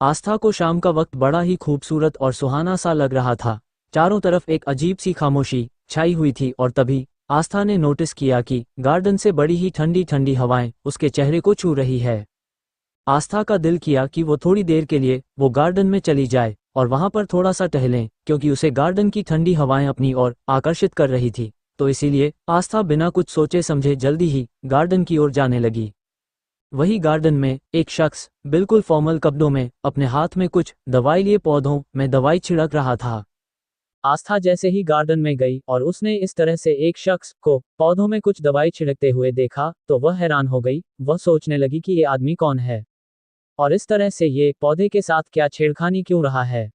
आस्था को शाम का वक्त बड़ा ही खूबसूरत और सुहाना सा लग रहा था। चारों तरफ एक अजीब सी खामोशी छाई हुई थी और तभी आस्था ने नोटिस किया कि गार्डन से बड़ी ही ठंडी ठंडी हवाएं उसके चेहरे को छू रही है। आस्था का दिल किया कि वो थोड़ी देर के लिए वो गार्डन में चली जाए और वहां पर थोड़ा सा टहलें, क्योंकि उसे गार्डन की ठंडी हवाएं अपनी ओर आकर्षित कर रही थी। तो इसीलिए आस्था बिना कुछ सोचे समझे जल्दी ही गार्डन की ओर जाने लगी। वही गार्डन में एक शख्स बिल्कुल फॉर्मल कपड़ों में अपने हाथ में कुछ दवाई लिए पौधों में दवाई छिड़क रहा था। आस्था जैसे ही गार्डन में गई और उसने इस तरह से एक शख्स को पौधों में कुछ दवाई छिड़कते हुए देखा तो वह हैरान हो गई। वह सोचने लगी कि ये आदमी कौन है और इस तरह से ये पौधे के साथ क्या छेड़खानी क्यों रहा है,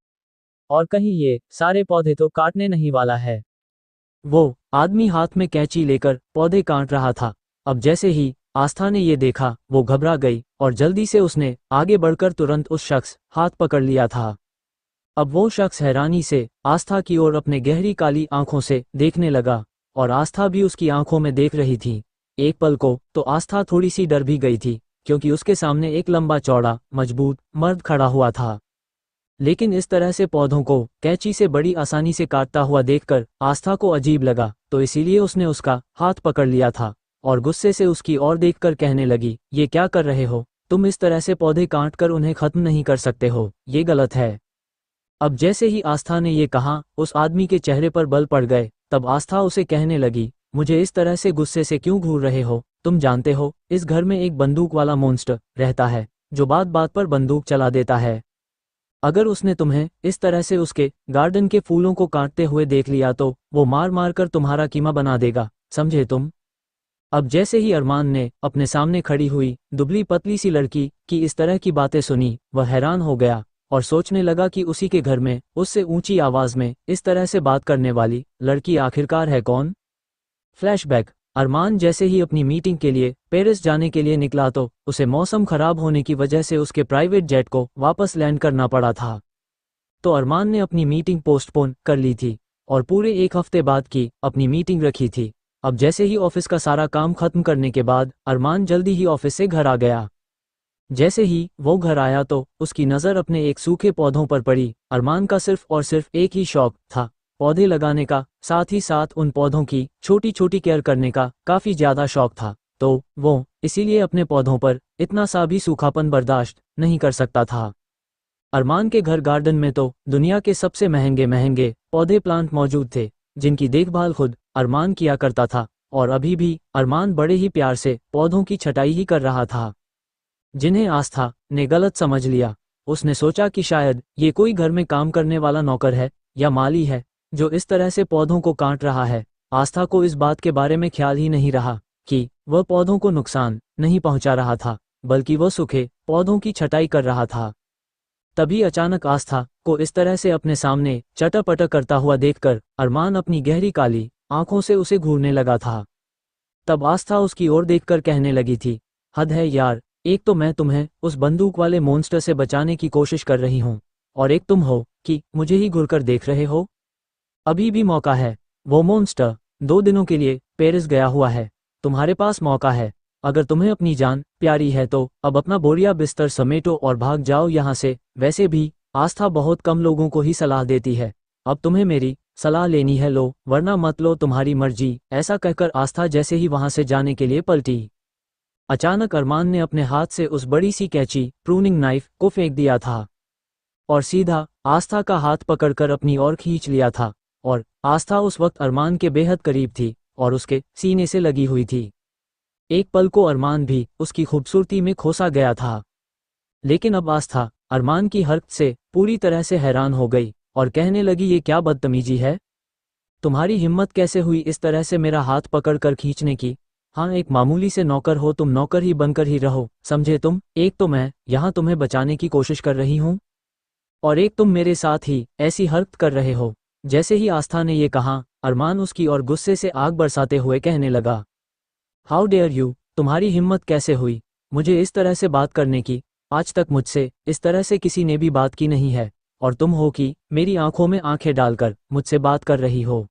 और कहीं ये सारे पौधे तो काटने नहीं वाला है। वो आदमी हाथ में कैंची लेकर पौधे काट रहा था। अब जैसे ही आस्था ने ये देखा वो घबरा गई और जल्दी से उसने आगे बढ़कर तुरंत उस शख्स हाथ पकड़ लिया था। अब वो शख्स हैरानी से आस्था की ओर अपने गहरी काली आंखों से देखने लगा और आस्था भी उसकी आंखों में देख रही थी। एक पल को तो आस्था थोड़ी सी डर भी गई थी, क्योंकि उसके सामने एक लंबा चौड़ा मजबूत मर्द खड़ा हुआ था। लेकिन इस तरह से पौधों को कैंची से बड़ी आसानी से काटता हुआ देखकर आस्था को अजीब लगा, तो इसीलिए उसने उसका हाथ पकड़ लिया था और गुस्से से उसकी ओर देखकर कहने लगी, ये क्या कर रहे हो तुम? इस तरह से पौधे काट कर उन्हें खत्म नहीं कर सकते हो, ये गलत है। अब जैसे ही आस्था ने ये कहा उस आदमी के चेहरे पर बल पड़ गए। तब आस्था उसे कहने लगी, मुझे इस तरह से गुस्से से क्यों घूर रहे हो? तुम जानते हो इस घर में एक बंदूक वाला मॉन्स्टर रहता है जो बात बात पर बंदूक चला देता है। अगर उसने तुम्हें इस तरह से उसके गार्डन के फूलों को काटते हुए देख लिया तो वो मार मार कर तुम्हारा कीमा बना देगा, समझे तुम? अब जैसे ही अरमान ने अपने सामने खड़ी हुई दुबली पतली सी लड़की की इस तरह की बातें सुनी, वह हैरान हो गया और सोचने लगा कि उसी के घर में उससे ऊंची आवाज में इस तरह से बात करने वाली लड़की आखिरकार है कौन। फ्लैशबैक। अरमान जैसे ही अपनी मीटिंग के लिए पेरिस जाने के लिए निकला तो उसे मौसम खराब होने की वजह से उसके प्राइवेट जेट को वापस लैंड करना पड़ा था। तो अरमान ने अपनी मीटिंग पोस्टपोन कर ली थी और पूरे एक हफ्ते बाद की अपनी मीटिंग रखी थी। अब जैसे ही ऑफिस का सारा काम खत्म करने के बाद अरमान जल्दी ही ऑफिस से घर आ गया। जैसे ही वो घर आया तो उसकी नज़र अपने एक सूखे पौधों पर पड़ी। अरमान का सिर्फ और सिर्फ एक ही शौक था, पौधे लगाने का, साथ ही साथ उन पौधों की छोटी छोटी केयर करने का काफ़ी ज़्यादा शौक था। तो वो इसीलिए अपने पौधों पर इतना सा भी सूखापन बर्दाश्त नहीं कर सकता था। अरमान के घर गार्डन में तो दुनिया के सबसे महंगे महंगे पौधे प्लांट मौजूद थे, जिनकी देखभाल खुद अरमान किया करता था। और अभी भी अरमान बड़े ही प्यार से पौधों की छटाई ही कर रहा था, जिन्हें आस्था ने गलत समझ लिया। उसने सोचा कि शायद ये कोई घर में काम करने वाला नौकर है या माली है जो इस तरह से पौधों को काट रहा है। आस्था को इस बात के बारे में ख्याल ही नहीं रहा कि वह पौधों को नुकसान नहीं पहुंचा रहा था, बल्कि वह सूखे पौधों की छटाई कर रहा था। तभी अचानक आस्था को इस तरह से अपने सामने चटपट करता हुआ देखकर अरमान अपनी गहरी काली आंखों से उसे घूरने लगा था। तब आस्था उसकी ओर देखकर कहने लगी थी, हद है यार, एक तो मैं तुम्हें उस बंदूक वाले मॉन्स्टर से बचाने की कोशिश कर रही हूँ और एक तुम हो कि मुझे ही घूरकर देख रहे हो। अभी भी मौका है। वो मॉन्स्टर 2 दिनों के लिए पेरिस गया हुआ है। तुम्हारे पास मौका है। अगर तुम्हें अपनी जान प्यारी है तो अब अपना बोरिया बिस्तर समेटो और भाग जाओ यहाँ से। वैसे भी आस्था बहुत कम लोगों को ही सलाह देती है, अब तुम्हें मेरी सलाह लेनी है लो, वरना मत लो, तुम्हारी मर्जी। ऐसा कहकर आस्था जैसे ही वहां से जाने के लिए पलटी, अचानक अरमान ने अपने हाथ से उस बड़ी सी कैंची प्रूनिंग नाइफ को फेंक दिया था और सीधा आस्था का हाथ पकड़कर अपनी ओर खींच लिया था। और आस्था उस वक्त अरमान के बेहद करीब थी और उसके सीने से लगी हुई थी। एक पल को अरमान भी उसकी खूबसूरती में खोसा गया था, लेकिन अब आस्था अरमान की हरकत से पूरी तरह से हैरान हो गई और कहने लगी, ये क्या बदतमीजी है? तुम्हारी हिम्मत कैसे हुई इस तरह से मेरा हाथ पकड़कर खींचने की? हाँ, एक मामूली से नौकर हो तुम, नौकर ही बनकर ही रहो, समझे तुम? एक तो मैं यहाँ तुम्हें बचाने की कोशिश कर रही हूँ और एक तुम मेरे साथ ही ऐसी हरकत कर रहे हो। जैसे ही आस्था ने ये कहा, अरमान उसकी और गुस्से से आग बरसाते हुए कहने लगा, हाउ डेयर यू, तुम्हारी हिम्मत कैसे हुई मुझे इस तरह से बात करने की? आज तक मुझसे इस तरह से किसी ने भी बात की नहीं है और तुम हो कि मेरी आंखों में आंखें डालकर मुझसे बात कर रही हो।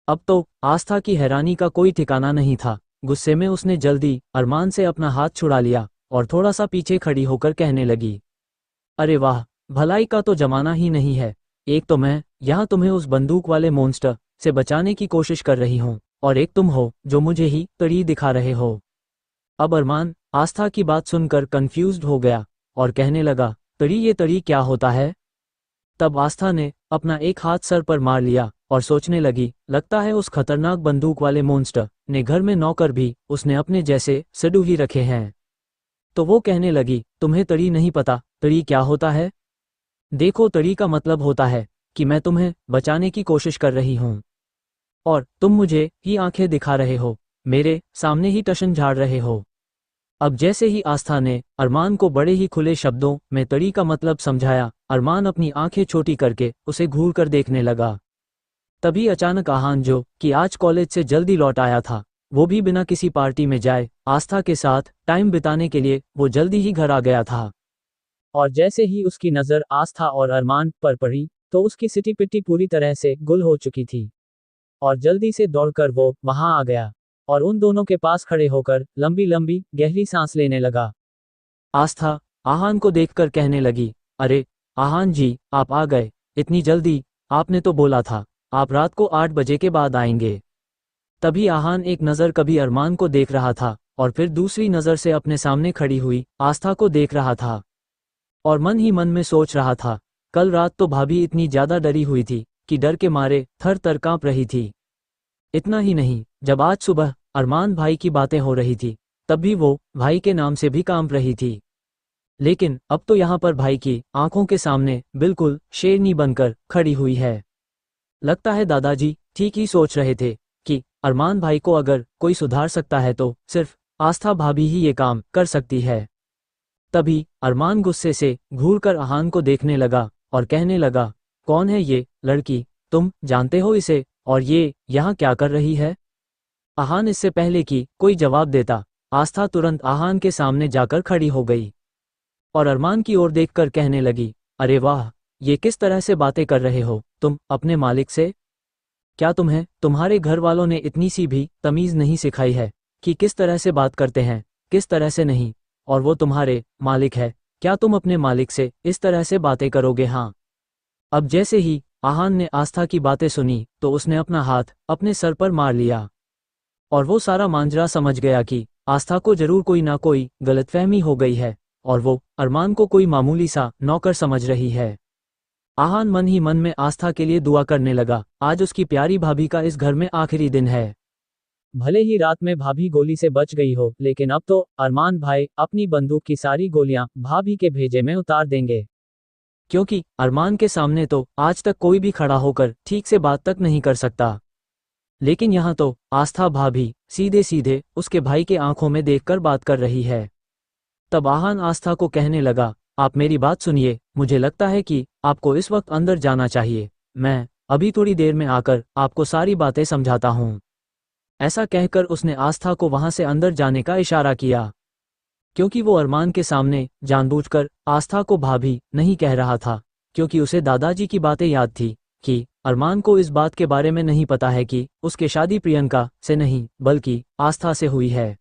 अब तो आस्था की हैरानी का कोई ठिकाना नहीं था। गुस्से में उसने जल्दी अरमान से अपना हाथ छुड़ा लिया और थोड़ा सा पीछे खड़ी होकर कहने लगी, अरे वाह, भलाई का तो जमाना ही नहीं है। एक तो मैं यहाँ तुम्हें उस बंदूक वाले मॉन्स्टर से बचाने की कोशिश कर रही हूँ, और एक तुम हो जो मुझे ही तड़ी दिखा रहे हो। अब अरमान आस्था की बात सुनकर कंफ्यूज्ड हो गया और कहने लगा, तड़ी, ये तड़ी क्या होता है? तब आस्था ने अपना एक हाथ सर पर मार लिया और सोचने लगी, लगता है उस खतरनाक बंदूक वाले मॉन्स्टर ने घर में नौकर भी उसने अपने जैसे सडू ही रखे हैं। तो वो कहने लगी, तुम्हें तड़ी नहीं पता, तड़ी क्या होता है? देखो, तड़ी का मतलब होता है कि मैं तुम्हें बचाने की कोशिश कर रही हूँ और तुम मुझे ही आंखें दिखा रहे हो, मेरे सामने ही टशन झाड़ रहे हो। अब जैसे ही आस्था ने अरमान को बड़े ही खुले शब्दों में तड़ी का मतलब समझाया, अरमान अपनी आंखें छोटी करके उसे घूर कर देखने लगा। तभी अचानक आहान, जो कि आज कॉलेज से जल्दी लौट आया था, वो भी बिना किसी पार्टी में जाए आस्था के साथ टाइम बिताने के लिए वो जल्दी ही घर आ गया था। और जैसे ही उसकी नज़र आस्था और अरमान पर पड़ी तो उसकी सिटी पिट्टी पूरी तरह से गुल हो चुकी थी, और जल्दी से दौड़कर वो वहां आ गया और उन दोनों के पास खड़े होकर लंबी लंबी गहरी सांस लेने लगा। आस्था आहान को देखकर कहने लगी, अरे आहान जी, आप आ गए इतनी जल्दी? आपने तो बोला था आप रात को 8 बजे के बाद आएंगे। तभी आहान एक नज़र कभी अरमान को देख रहा था और फिर दूसरी नज़र से अपने सामने खड़ी हुई आस्था को देख रहा था, और मन ही मन में सोच रहा था, कल रात तो भाभी इतनी ज्यादा डरी हुई थी कि डर के मारे थर थर कांप रही थी। इतना ही नहीं, जब आज सुबह अरमान भाई की बातें हो रही थी तब भी वो भाई के नाम से भी कांप रही थी। लेकिन अब तो यहाँ पर भाई की आंखों के सामने बिल्कुल शेरनी बनकर खड़ी हुई है। लगता है दादाजी ठीक ही सोच रहे थे कि अरमान भाई को अगर कोई सुधार सकता है तो सिर्फ आस्था भाभी ही ये काम कर सकती है। तभी अरमान गुस्से से घूरकर आहान को देखने लगा और कहने लगा, कौन है ये लड़की? तुम जानते हो इसे? और ये यहाँ क्या कर रही है? आहान इससे पहले कि कोई जवाब देता, आस्था तुरंत आहान के सामने जाकर खड़ी हो गई और अरमान की ओर देखकर कहने लगी, अरे वाह, ये किस तरह से बातें कर रहे हो तुम अपने मालिक से? क्या तुम्हें तुम्हारे घर वालों ने इतनी सी भी तमीज़ नहीं सिखाई है कि किस तरह से बात करते हैं, किस तरह से नहीं? और वो तुम्हारे मालिक है, क्या तुम अपने मालिक से इस तरह से बातें करोगे? हाँ। अब जैसे ही आहान ने आस्था की बातें सुनी तो उसने अपना हाथ अपने सर पर मार लिया और वो सारा मांजरा समझ गया कि आस्था को जरूर कोई ना कोई गलतफहमी हो गई है और वो अरमान को कोई मामूली सा नौकर समझ रही है। आहान मन ही मन में आस्था के लिए दुआ करने लगा, आज उसकी प्यारी भाभी का इस घर में आखिरी दिन है। भले ही रात में भाभी गोली से बच गई हो, लेकिन अब तो अरमान भाई अपनी बंदूक की सारी गोलियां भाभी के भेजे में उतार देंगे, क्योंकि अरमान के सामने तो आज तक कोई भी खड़ा होकर ठीक से बात तक नहीं कर सकता। लेकिन यहाँ तो आस्था भाभी सीधे सीधे उसके भाई के आंखों में देखकर बात कर रही है। तब आहान आस्था को कहने लगा, आप मेरी बात सुनिए, मुझे लगता है कि आपको इस वक्त अंदर जाना चाहिए। मैं अभी थोड़ी देर में आकर आपको सारी बातें समझाता हूँ। ऐसा कहकर उसने आस्था को वहां से अंदर जाने का इशारा किया, क्योंकि वो अरमान के सामने जानबूझकर आस्था को भाभी नहीं कह रहा था, क्योंकि उसे दादाजी की बातें याद थी कि अरमान को इस बात के बारे में नहीं पता है कि उसके शादी प्रियंका से नहीं बल्कि आस्था से हुई है।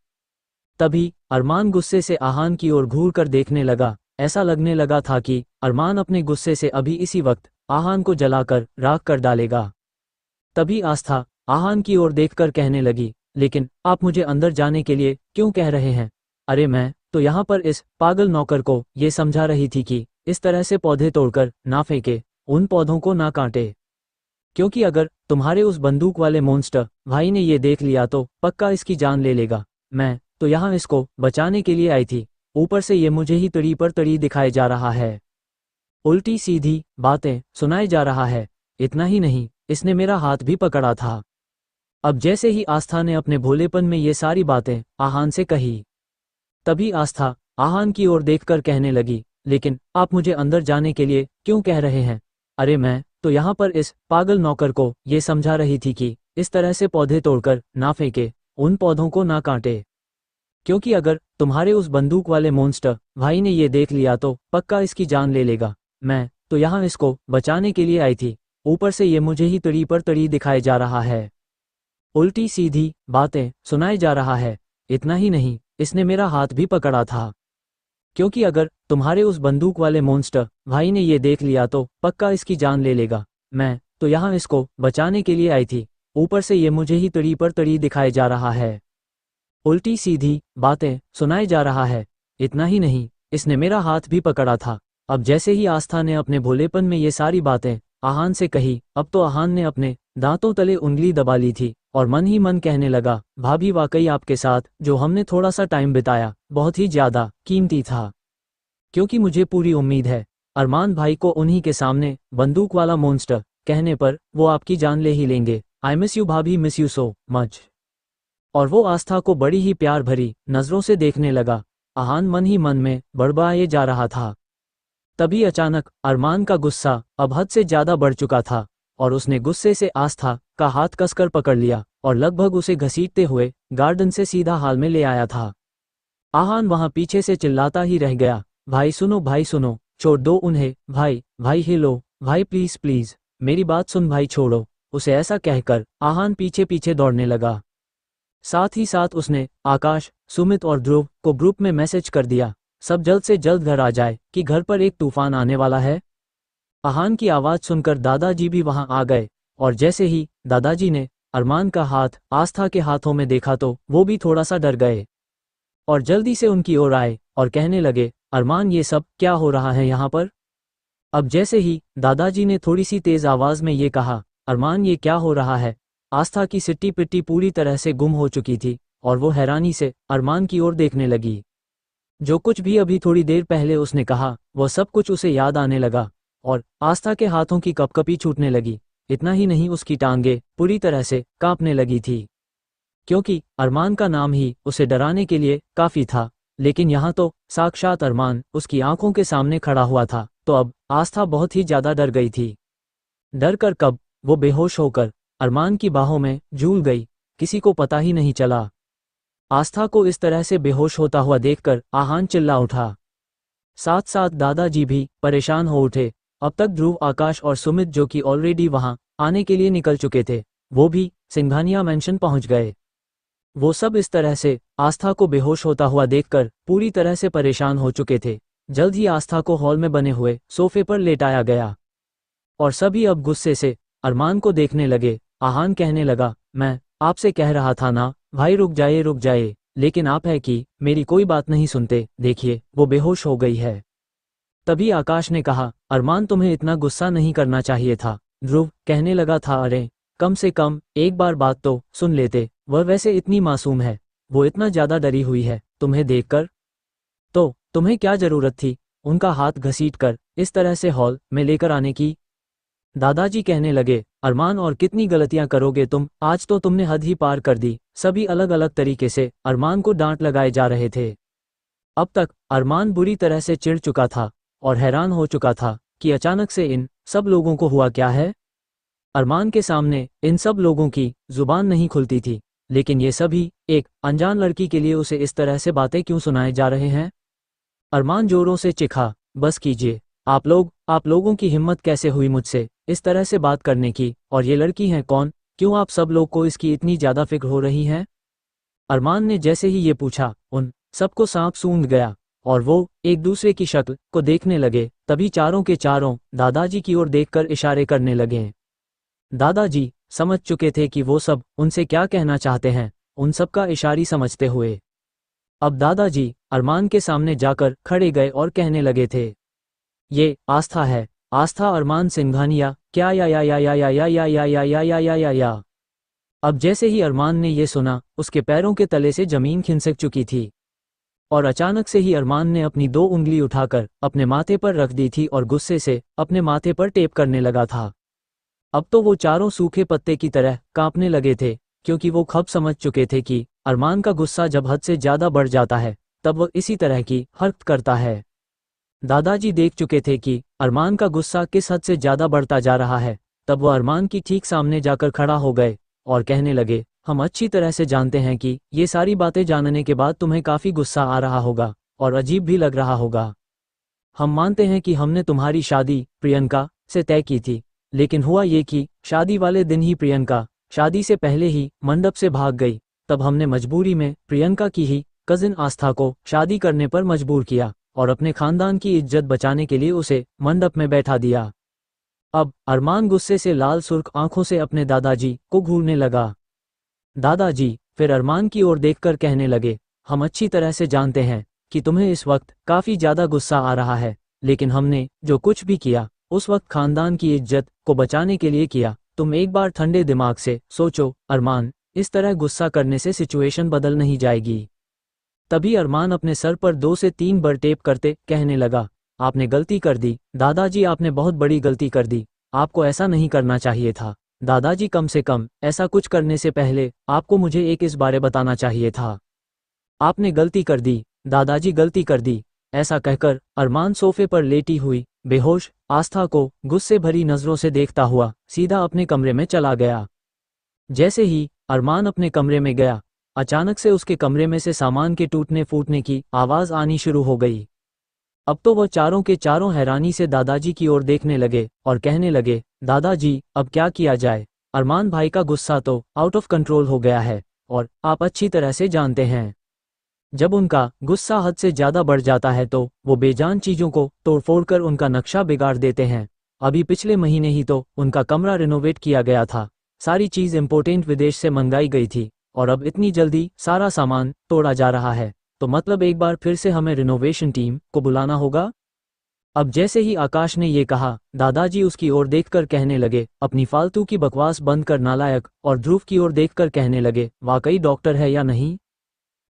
तभी अरमान गुस्से से आहान की ओर घूर कर देखने लगा, ऐसा लगने लगा था कि अरमान अपने गुस्से से अभी इसी वक्त आहान को जलाकर राख कर डालेगा। तभी आस्था आहान की ओर देखकर कहने लगी, लेकिन आप मुझे अंदर जाने के लिए क्यों कह रहे हैं? अरे मैं तो यहाँ पर इस पागल नौकर को ये समझा रही थी कि इस तरह से पौधे तोड़कर ना फेंके, उन पौधों को ना काटे, क्योंकि अगर तुम्हारे उस बंदूक वाले मॉन्स्टर भाई ने ये देख लिया तो पक्का इसकी जान ले लेगा। मैं तो यहाँ इसको बचाने के लिए आई थी, ऊपर से ये मुझे ही तड़ी पर तड़ी दिखाए जा रहा है, उल्टी सीधी बातें सुनाए जा रहा है। इतना ही नहीं, इसने मेरा हाथ भी पकड़ा था। अब जैसे ही आस्था ने अपने भोलेपन में ये सारी बातें आहान से कही, तभी आस्था आहान की ओर देखकर कहने लगी, लेकिन आप मुझे अंदर जाने के लिए क्यों कह रहे हैं? अरे मैं तो यहाँ पर इस पागल नौकर को ये समझा रही थी कि इस तरह से पौधे तोड़कर ना फेंके, उन पौधों को ना काटे, क्योंकि अगर तुम्हारे उस बंदूक वाले मॉन्स्टर भाई ने ये देख लिया तो पक्का इसकी जान ले लेगा। मैं तो यहाँ इसको बचाने के लिए आई थी, ऊपर से ये मुझे ही तड़ी पर तड़ी दिखाए जा रहा है, उल्टी सीधी बातें सुनाए जा रहा है। इतना ही नहीं, इसने मेरा हाथ भी पकड़ा था। क्योंकि अगर तुम्हारे उस बंदूक वाले मॉन्स्टर भाई ने ये देख लिया तो पक्का इसकी जान ले लेगा। मैं तो यहाँ इसको बचाने के लिए आई थी, ऊपर से ये मुझे ही तड़ी पर तड़ी दिखाए जा रहा है, उल्टी सीधी बातें सुनाए जा रहा है। इतना ही नहीं, इसने मेरा हाथ भी पकड़ा था। अब जैसे ही आस्था ने अपने भोलेपन में ये सारी बातें आहान से कही, अब तो आहान ने अपने दांतों तले उंगली दबा ली थी और मन ही मन कहने लगा, भाभी वाकई आपके साथ जो हमने थोड़ा सा टाइम बिताया बहुत ही ज्यादा कीमती था। क्योंकि मुझे पूरी उम्मीद है अरमान भाई को उन्हीं के सामने बंदूक वाला मॉन्स्टर कहने पर वो आपकी जान ले ही लेंगे। आई मिस यू भाभी, मिस यू सो मच। और वो आस्था को बड़ी ही प्यार भरी नजरों से देखने लगा। आहान मन ही मन में बड़बड़ाए जा रहा था। तभी अचानक अरमान का गुस्सा अब हद से ज्यादा बढ़ चुका था और उसने गुस्से से आस्था का हाथ कसकर पकड़ लिया और लगभग उसे घसीटते हुए गार्डन से सीधा हाल में ले आया था। आहान वहां पीछे से चिल्लाता ही रह गया, भाई सुनो, छोड़ दो उन्हें, भाई भाई हेलो भाई, प्लीज प्लीज मेरी बात सुन भाई, छोड़ो उसे। ऐसा कहकर आहान पीछे पीछे दौड़ने लगा। साथ ही साथ उसने आकाश, सुमित और ध्रुव को ग्रुप में मैसेज कर दिया, सब जल्द से जल्द घर आ जाए कि घर पर एक तूफान आने वाला है। आहान की आवाज सुनकर दादाजी भी वहां आ गए और जैसे ही दादाजी ने अरमान का हाथ आस्था के हाथों में देखा तो वो भी थोड़ा सा डर गए और जल्दी से उनकी ओर आए और कहने लगे, अरमान ये सब क्या हो रहा है यहाँ पर। अब जैसे ही दादाजी ने थोड़ी सी तेज आवाज में ये कहा, अरमान ये क्या हो रहा है, आस्था की सिट्टी पिट्टी पूरी तरह से गुम हो चुकी थी और वो हैरानी से अरमान की ओर देखने लगी। जो कुछ भी अभी थोड़ी देर पहले उसने कहा वो सब कुछ उसे याद आने लगा और आस्था के हाथों की कपकपी छूटने लगी। इतना ही नहीं, उसकी टांगे पूरी तरह से कांपने लगी थी क्योंकि अरमान का नाम ही उसे डराने के लिए काफी था। लेकिन यहाँ तो साक्षात अरमान उसकी आंखों के सामने खड़ा हुआ था, तो अब आस्था बहुत ही ज्यादा डर गई थी। डर कर कब वो बेहोश होकर अरमान की बाहों में झूल गई, किसी को पता ही नहीं चला। आस्था को इस तरह से बेहोश होता हुआ देखकर आहान चिल्ला उठा। साथ साथ दादाजी भी परेशान हो उठे। अब तक ध्रुव, आकाश और सुमित जो कि ऑलरेडी वहां आने के लिए निकल चुके थे, वो भी सिंघानिया मेंशन पहुंच गए। वो सब इस तरह से आस्था को बेहोश होता हुआ देखकर पूरी तरह से परेशान हो चुके थे। जल्द ही आस्था को हॉल में बने हुए सोफे पर लेटाया गया और सभी अब गुस्से से अरमान को देखने लगे। आहान कहने लगा, मैं आपसे कह रहा था ना भाई, रुक जाइए, लेकिन आप है कि मेरी कोई बात नहीं सुनते, देखिए वो बेहोश हो गई है। तभी आकाश ने कहा, अरमान तुम्हें इतना गुस्सा नहीं करना चाहिए था। ध्रुव कहने लगा था, अरे कम से कम एक बार बात तो सुन लेते, वह वैसे इतनी मासूम है, वो इतना ज्यादा डरी हुई है तुम्हें देखकर, तो तुम्हें क्या जरूरत थी उनका हाथ घसीटकर इस तरह से हॉल में लेकर आने की। दादाजी कहने लगे, अरमान और कितनी गलतियां करोगे तुम, आज तो तुमने हद ही पार कर दी। सभी अलग अलग तरीके से अरमान को डांट लगाए जा रहे थे। अब तक अरमान बुरी तरह से चिढ़ चुका था और हैरान हो चुका था कि अचानक से इन सब लोगों को हुआ क्या है। अरमान के सामने इन सब लोगों की जुबान नहीं खुलती थी, लेकिन ये सभी एक अनजान लड़की के लिए उसे इस तरह से बातें क्यों सुनाए जा रहे हैं। अरमान जोरों से चिल्ला, बस कीजिए, आप लोगों की हिम्मत कैसे हुई मुझसे इस तरह से बात करने की, और ये लड़की है कौन, क्यों आप सब लोग को इसकी इतनी ज्यादा फिक्र हो रही है। अरमान ने जैसे ही ये पूछा, उन सबको सांप सूंघ गया और वो एक दूसरे की शक्ल को देखने लगे। तभी चारों के चारों दादाजी की ओर देखकर इशारे करने लगे। दादाजी समझ चुके थे कि वो सब उनसे क्या कहना चाहते हैं, उन सब का इशारी समझते हुए अब दादाजी अरमान के सामने जाकर खड़े गए और कहने लगे थे, ये आस्था है, आस्था अरमान सिंघानिया, क्या या। अब जैसे ही अरमान ने ये सुना, उसके पैरों के तले से जमीन खिसक चुकी थी और अचानक से ही अरमान ने अपनी 2 उंगली उठाकर अपने माथे पर रख दी थी और गुस्से से अपने माथे पर टेप करने लगा था। अब तो वो चारों सूखे पत्ते की तरह कांपने लगे थे, क्योंकि वो खब समझ चुके थे कि अरमान का गुस्सा जब हद से ज्यादा बढ़ जाता है तब वो इसी तरह की हरकत करता है। दादाजी देख चुके थे कि अरमान का गुस्सा किस हद से ज्यादा बढ़ता जा रहा है। तब वो अरमान की ठीक सामने जाकर खड़ा हो गए और कहने लगे, हम अच्छी तरह से जानते हैं कि ये सारी बातें जानने के बाद तुम्हें काफी गुस्सा आ रहा होगा और अजीब भी लग रहा होगा। हम मानते हैं कि हमने तुम्हारी शादी प्रियंका से तय की थी, लेकिन हुआ ये कि शादी वाले दिन ही प्रियंका शादी से पहले ही मंडप से भाग गई। तब हमने मजबूरी में प्रियंका की ही कजिन आस्था को शादी करने पर मजबूर किया और अपने खानदान की इज्जत बचाने के लिए उसे मंडप में बैठा दिया। अब अरमान गुस्से से लाल सुर्ख आंखों से अपने दादाजी को घूरने लगा। दादाजी फिर अरमान की ओर देखकर कहने लगे, हम अच्छी तरह से जानते हैं कि तुम्हें इस वक्त काफी ज्यादा गुस्सा आ रहा है, लेकिन हमने जो कुछ भी किया उस वक्त खानदान की इज्जत को बचाने के लिए किया। तुम एक बार ठंडे दिमाग से सोचो अरमान, इस तरह गुस्सा करने से सिचुएशन बदल नहीं जाएगी। तभी अरमान अपने सर पर 2 से 3 बार टेप करते कहने लगा, आपने गलती कर दी दादाजी, आपने बहुत बड़ी गलती कर दी, आपको ऐसा नहीं करना चाहिए था। दादाजी कम से कम ऐसा कुछ करने से पहले आपको मुझे इस बारे बताना चाहिए था। आपने गलती कर दी दादाजी, गलती कर दी। ऐसा कहकर अरमान सोफे पर लेटी हुई बेहोश आस्था को गुस्से भरी नजरों से देखता हुआ सीधा अपने कमरे में चला गया। जैसे ही अरमान अपने कमरे में गया, अचानक से उसके कमरे में से सामान के टूटने फूटने की आवाज आनी शुरू हो गई। अब तो वह चारों के चारों हैरानी से दादाजी की ओर देखने लगे और कहने लगे, दादाजी अब क्या किया जाए? अरमान भाई का गुस्सा तो आउट ऑफ कंट्रोल हो गया है और आप अच्छी तरह से जानते हैं, जब उनका गुस्सा हद से ज्यादा बढ़ जाता है तो वो बेजान चीजों को तोड़फोड़ कर उनका नक्शा बिगाड़ देते हैं। अभी पिछले महीने ही तो उनका कमरा रिनोवेट किया गया था, सारी चीज इम्पोर्टेंट विदेश से मंगाई गई थी और अब इतनी जल्दी सारा सामान तोड़ा जा रहा है, तो मतलब एक बार फिर से हमें रिनोवेशन टीम को बुलाना होगा। अब जैसे ही आकाश ने ये कहा, दादाजी उसकी ओर देखकर कहने लगे, अपनी फालतू की बकवास बंद कर नालायक, और ध्रुव की ओर देखकर कहने लगे, वाकई डॉक्टर है या नहीं?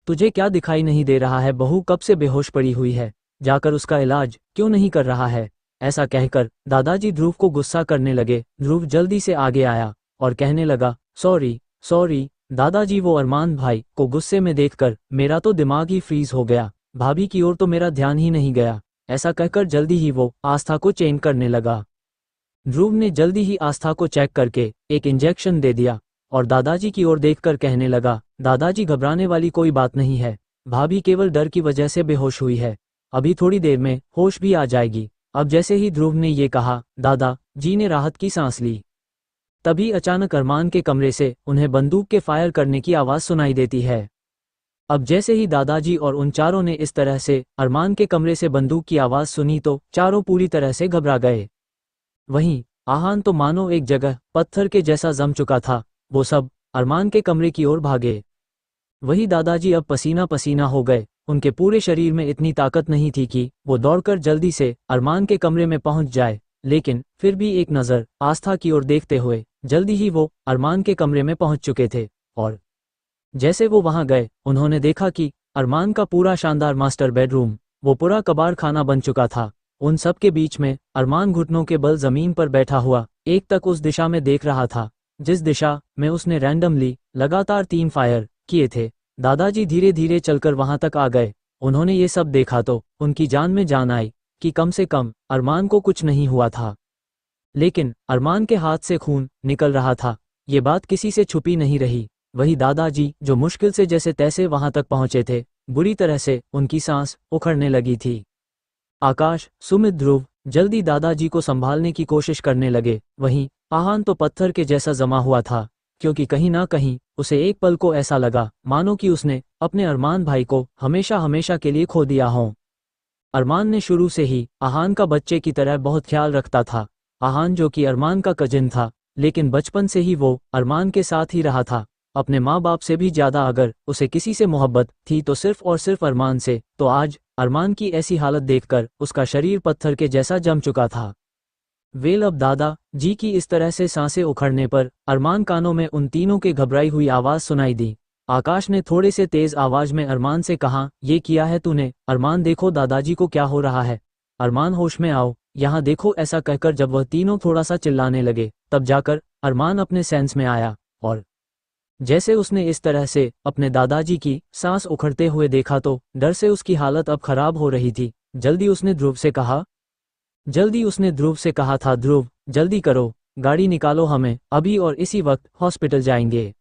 तुझे क्या दिखाई नहीं दे रहा है? बहू कब से बेहोश पड़ी हुई है, जाकर उसका इलाज क्यों नहीं कर रहा है? ऐसा कहकर दादाजी ध्रुव को गुस्सा करने लगे। ध्रुव जल्दी से आगे आया और कहने लगा, सॉरी सॉरी दादाजी। वो अरमान भाई को गुस्से में देखकर मेरा तो दिमाग ही फ्रीज हो गया, भाभी की ओर तो मेरा ध्यान ही नहीं गया। ऐसा कहकर जल्दी ही वो आस्था को चेंज करने लगा। ध्रुव ने जल्दी ही आस्था को चेक करके एक इंजेक्शन दे दिया और दादाजी की ओर देखकर कहने लगा, दादाजी घबराने वाली कोई बात नहीं है, भाभी केवल डर की वजह से बेहोश हुई है, अभी थोड़ी देर में होश भी आ जाएगी। अब जैसे ही ध्रुव ने ये कहा, दादा जी ने राहत की सांस ली। तभी अचानक अरमान के कमरे से उन्हें बंदूक के फायर करने की आवाज सुनाई देती है। अब जैसे ही दादाजी और उन चारों ने इस तरह से अरमान के कमरे से बंदूक की आवाज सुनी तो चारों पूरी तरह से घबरा गए। वहीं आहान तो मानो एक जगह पत्थर के जैसा जम चुका था, वो सब अरमान के कमरे की ओर भागे। वही दादाजी अब पसीना पसीना हो गए, उनके पूरे शरीर में इतनी ताकत नहीं थी कि वो दौड़कर जल्दी से अरमान के कमरे में पहुंच जाए, लेकिन फिर भी एक नज़र आस्था की ओर देखते हुए जल्दी ही वो अरमान के कमरे में पहुंच चुके थे। और जैसे वो वहां गए, उन्होंने देखा कि अरमान का पूरा शानदार मास्टर बेडरूम वो पूरा कबाड़ खाना बन चुका था। उन सब के बीच में अरमान घुटनों के बल जमीन पर बैठा हुआ एक तक उस दिशा में देख रहा था जिस दिशा में उसने रैंडमली लगातार 3 फायर किए थे। दादाजी धीरे धीरे चलकर वहां तक आ गए। उन्होंने ये सब देखा तो उनकी जान में जान आई कि कम से कम अरमान को कुछ नहीं हुआ था, लेकिन अरमान के हाथ से खून निकल रहा था, ये बात किसी से छुपी नहीं रही। वही दादाजी जो मुश्किल से जैसे तैसे वहां तक पहुंचे थे, बुरी तरह से उनकी सांस उखड़ने लगी थी। आकाश, सुमित, ध्रुव जल्दी दादाजी को संभालने की कोशिश करने लगे। वहीं आहान तो पत्थर के जैसा जमा हुआ था, क्योंकि कहीं ना कहीं उसे एक पल को ऐसा लगा मानो कि उसने अपने अरमान भाई को हमेशा हमेशा के लिए खो दिया हो। अरमान ने शुरू से ही आहान का बच्चे की तरह बहुत ख्याल रखता था। आहान जो कि अरमान का कजिन था, लेकिन बचपन से ही वो अरमान के साथ ही रहा था। अपने माँ बाप से भी ज्यादा अगर उसे किसी से मोहब्बत थी तो सिर्फ और सिर्फ अरमान से। तो आज अरमान की ऐसी हालत देखकर उसका शरीर पत्थर के जैसा जम चुका था। वेल, अब दादा जी की इस तरह से सांसें उखड़ने पर अरमान कानों में उन तीनों के घबराई हुई आवाज सुनाई दी। आकाश ने थोड़े से तेज आवाज में अरमान से कहा, ये किया है तूने? अरमान, देखो दादाजी को क्या हो रहा है। अरमान, होश में आओ, यहाँ देखो। ऐसा कहकर जब वह तीनों थोड़ा सा चिल्लाने लगे, तब जाकर अरमान अपने सेंस में आया और जैसे उसने इस तरह से अपने दादाजी की सांस उखड़ते हुए देखा तो डर से उसकी हालत अब खराब हो रही थी। जल्दी उसने ध्रुव से कहा था, ध्रुव जल्दी करो, गाड़ी निकालो, हमें अभी और इसी वक्त हॉस्पिटल जाएंगे।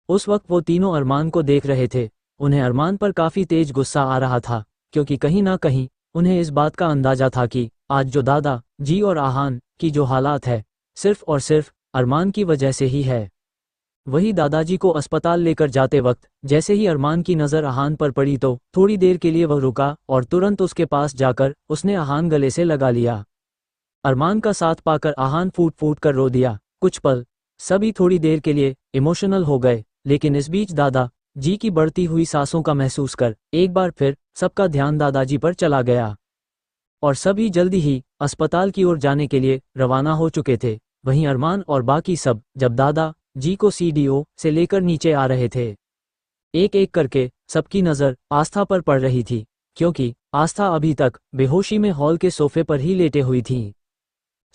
उस वक्त वो तीनों अरमान को देख रहे थे। उन्हें अरमान पर काफी तेज गुस्सा आ रहा था, क्योंकि कहीं ना कहीं उन्हें इस बात का अंदाजा था कि आज जो दादा जी और आहान की जो हालात है, सिर्फ और सिर्फ अरमान की वजह से ही है। वही दादाजी को अस्पताल लेकर जाते वक्त जैसे ही अरमान की नज़र आहान पर पड़ी तो थोड़ी देर के लिए वह रुका और तुरंत उसके पास जाकर उसने आहान गले से लगा लिया। अरमान का साथ पाकर आहान फूट फूट कर रो दिया। कुछ पल सभी थोड़ी देर के लिए इमोशनल हो गए, लेकिन इस बीच दादा जी की बढ़ती हुई सांसों का महसूस कर एक बार फिर सबका ध्यान दादाजी पर चला गया और सभी जल्दी ही अस्पताल की ओर जाने के लिए रवाना हो चुके थे। वहीं अरमान और बाकी सब जब दादा जी को सीडीओ से लेकर नीचे आ रहे थे, एक एक करके सबकी नज़र आस्था पर पड़ रही थी, क्योंकि आस्था अभी तक बेहोशी में हॉल के सोफे पर ही लेटे हुई थी।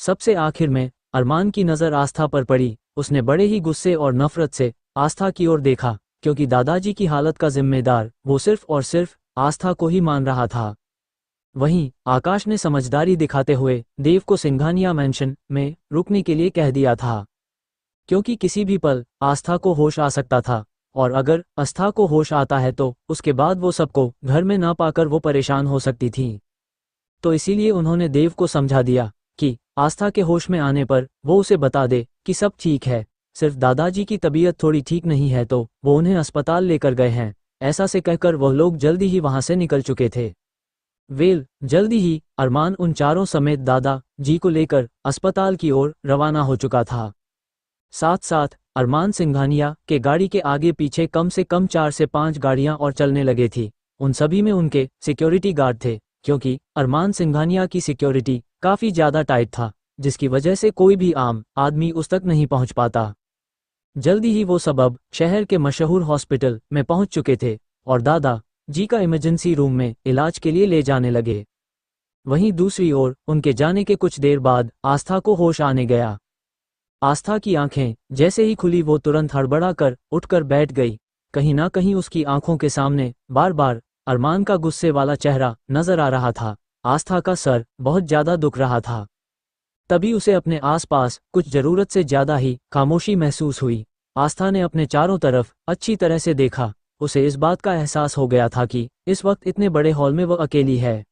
सबसे आखिर में अरमान की नज़र आस्था पर पड़ी। उसने बड़े ही गुस्से और नफरत से आस्था की ओर देखा, क्योंकि दादाजी की हालत का जिम्मेदार वो सिर्फ और सिर्फ आस्था को ही मान रहा था। वहीं आकाश ने समझदारी दिखाते हुए देव को सिंघानिया मैंशन में रुकने के लिए कह दिया था, क्योंकि किसी भी पल आस्था को होश आ सकता था, और अगर आस्था को होश आता है तो उसके बाद वो सबको घर में ना पाकर वो परेशान हो सकती थी। तो इसीलिए उन्होंने देव को समझा दिया कि आस्था के होश में आने पर वो उसे बता दे कि सब ठीक है, सिर्फ दादाजी की तबीयत थोड़ी ठीक नहीं है तो वो उन्हें अस्पताल लेकर गए हैं। ऐसा से कहकर वह लोग जल्दी ही वहां से निकल चुके थे। जल्दी ही अरमान उन चारों समेत दादा जी को लेकर अस्पताल की ओर रवाना हो चुका था। साथ साथ अरमान सिंघानिया के गाड़ी के आगे पीछे कम से कम 4 से 5 गाड़ियां और चलने लगे थी। उन सभी में उनके सिक्योरिटी गार्ड थे, क्योंकि अरमान सिंघानिया की सिक्योरिटी काफ़ी ज़्यादा टाइट था, जिसकी वजह से कोई भी आम आदमी उस तक नहीं पहुंच पाता। जल्दी ही वो सब अब शहर के मशहूर हॉस्पिटल में पहुंच चुके थे और दादा जी का इमरजेंसी रूम में इलाज के लिए ले जाने लगे। वहीं दूसरी ओर उनके जाने के कुछ देर बाद आस्था को होश आने गया। आस्था की आंखें जैसे ही खुली वो तुरंत हड़बड़ा कर उठकर बैठ गई। कहीं ना कहीं उसकी आंखों के सामने बार बार अरमान का गुस्से वाला चेहरा नजर आ रहा था। आस्था का सर बहुत ज्यादा दुख रहा था। तभी उसे अपने आसपास कुछ जरूरत से ज्यादा ही खामोशी महसूस हुई। आस्था ने अपने चारों तरफ अच्छी तरह से देखा। उसे इस बात का एहसास हो गया था कि इस वक्त इतने बड़े हॉल में वह अकेली है।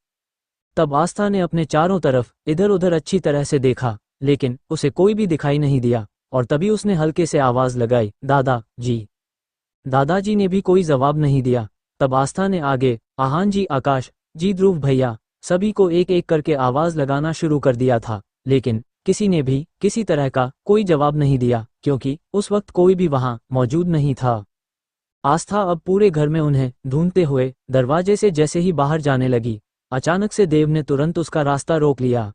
तब आस्था ने अपने चारों तरफ इधर उधर अच्छी तरह से देखा, लेकिन उसे कोई भी दिखाई नहीं दिया और तभी उसने हल्के से आवाज लगाई, दादा जी। दादाजी ने भी कोई जवाब नहीं दिया। तब आस्था ने आगे आहान जी, आकाश जी, ध्रुव भैया सभी को एक एक करके आवाज लगाना शुरू कर दिया था, लेकिन किसी ने भी किसी तरह का कोई जवाब नहीं दिया, क्योंकि उस वक्त कोई भी वहां मौजूद नहीं था। आस्था अब पूरे घर में उन्हें ढूंढते हुए दरवाजे से जैसे ही बाहर जाने लगी, अचानक से देव ने तुरंत उसका रास्ता रोक लिया।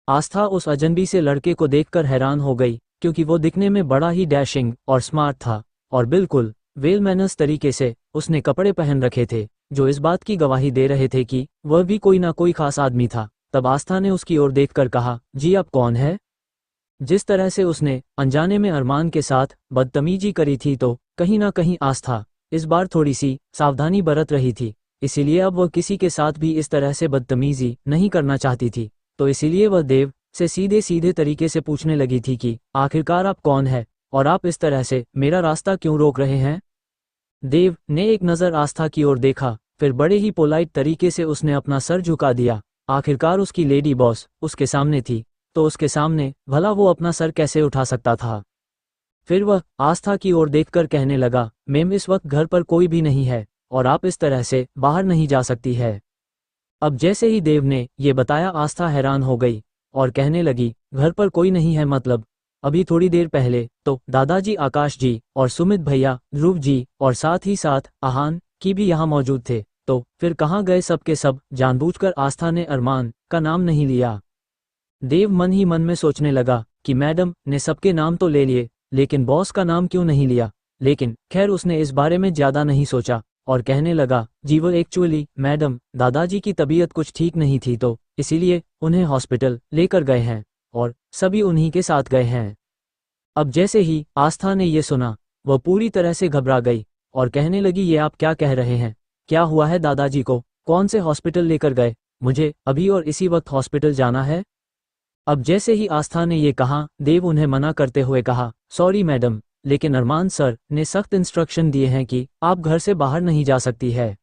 आस्था उस अजनबी से लड़के को देखकर हैरान हो गई, क्योंकि वो दिखने में बड़ा ही डैशिंग और स्मार्ट था और बिल्कुल वेल मैनर्स तरीके से उसने कपड़े पहन रखे थे, जो इस बात की गवाही दे रहे थे कि वह भी कोई ना कोई खास आदमी था। तब आस्था ने उसकी ओर देखकर कहा, जी आप कौन है? जिस तरह से उसने अनजाने में अरमान के साथ बदतमीजी करी थी, तो कहीं ना कहीं आस्था इस बार थोड़ी सी सावधानी बरत रही थी। इसीलिए अब वह किसी के साथ भी इस तरह से बदतमीजी नहीं करना चाहती थी। तो इसीलिए वह देव से सीधे सीधे तरीके से पूछने लगी थी कि आखिरकार आप कौन है और आप इस तरह से मेरा रास्ता क्यों रोक रहे हैं? देव ने एक नज़र आस्था की ओर देखा, फिर बड़े ही पोलाइट तरीके से उसने अपना सर झुका दिया। आखिरकार उसकी लेडी बॉस उसके सामने थी, तो उसके सामने भला वो अपना सर कैसे उठा सकता था। फिर वह आस्था की ओर देखकर कहने लगा, मैम इस वक्त घर पर कोई भी नहीं है और आप इस तरह से बाहर नहीं जा सकती है। अब जैसे ही देव ने ये बताया, आस्था हैरान हो गई और कहने लगी, घर पर कोई नहीं है मतलब? अभी थोड़ी देर पहले तो दादाजी, आकाश जी और सुमित भैया, ध्रुव जी और साथ ही साथ आहान की भी यहाँ मौजूद थे, तो फिर कहाँ गए सब के सब? जानबूझकर आस्था ने अरमान का नाम नहीं लिया। देव मन ही मन में सोचने लगा कि मैडम ने सबके नाम तो ले लिए, लेकिन बॉस का नाम क्यों नहीं लिया? लेकिन खैर उसने इस बारे में ज़्यादा नहीं सोचा और कहने लगा, जी वो एक्चुअली मैडम दादाजी की तबीयत कुछ ठीक नहीं थी, तो इसीलिए उन्हें हॉस्पिटल लेकर गए हैं और सभी उन्हीं के साथ गए हैं। अब जैसे ही आस्था ने ये सुना, वह पूरी तरह से घबरा गई और कहने लगी, ये आप क्या कह रहे हैं? क्या हुआ है दादाजी को? कौन से हॉस्पिटल लेकर गए? मुझे अभी और इसी वक्त हॉस्पिटल जाना है। अब जैसे ही आस्था ने ये कहा, देव उन्हें मना करते हुए कहा, सॉरी मैडम, लेकिन अरमान सर ने सख्त इंस्ट्रक्शन दिए हैं कि आप घर से बाहर नहीं जा सकती है।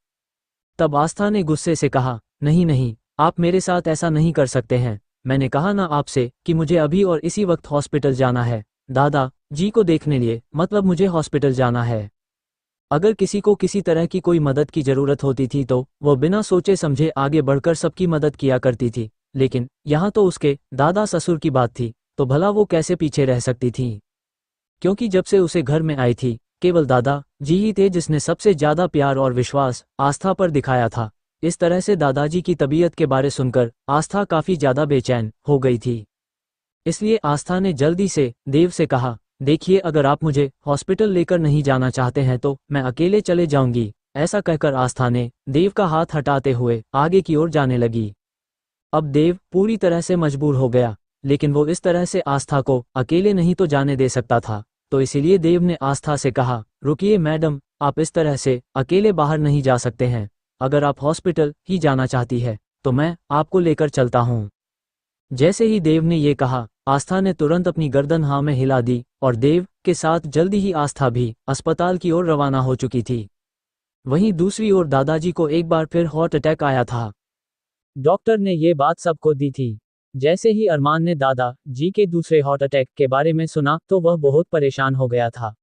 तब आस्था ने गुस्से से कहा, नहीं नहीं, आप मेरे साथ ऐसा नहीं कर सकते हैं। मैंने कहा ना आपसे कि मुझे अभी और इसी वक्त हॉस्पिटल जाना है। दादा जी को देखने लिए, मतलब मुझे हॉस्पिटल जाना है। अगर किसी को किसी तरह की कोई मदद की जरूरत होती थी तो वो बिना सोचे समझे आगे बढ़कर सबकी मदद किया करती थी, लेकिन यहाँ तो उसके दादा ससुर की बात थी, तो भला वो कैसे पीछे रह सकती थी। क्योंकि जब से उसे घर में आई थी, केवल दादा जी ही थे जिसने सबसे ज्यादा प्यार और विश्वास आस्था पर दिखाया था। इस तरह से दादाजी की तबीयत के बारे सुनकर आस्था काफी ज्यादा बेचैन हो गई थी। इसलिए आस्था ने जल्दी से देव से कहा, देखिए अगर आप मुझे हॉस्पिटल लेकर नहीं जाना चाहते हैं तो मैं अकेले चले जाऊंगी। ऐसा कहकर आस्था ने देव का हाथ हटाते हुए आगे की ओर जाने लगी। अब देव पूरी तरह से मजबूर हो गया, लेकिन वो इस तरह से आस्था को अकेले नहीं तो जाने दे सकता था। तो इसीलिए देव ने आस्था से कहा, रुकिए मैडम, आप इस तरह से अकेले बाहर नहीं जा सकते हैं। अगर आप हॉस्पिटल ही जाना चाहती है तो मैं आपको लेकर चलता हूँ। जैसे ही देव ने ये कहा, आस्था ने तुरंत अपनी गर्दन हाँ में हिला दी और देव के साथ जल्दी ही आस्था भी अस्पताल की ओर रवाना हो चुकी थी। वहीं दूसरी ओर दादाजी को एक बार फिर हार्ट अटैक आया था। डॉक्टर ने ये बात सबको दी थी। जैसे ही अरमान ने दादा जी के दूसरे हार्ट अटैक के बारे में सुना तो वह बहुत परेशान हो गया था,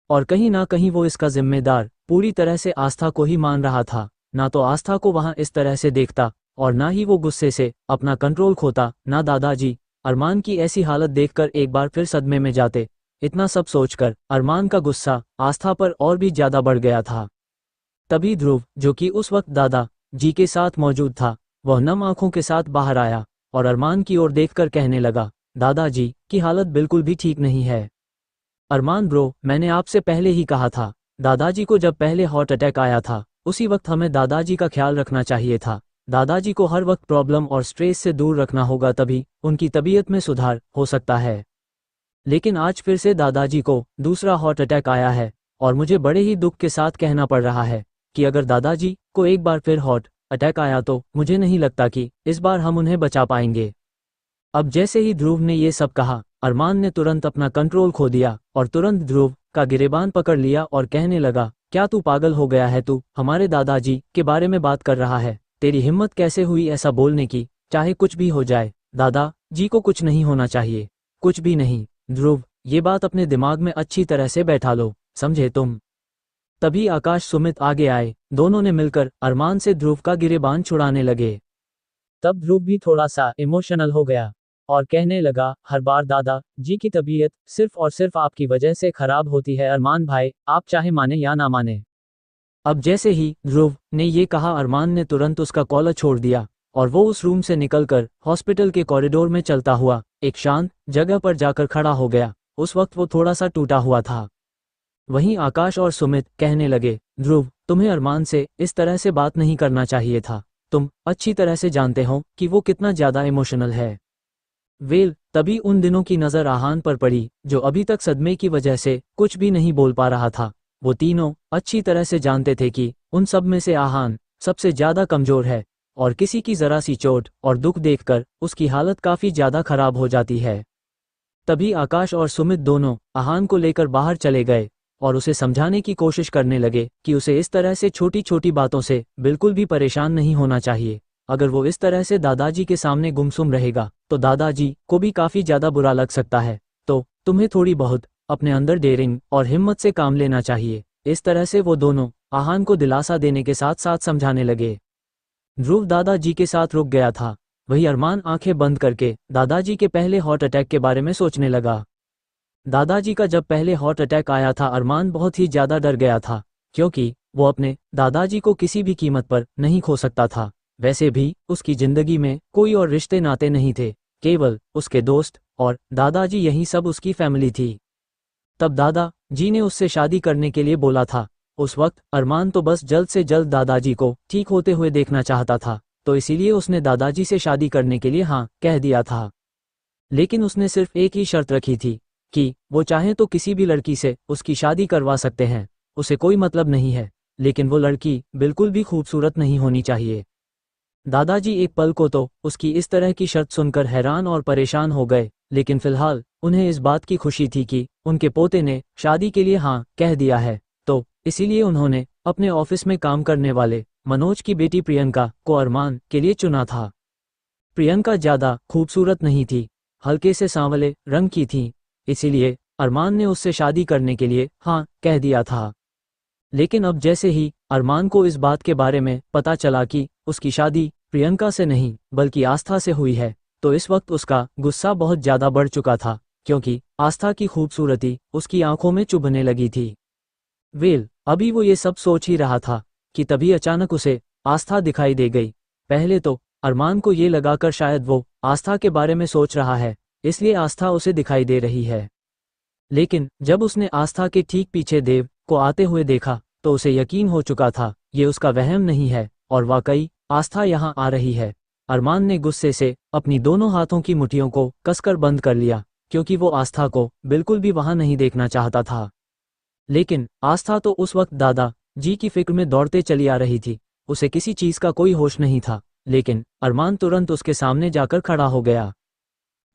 और कहीं ना कहीं वो इसका जिम्मेदार पूरी तरह से आस्था को ही मान रहा था। ना तो आस्था को वहां इस तरह से देखता और ना ही वो गुस्से से अपना कंट्रोल खोता, ना दादाजी अरमान की ऐसी हालत देखकर एक बार फिर सदमे में जाते। इतना सब सोचकर अरमान का गुस्सा आस्था पर और भी ज्यादा बढ़ गया था। तभी ध्रुव, जो कि उस वक्त दादा जी के साथ मौजूद था, वह नम आंखों के साथ बाहर आया और अरमान की ओर देखकर कहने लगा, दादाजी की हालत बिल्कुल भी ठीक नहीं है। अरमान ब्रो, मैंने आपसे पहले ही कहा था, दादाजी को जब पहले हार्ट अटैक आया था उसी वक्त हमें दादाजी का ख्याल रखना चाहिए था। दादाजी को हर वक्त प्रॉब्लम और स्ट्रेस से दूर रखना होगा, तभी उनकी तबीयत में सुधार हो सकता है। लेकिन आज फिर से दादाजी को दूसरा हार्ट अटैक आया है और मुझे बड़े ही दुख के साथ कहना पड़ रहा है कि अगर दादाजी को एक बार फिर हार्ट अटैक आया तो मुझे नहीं लगता कि इस बार हम उन्हें बचा पाएंगे। अब जैसे ही ध्रुव ने ये सब कहा, अरमान ने तुरंत अपना कंट्रोल खो दिया और तुरंत ध्रुव का गिरेबान पकड़ लिया और कहने लगा, क्या तू पागल हो गया है? तू हमारे दादाजी के बारे में बात कर रहा है? तेरी हिम्मत कैसे हुई ऐसा बोलने की? चाहे कुछ भी हो जाए, दादा जी को कुछ नहीं होना चाहिए, कुछ भी नहीं। ध्रुव, ये बात अपने दिमाग में अच्छी तरह से बैठा लो, समझे तुम? तभी आकाश सुमित आगे आए। दोनों ने मिलकर अरमान से ध्रुव का गिरेबान छुड़ाने लगे। तब ध्रुव भी थोड़ा सा इमोशनल हो गया और कहने लगा, हर बार दादा जी की तबीयत सिर्फ और सिर्फ आपकी वजह से खराब होती है अरमान भाई, आप चाहे माने या ना माने। अब जैसे ही ध्रुव ने ये कहा, अरमान ने तुरंत उसका कॉलर छोड़ दिया और वो उस रूम से निकलकर हॉस्पिटल के कॉरिडोर में चलता हुआ एक शांत जगह पर जाकर खड़ा हो गया। उस वक्त वो थोड़ा सा टूटा हुआ था। वहीं आकाश और सुमित कहने लगे, ध्रुव, तुम्हें अरमान से इस तरह से बात नहीं करना चाहिए था। तुम अच्छी तरह से जानते हो कि वो कितना ज्यादा इमोशनल है। तभी उन दिनों की नज़र आहान पर पड़ी, जो अभी तक सदमे की वजह से कुछ भी नहीं बोल पा रहा था। वो तीनों अच्छी तरह से जानते थे कि उन सब में से आहान सबसे ज्यादा कमजोर है और किसी की जरा सी चोट और दुख देखकर उसकी हालत काफी ज्यादा खराब हो जाती है। तभी आकाश और सुमित दोनों आहान को लेकर बाहर चले गए और उसे समझाने की कोशिश करने लगे कि उसे इस तरह से छोटी छोटी बातों से बिल्कुल भी परेशान नहीं होना चाहिए। अगर वो इस तरह से दादाजी के सामने गुमसुम रहेगा तो दादाजी को भी काफी ज्यादा बुरा लग सकता है। तो तुम्हें थोड़ी बहुत अपने अंदर डेयरिंग और हिम्मत से काम लेना चाहिए। इस तरह से वो दोनों आहान को दिलासा देने के साथ साथ समझाने लगे। ध्रुव दादाजी के साथ रुक गया था। वही अरमान आंखें बंद करके दादाजी के पहले हार्ट अटैक के बारे में सोचने लगा। दादाजी का जब पहले हार्ट अटैक आया था, अरमान बहुत ही ज्यादा डर गया था, क्योंकि वो अपने दादाजी को किसी भी कीमत पर नहीं खो सकता था। वैसे भी उसकी जिंदगी में कोई और रिश्ते नाते नहीं थे, केवल उसके दोस्त और दादाजी, यही सब उसकी फैमिली थी। तब दादा जी ने उससे शादी करने के लिए बोला था। उस वक्त अरमान तो बस जल्द से जल्द दादाजी को ठीक होते हुए देखना चाहता था, तो इसीलिए उसने दादाजी से शादी करने के लिए हाँ कह दिया था। लेकिन उसने सिर्फ एक ही शर्त रखी थी कि वो चाहे तो किसी भी लड़की से उसकी शादी करवा सकते हैं, उसे कोई मतलब नहीं है, लेकिन वो लड़की बिल्कुल भी खूबसूरत नहीं होनी चाहिए। दादाजी एक पल को तो उसकी इस तरह की शर्त सुनकर हैरान और परेशान हो गए, लेकिन फिलहाल उन्हें इस बात की खुशी थी कि उनके पोते ने शादी के लिए हाँ कह दिया है। तो इसीलिए उन्होंने अपने ऑफिस में काम करने वाले मनोज की बेटी प्रियंका को अरमान के लिए चुना था। प्रियंका ज्यादा खूबसूरत नहीं थी, हल्के से सांवले रंग की थी, इसीलिए अरमान ने उससे शादी करने के लिए हाँ कह दिया था। लेकिन अब जैसे ही अरमान को इस बात के बारे में पता चला कि उसकी शादी प्रियंका से नहीं बल्कि आस्था से हुई है, तो इस वक्त उसका गुस्सा बहुत ज़्यादा बढ़ चुका था, क्योंकि आस्था की खूबसूरती उसकी आंखों में चुभने लगी थी। अभी वो ये सब सोच ही रहा था कि तभी अचानक उसे आस्था दिखाई दे गई। पहले तो अरमान को ये लगाकर शायद वो आस्था के बारे में सोच रहा है, इसलिए आस्था उसे दिखाई दे रही है। लेकिन जब उसने आस्था के ठीक पीछे देव को आते हुए देखा तो उसे यकीन हो चुका था ये उसका वहम नहीं है और वाकई आस्था यहाँ आ रही है। अरमान ने गुस्से से अपनी दोनों हाथों की मुट्ठियों को कसकर बंद कर लिया, क्योंकि वो आस्था को बिल्कुल भी वहां नहीं देखना चाहता था। लेकिन आस्था तो उस वक्त दादा जी की फिक्र में दौड़ते चली आ रही थी, उसे किसी चीज का कोई होश नहीं था। लेकिन अरमान तुरंत उसके सामने जाकर खड़ा हो गया।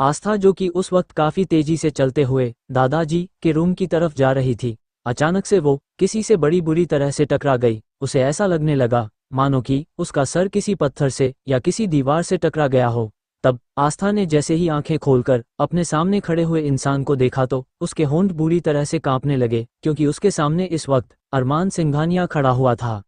आस्था, जो कि उस वक्त काफी तेजी से चलते हुए दादाजी के रूम की तरफ जा रही थी, अचानक से वो किसी से बड़ी बुरी तरह से टकरा गई। उसे ऐसा लगने लगा मानो कि उसका सर किसी पत्थर से या किसी दीवार से टकरा गया हो। तब आस्था ने जैसे ही आंखें खोलकर अपने सामने खड़े हुए इंसान को देखा तो उसके होंठ बुरी तरह से कांपने लगे, क्योंकि उसके सामने इस वक्त अरमान सिंघानिया खड़ा हुआ था।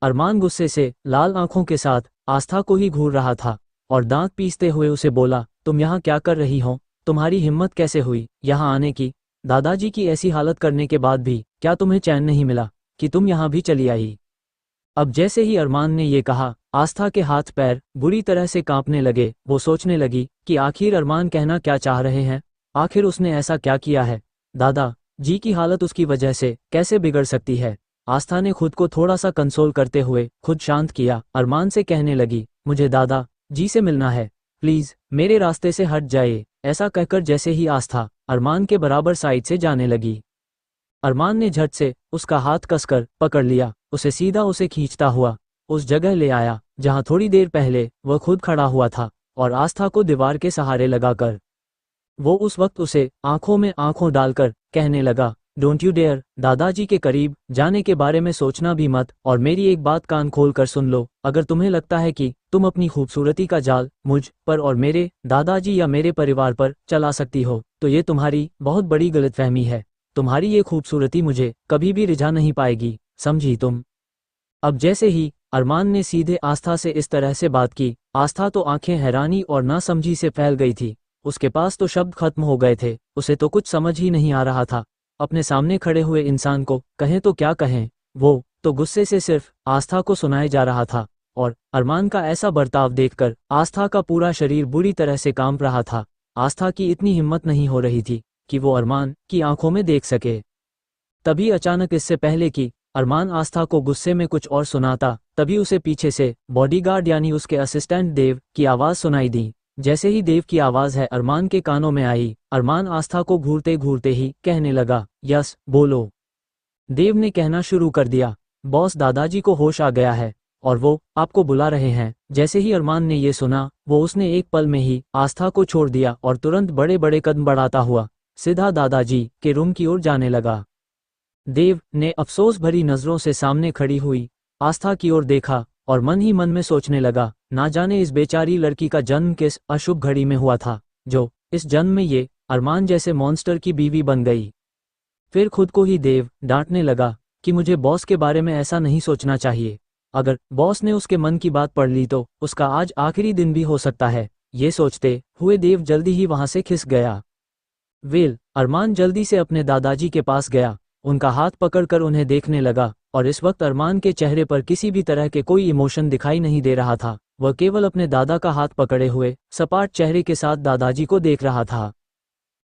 अरमान गुस्से से लाल आंखों के साथ आस्था को ही घूर रहा था और दांत पीसते हुए उसे बोला, तुम यहाँ क्या कर रही हो? तुम्हारी हिम्मत कैसे हुई यहाँ आने की? दादाजी की ऐसी हालत करने के बाद भी क्या तुम्हें चैन नहीं मिला कि तुम यहाँ भी चली आई? अब जैसे ही अरमान ने ये कहा, आस्था के हाथ पैर बुरी तरह से कांपने लगे। वो सोचने लगी कि आखिर अरमान कहना क्या चाह रहे हैं, आखिर उसने ऐसा क्या किया है? दादा जी की हालत उसकी वजह से कैसे बिगड़ सकती है? आस्था ने खुद को थोड़ा सा कंसोल करते हुए खुद शांत किया। अरमान से कहने लगी, मुझे दादा जी से मिलना है, प्लीज मेरे रास्ते से हट जाए। ऐसा कहकर जैसे ही आस्था अरमान के बराबर साइड से जाने लगी, अरमान ने झट से उसका हाथ कसकर पकड़ लिया, उसे सीधा उसे खींचता हुआ उस जगह ले आया जहां थोड़ी देर पहले वह खुद खड़ा हुआ था, और आस्था को दीवार के सहारे लगाकर वो उस वक्त उसे आंखों में आंखों डालकर कहने लगा, डोंट यू डेयर, दादाजी के करीब जाने के बारे में सोचना भी मत, और मेरी एक बात कान खोल कर सुन लो। अगर तुम्हें लगता है कि तुम अपनी खूबसूरती का जाल मुझ पर और मेरे दादाजी या मेरे परिवार पर चला सकती हो, तो ये तुम्हारी बहुत बड़ी गलतफहमी है। तुम्हारी ये खूबसूरती मुझे कभी भी रिझा नहीं पाएगी, समझी तुम? अब जैसे ही अरमान ने सीधे आस्था से इस तरह से बात की, आस्था तो आंखें हैरानी और नासमझी से फैल गई थी। उसके पास तो शब्द खत्म हो गए थे, उसे तो कुछ समझ ही नहीं आ रहा था अपने सामने खड़े हुए इंसान को कहें तो क्या कहें। वो तो गुस्से से सिर्फ आस्था को सुनाए जा रहा था, और अरमान का ऐसा बर्ताव देखकर आस्था का पूरा शरीर बुरी तरह से कांप रहा था। आस्था की इतनी हिम्मत नहीं हो रही थी कि वो अरमान की आंखों में देख सके। तभी अचानक, इससे पहले कि अरमान आस्था को गुस्से में कुछ और सुनाता, तभी उसे पीछे से बॉडीगार्ड यानी उसके असिस्टेंट देव की आवाज़ सुनाई दी। जैसे ही देव की आवाज़ है अरमान के कानों में आई, अरमान आस्था को घूरते घूरते ही कहने लगा, यस बोलो। देव ने कहना शुरू कर दिया, बॉस दादाजी को होश आ गया है और वो आपको बुला रहे हैं। जैसे ही अरमान ने ये सुना, वो उसने एक पल में ही आस्था को छोड़ दिया और तुरंत बड़े बड़े कदम बढ़ाता हुआ सीधा दादाजी के रूम की ओर जाने लगा। देव ने अफसोस भरी नजरों से सामने खड़ी हुई आस्था की ओर देखा और मन ही मन में सोचने लगा, ना जाने इस बेचारी लड़की का जन्म किस अशुभ घड़ी में हुआ था, जो इस जन्म में ये अरमान जैसे मॉन्स्टर की बीवी बन गई। फिर खुद को ही देव डांटने लगा कि मुझे बॉस के बारे में ऐसा नहीं सोचना चाहिए। अगर बॉस ने उसके मन की बात पढ़ ली तो उसका आज आखिरी दिन भी हो सकता है। ये सोचते हुए देव जल्दी ही वहां से खिस गया। अरमान जल्दी से अपने दादाजी के पास गया, उनका हाथ पकड़कर उन्हें देखने लगा, और इस वक्त अरमान के चेहरे पर किसी भी तरह के कोई इमोशन दिखाई नहीं दे रहा था। वह केवल अपने दादा का हाथ पकड़े हुए सपाट चेहरे के साथ दादाजी को देख रहा था।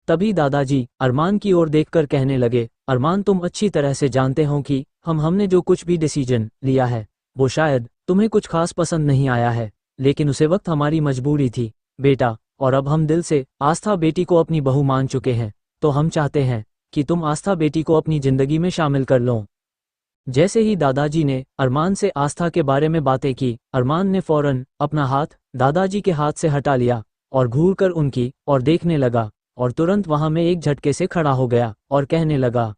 तभी दादाजी अरमान की ओर देखकर कहने लगे, अरमान तुम अच्छी तरह से जानते हो कि हमने जो कुछ भी डिसीजन लिया है वो शायद तुम्हें कुछ खास पसंद नहीं आया है, लेकिन उसे वक्त हमारी मजबूरी थी बेटा, और अब हम दिल से आस्था बेटी को अपनी बहू मान चुके हैं, तो हम चाहते हैं कि तुम आस्था बेटी को अपनी जिंदगी में शामिल कर लो। जैसे ही दादाजी ने अरमान से आस्था के बारे में बातें की, अरमान ने फौरन अपना हाथ दादाजी के हाथ से हटा लिया और घूरकर उनकी और देखने लगा, और तुरंत वहां में एक झटके से खड़ा हो गया और कहने लगा,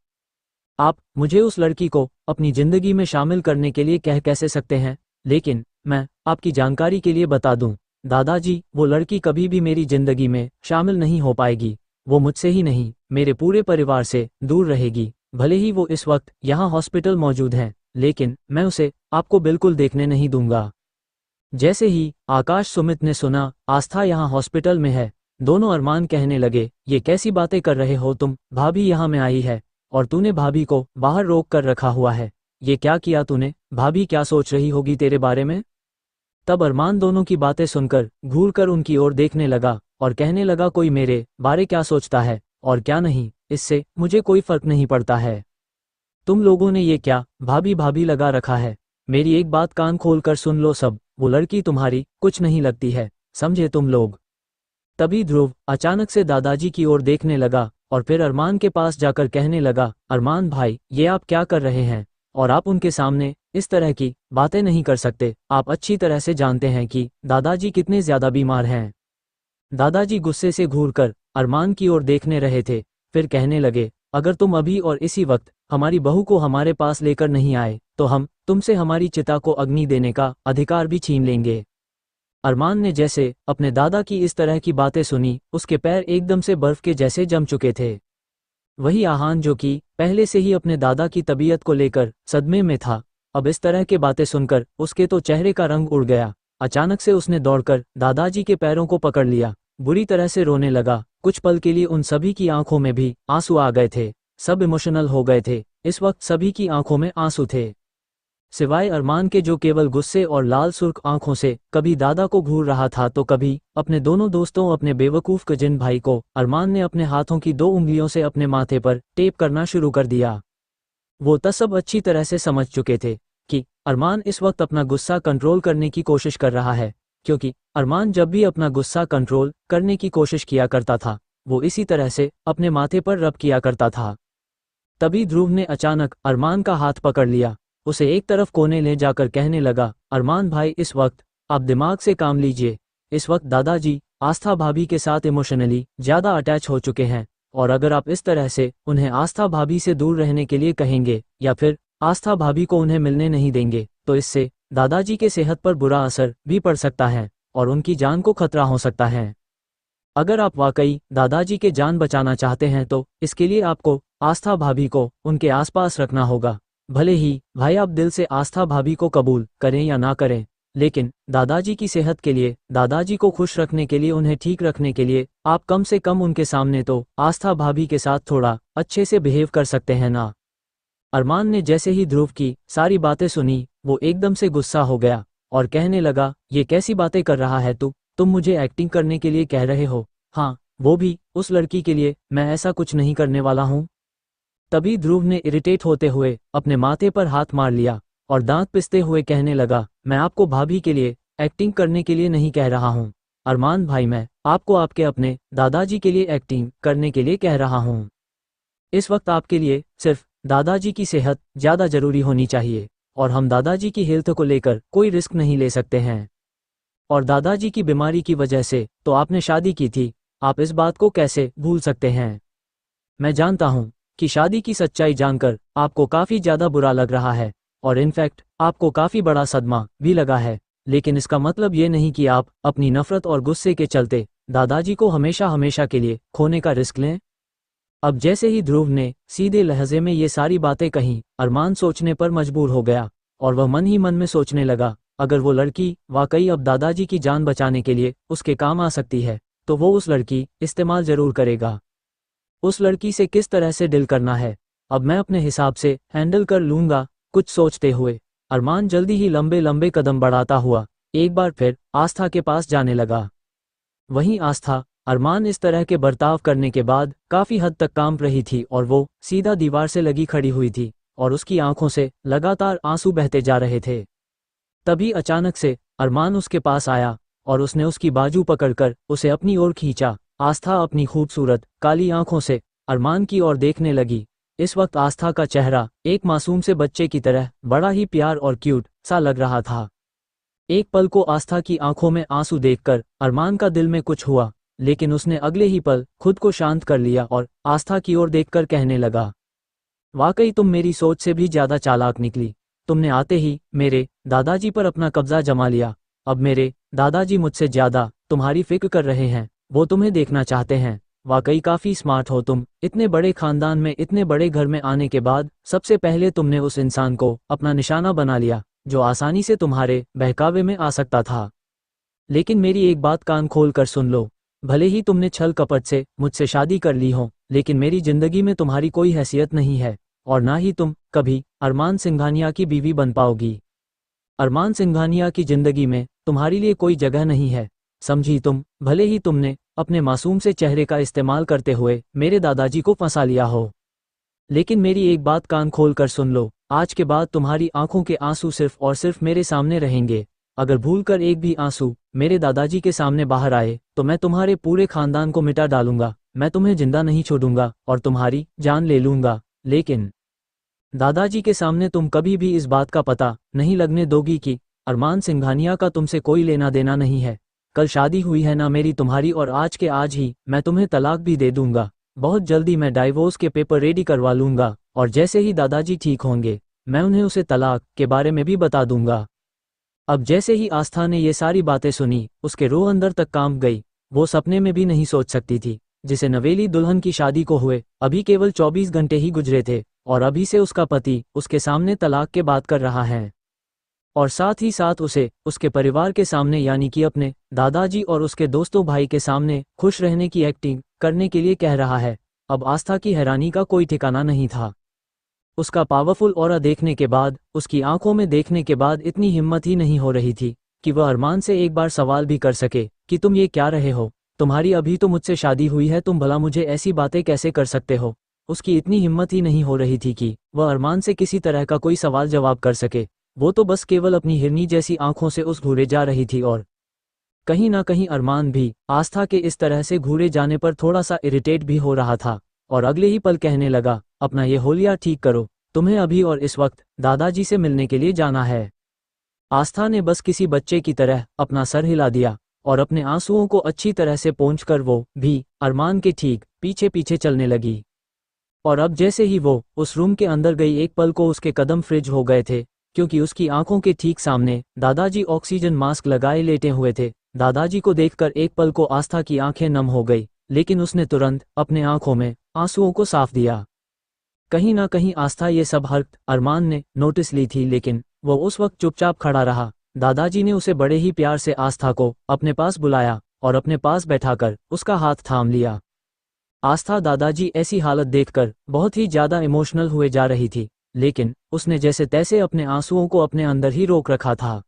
आप मुझे उस लड़की को अपनी जिंदगी में शामिल करने के लिए कह कैसे सकते हैं? लेकिन मैं आपकी जानकारी के लिए बता दूं दादाजी, वो लड़की कभी भी मेरी जिंदगी में शामिल नहीं हो पाएगी। वो मुझसे ही नहीं, मेरे पूरे परिवार से दूर रहेगी। भले ही वो इस वक्त यहाँ हॉस्पिटल मौजूद हैं, लेकिन मैं उसे आपको बिल्कुल देखने नहीं दूंगा। जैसे ही आकाश सुमित ने सुना आस्था यहाँ हॉस्पिटल में है, दोनों अरमान कहने लगे, ये कैसी बातें कर रहे हो तुम? भाभी यहाँ में आई है और तूने भाभी को बाहर रोक कर रखा हुआ है। ये क्या किया तूने? भाभी क्या सोच रही होगी तेरे बारे में? तब अरमान दोनों की बातें सुनकर घूर कर उनकी ओर देखने लगा और कहने लगा, कोई मेरे बारे क्या सोचता है और क्या नहीं, इससे मुझे कोई फर्क नहीं पड़ता है। तुम लोगों ने ये क्या भाभी भाभी लगा रखा है? मेरी एक बात कान खोल कर सुन लो सब, वो लड़की तुम्हारी कुछ नहीं लगती है, समझे तुम लोग? तभी ध्रुव अचानक से दादाजी की ओर देखने लगा और फिर अरमान के पास जाकर कहने लगा, अरमान भाई, ये आप क्या कर रहे हैं? और आप उनके सामने इस तरह की बातें नहीं कर सकते। आप अच्छी तरह से जानते हैं कि दादाजी कितने ज्यादा बीमार हैं। दादाजी गुस्से से घूरकर अरमान की ओर देखने रहे थे, फिर कहने लगे, अगर तुम अभी और इसी वक्त हमारी बहू को हमारे पास लेकर नहीं आए तो हम तुमसे हमारी चिता को अग्नि देने का अधिकार भी छीन लेंगे। अरमान ने जैसे अपने दादा की इस तरह की बातें सुनी, उसके पैर एकदम से बर्फ के जैसे जम चुके थे। वही आहान जो कि पहले से ही अपने दादा की तबीयत को लेकर सदमे में था, अब इस तरह के बातें सुनकर उसके तो चेहरे का रंग उड़ गया। अचानक से उसने दौड़कर दादाजी के पैरों को पकड़ लिया, बुरी तरह से रोने लगा। कुछ पल के लिए उन सभी की आंखों में भी आंसू आ गए थे, सब इमोशनल हो गए थे। इस वक्त सभी की आंखों में आंसू थे, सिवाय अरमान के जो केवल गुस्से और लाल सुर्ख आंखों से कभी दादा को घूर रहा था तो कभी अपने दोनों दोस्तों, अपने बेवकूफ कजिन भाई को। अरमान ने अपने हाथों की 2 उंगलियों से अपने माथे पर टेप करना शुरू कर दिया। वो सब अच्छी तरह से समझ चुके थे कि अरमान इस वक्त अपना गुस्सा कंट्रोल करने की कोशिश कर रहा है, क्योंकि अरमान जब भी अपना गुस्सा कंट्रोल करने की कोशिश किया करता था, वो इसी तरह से अपने माथे पर रब किया करता था। तभी ध्रुव ने अचानक अरमान का हाथ पकड़ लिया, उसे एक तरफ कोने ले जाकर कहने लगा, अरमान भाई, इस वक्त आप दिमाग से काम लीजिए। इस वक्त दादाजी आस्था भाभी के साथ इमोशनली ज़्यादा अटैच हो चुके हैं, और अगर आप इस तरह से उन्हें आस्था भाभी से दूर रहने के लिए कहेंगे या फिर आस्था भाभी को उन्हें मिलने नहीं देंगे तो इससे दादाजी के सेहत पर बुरा असर भी पड़ सकता है और उनकी जान को खतरा हो सकता है। अगर आप वाकई दादाजी के जान बचाना चाहते हैं तो इसके लिए आपको आस्था भाभी को उनके आसपास रखना होगा। भले ही भाई आप दिल से आस्था भाभी को कबूल करें या ना करें, लेकिन दादाजी की सेहत के लिए, दादाजी को खुश रखने के लिए, उन्हें ठीक रखने के लिए आप कम से कम उनके सामने तो आस्था भाभी के साथ थोड़ा अच्छे से बिहेव कर सकते हैं ना। अरमान ने जैसे ही ध्रुव की सारी बातें सुनी, वो एकदम से गुस्सा हो गया और कहने लगा, ये कैसी बातें कर रहा है तू? तुम मुझे एक्टिंग करने के लिए कह रहे हो? हाँ, वो भी उस लड़की के लिए। मैं ऐसा कुछ नहीं करने वाला हूँ। तभी ध्रुव ने इरिटेट होते हुए अपने माथे पर हाथ मार लिया और दांत पिसते हुए कहने लगा, मैं आपको भाभी के लिए एक्टिंग करने के लिए नहीं कह रहा हूँ अरमान भाई, मैं आपको आपके अपने दादाजी के लिए एक्टिंग करने के लिए कह रहा हूँ। इस वक्त आपके लिए सिर्फ दादाजी की सेहत ज़्यादा जरूरी होनी चाहिए और हम दादाजी की हेल्थ को लेकर कोई रिस्क नहीं ले सकते हैं। और दादाजी की बीमारी की वजह से तो आपने शादी की थी, आप इस बात को कैसे भूल सकते हैं? मैं जानता हूँ कि शादी की सच्चाई जानकर आपको काफ़ी ज़्यादा बुरा लग रहा है और इनफैक्ट आपको काफ़ी बड़ा सदमा भी लगा है, लेकिन इसका मतलब ये नहीं कि आप अपनी नफरत और गुस्से के चलते दादाजी को हमेशा हमेशा के लिए खोने का रिस्क लें। अब जैसे ही ध्रुव ने सीधे लहजे में ये सारी बातें कहीं, अरमान सोचने पर मजबूर हो गया और वह मन ही मन में सोचने लगा, अगर वो लड़की वाकई अब दादाजी की जान बचाने के लिए उसके काम आ सकती है तो वो उस लड़की इस्तेमाल जरूर करेगा। उस लड़की से किस तरह से डील करना है अब मैं अपने हिसाब से हैंडल कर लूंगा। कुछ सोचते हुए अरमान जल्दी ही लंबे लंबे कदम बढ़ाता हुआ एक बार फिर आस्था के पास जाने लगा। वहीं आस्था अरमान इस तरह के बर्ताव करने के बाद काफी हद तक कांप रही थी और वो सीधा दीवार से लगी खड़ी हुई थी और उसकी आंखों से लगातार आंसू बहते जा रहे थे। तभी अचानक से अरमान उसके पास आया और उसने उसकी बाजू पकड़कर उसे अपनी ओर खींचा। आस्था अपनी खूबसूरत काली आंखों से अरमान की ओर देखने लगी। इस वक्त आस्था का चेहरा एक मासूम से बच्चे की तरह बड़ा ही प्यार और क्यूट सा लग रहा था। एक पल को आस्था की आंखों में आंसू देखकर अरमान का दिल में कुछ हुआ, लेकिन उसने अगले ही पल खुद को शांत कर लिया और आस्था की ओर देखकर कहने लगा, वाकई तुम मेरी सोच से भी ज्यादा चालाक निकली। तुमने आते ही मेरे दादाजी पर अपना कब्जा जमा लिया। अब मेरे दादाजी मुझसे ज्यादा तुम्हारी फिक्र कर रहे हैं, वो तुम्हें देखना चाहते हैं। वाकई काफ़ी स्मार्ट हो तुम। इतने बड़े खानदान में, इतने बड़े घर में आने के बाद सबसे पहले तुमने उस इंसान को अपना निशाना बना लिया जो आसानी से तुम्हारे बहकावे में आ सकता था। लेकिन मेरी एक बात कान खोल कर सुन लो, भले ही तुमने छल कपट से मुझसे शादी कर ली हो, लेकिन मेरी जिंदगी में तुम्हारी कोई हैसियत नहीं है और ना ही तुम कभी अरमान सिंघानिया की बीवी बन पाओगी। अरमान सिंघानिया की जिंदगी में तुम्हारी लिए कोई जगह नहीं है, समझी तुम। भले ही तुमने अपने मासूम से चेहरे का इस्तेमाल करते हुए मेरे दादाजी को फंसा लिया हो, लेकिन मेरी एक बात कान खोल कर सुन लो, आज के बाद तुम्हारी आंखों के आंसू सिर्फ और सिर्फ मेरे सामने रहेंगे। अगर भूलकर एक भी आंसू मेरे दादाजी के सामने बाहर आए तो मैं तुम्हारे पूरे खानदान को मिटा डालूंगा। मैं तुम्हें जिंदा नहीं छोड़ूंगा और तुम्हारी जान ले लूंगा, लेकिन दादाजी के सामने तुम कभी भी इस बात का पता नहीं लगने दोगी कि अरमान सिंघानिया का तुमसे कोई लेना देना नहीं है। कल शादी हुई है ना मेरी तुम्हारी, और आज के आज ही मैं तुम्हें तलाक भी दे दूंगा। बहुत जल्दी मैं डाइवोर्स के पेपर रेडी करवा लूंगा और जैसे ही दादाजी ठीक होंगे मैं उन्हें उसे तलाक के बारे में भी बता दूंगा। अब जैसे ही आस्था ने ये सारी बातें सुनी, उसके रूह अंदर तक कांप गई। वो सपने में भी नहीं सोच सकती थी जिसे नवेली दुल्हन की शादी को हुए अभी केवल 24 घंटे ही गुजरे थे और अभी से उसका पति उसके सामने तलाक के बात कर रहा है और साथ ही साथ उसे उसके परिवार के सामने यानी कि अपने दादाजी और उसके दोस्तों भाई के सामने खुश रहने की एक्टिंग करने के लिए कह रहा है। अब आस्था की हैरानी का कोई ठिकाना नहीं था। उसका पावरफुल ऑरा देखने के बाद, उसकी आंखों में देखने के बाद इतनी हिम्मत ही नहीं हो रही थी कि वह अरमान से एक बार सवाल भी कर सके कि तुम ये क्या रहे हो, तुम्हारी अभी तो मुझसे शादी हुई है, तुम भला मुझे ऐसी बातें कैसे कर सकते हो। उसकी इतनी हिम्मत ही नहीं हो रही थी कि वह अरमान से किसी तरह का कोई सवाल जवाब कर सके। वो तो बस केवल अपनी हिरनी जैसी आंखों से उस घूरे जा रही थी और कहीं ना कहीं अरमान भी आस्था के इस तरह से घूरे जाने पर थोड़ा सा इरिटेट भी हो रहा था और अगले ही पल कहने लगा, अपना ये होलिया ठीक करो, तुम्हें अभी और इस वक्त दादाजी से मिलने के लिए जाना है। आस्था ने बस किसी बच्चे की तरह अपना सर हिला दिया और अपने आंसुओं को अच्छी तरह से पोंछकर वो भी अरमान के ठीक पीछे पीछे चलने लगी। और अब जैसे ही वो उस रूम के अंदर गई, एक पल को उसके कदम फ्रिज हो गए थे, क्योंकि उसकी आंखों के ठीक सामने दादाजी ऑक्सीजन मास्क लगाए लेटे हुए थे। दादाजी को देखकर एक पल को आस्था की आंखें नम हो गई, लेकिन उसने तुरंत अपने आंखों में आंसुओं को साफ दिया। कहीं ना कहीं आस्था ये सब हरकत अरमान ने नोटिस ली थी, लेकिन वो उस वक्त चुपचाप खड़ा रहा। दादाजी ने उसे बड़े ही प्यार से आस्था को अपने पास बुलाया और अपने पास बैठाकर उसका हाथ थाम लिया। आस्था दादाजी ऐसी हालत देखकर बहुत ही ज्यादा इमोशनल हुए जा रही थी, लेकिन उसने जैसे तैसे अपने आंसुओं को अपने अंदर ही रोक रखा था।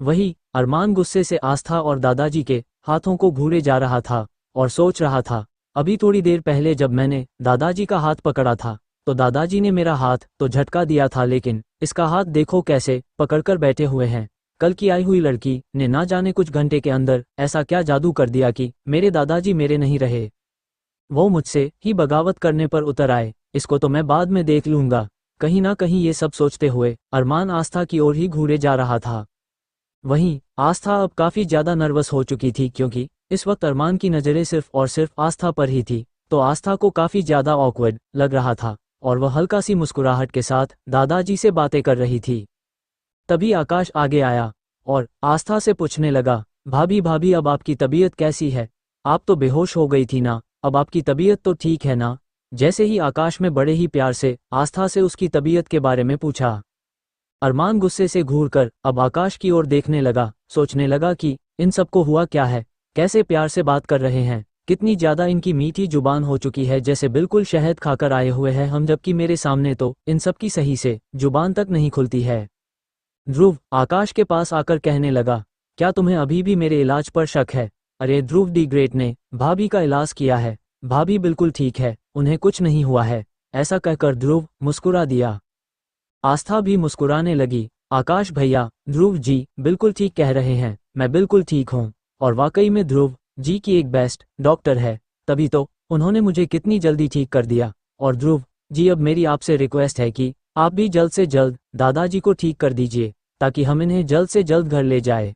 वही अरमान गुस्से से आस्था और दादाजी के हाथों को घूरे जा रहा था और सोच रहा था, अभी थोड़ी देर पहले जब मैंने दादाजी का हाथ पकड़ा था तो दादाजी ने मेरा हाथ तो झटका दिया था, लेकिन इसका हाथ देखो कैसे पकड़कर बैठे हुए हैं। कल की आई हुई लड़की ने ना जाने कुछ घंटे के अंदर ऐसा क्या जादू कर दिया कि मेरे दादाजी मेरे नहीं रहे। वो मुझसे ही बगावत करने पर उतर आए, इसको तो मैं बाद में देख लूंगा। कहीं ना कहीं ये सब सोचते हुए अरमान आस्था की ओर ही घूरे जा रहा था। वहीं आस्था अब काफी ज्यादा नर्वस हो चुकी थी, क्योंकि इस वक्त अरमान की नजरें सिर्फ और सिर्फ आस्था पर ही थी। तो आस्था को काफी ज्यादा ऑकवर्ड लग रहा था और वह हल्का सी मुस्कुराहट के साथ दादाजी से बातें कर रही थी। तभी आकाश आगे आया और आस्था से पूछने लगा, भाभी भाभी अब आपकी तबीयत कैसी है? आप तो बेहोश हो गई थी ना, अब आपकी तबीयत तो ठीक है ना? जैसे ही आकाश में बड़े ही प्यार से आस्था से उसकी तबीयत के बारे में पूछा, अरमान गुस्से से घूरकर अब आकाश की ओर देखने लगा। सोचने लगा कि इन सबको हुआ क्या है, कैसे प्यार से बात कर रहे हैं, कितनी ज्यादा इनकी मीठी जुबान हो चुकी है, जैसे बिल्कुल शहद खाकर आए हुए हैं हम, जबकि मेरे सामने तो इन सबकी सही से जुबान तक नहीं खुलती है। ध्रुव आकाश के पास आकर कहने लगा, क्या तुम्हें अभी भी मेरे इलाज पर शक है? अरे ध्रुव दी ग्रेट ने भाभी का इलाज किया है, भाभी बिल्कुल ठीक है, उन्हें कुछ नहीं हुआ है। ऐसा कहकर ध्रुव मुस्कुरा दिया। आस्था भी मुस्कुराने लगी। आकाश भैया, ध्रुव जी बिल्कुल ठीक कह रहे हैं, मैं बिल्कुल ठीक हूँ और वाकई में ध्रुव जी की एक बेस्ट डॉक्टर है, तभी तो उन्होंने मुझे कितनी जल्दी ठीक कर दिया। और ध्रुव जी अब मेरी आपसे रिक्वेस्ट है कि आप भी जल्द से जल्द दादाजी को ठीक कर दीजिए ताकि हम इन्हें जल्द से जल्द घर ले जाए।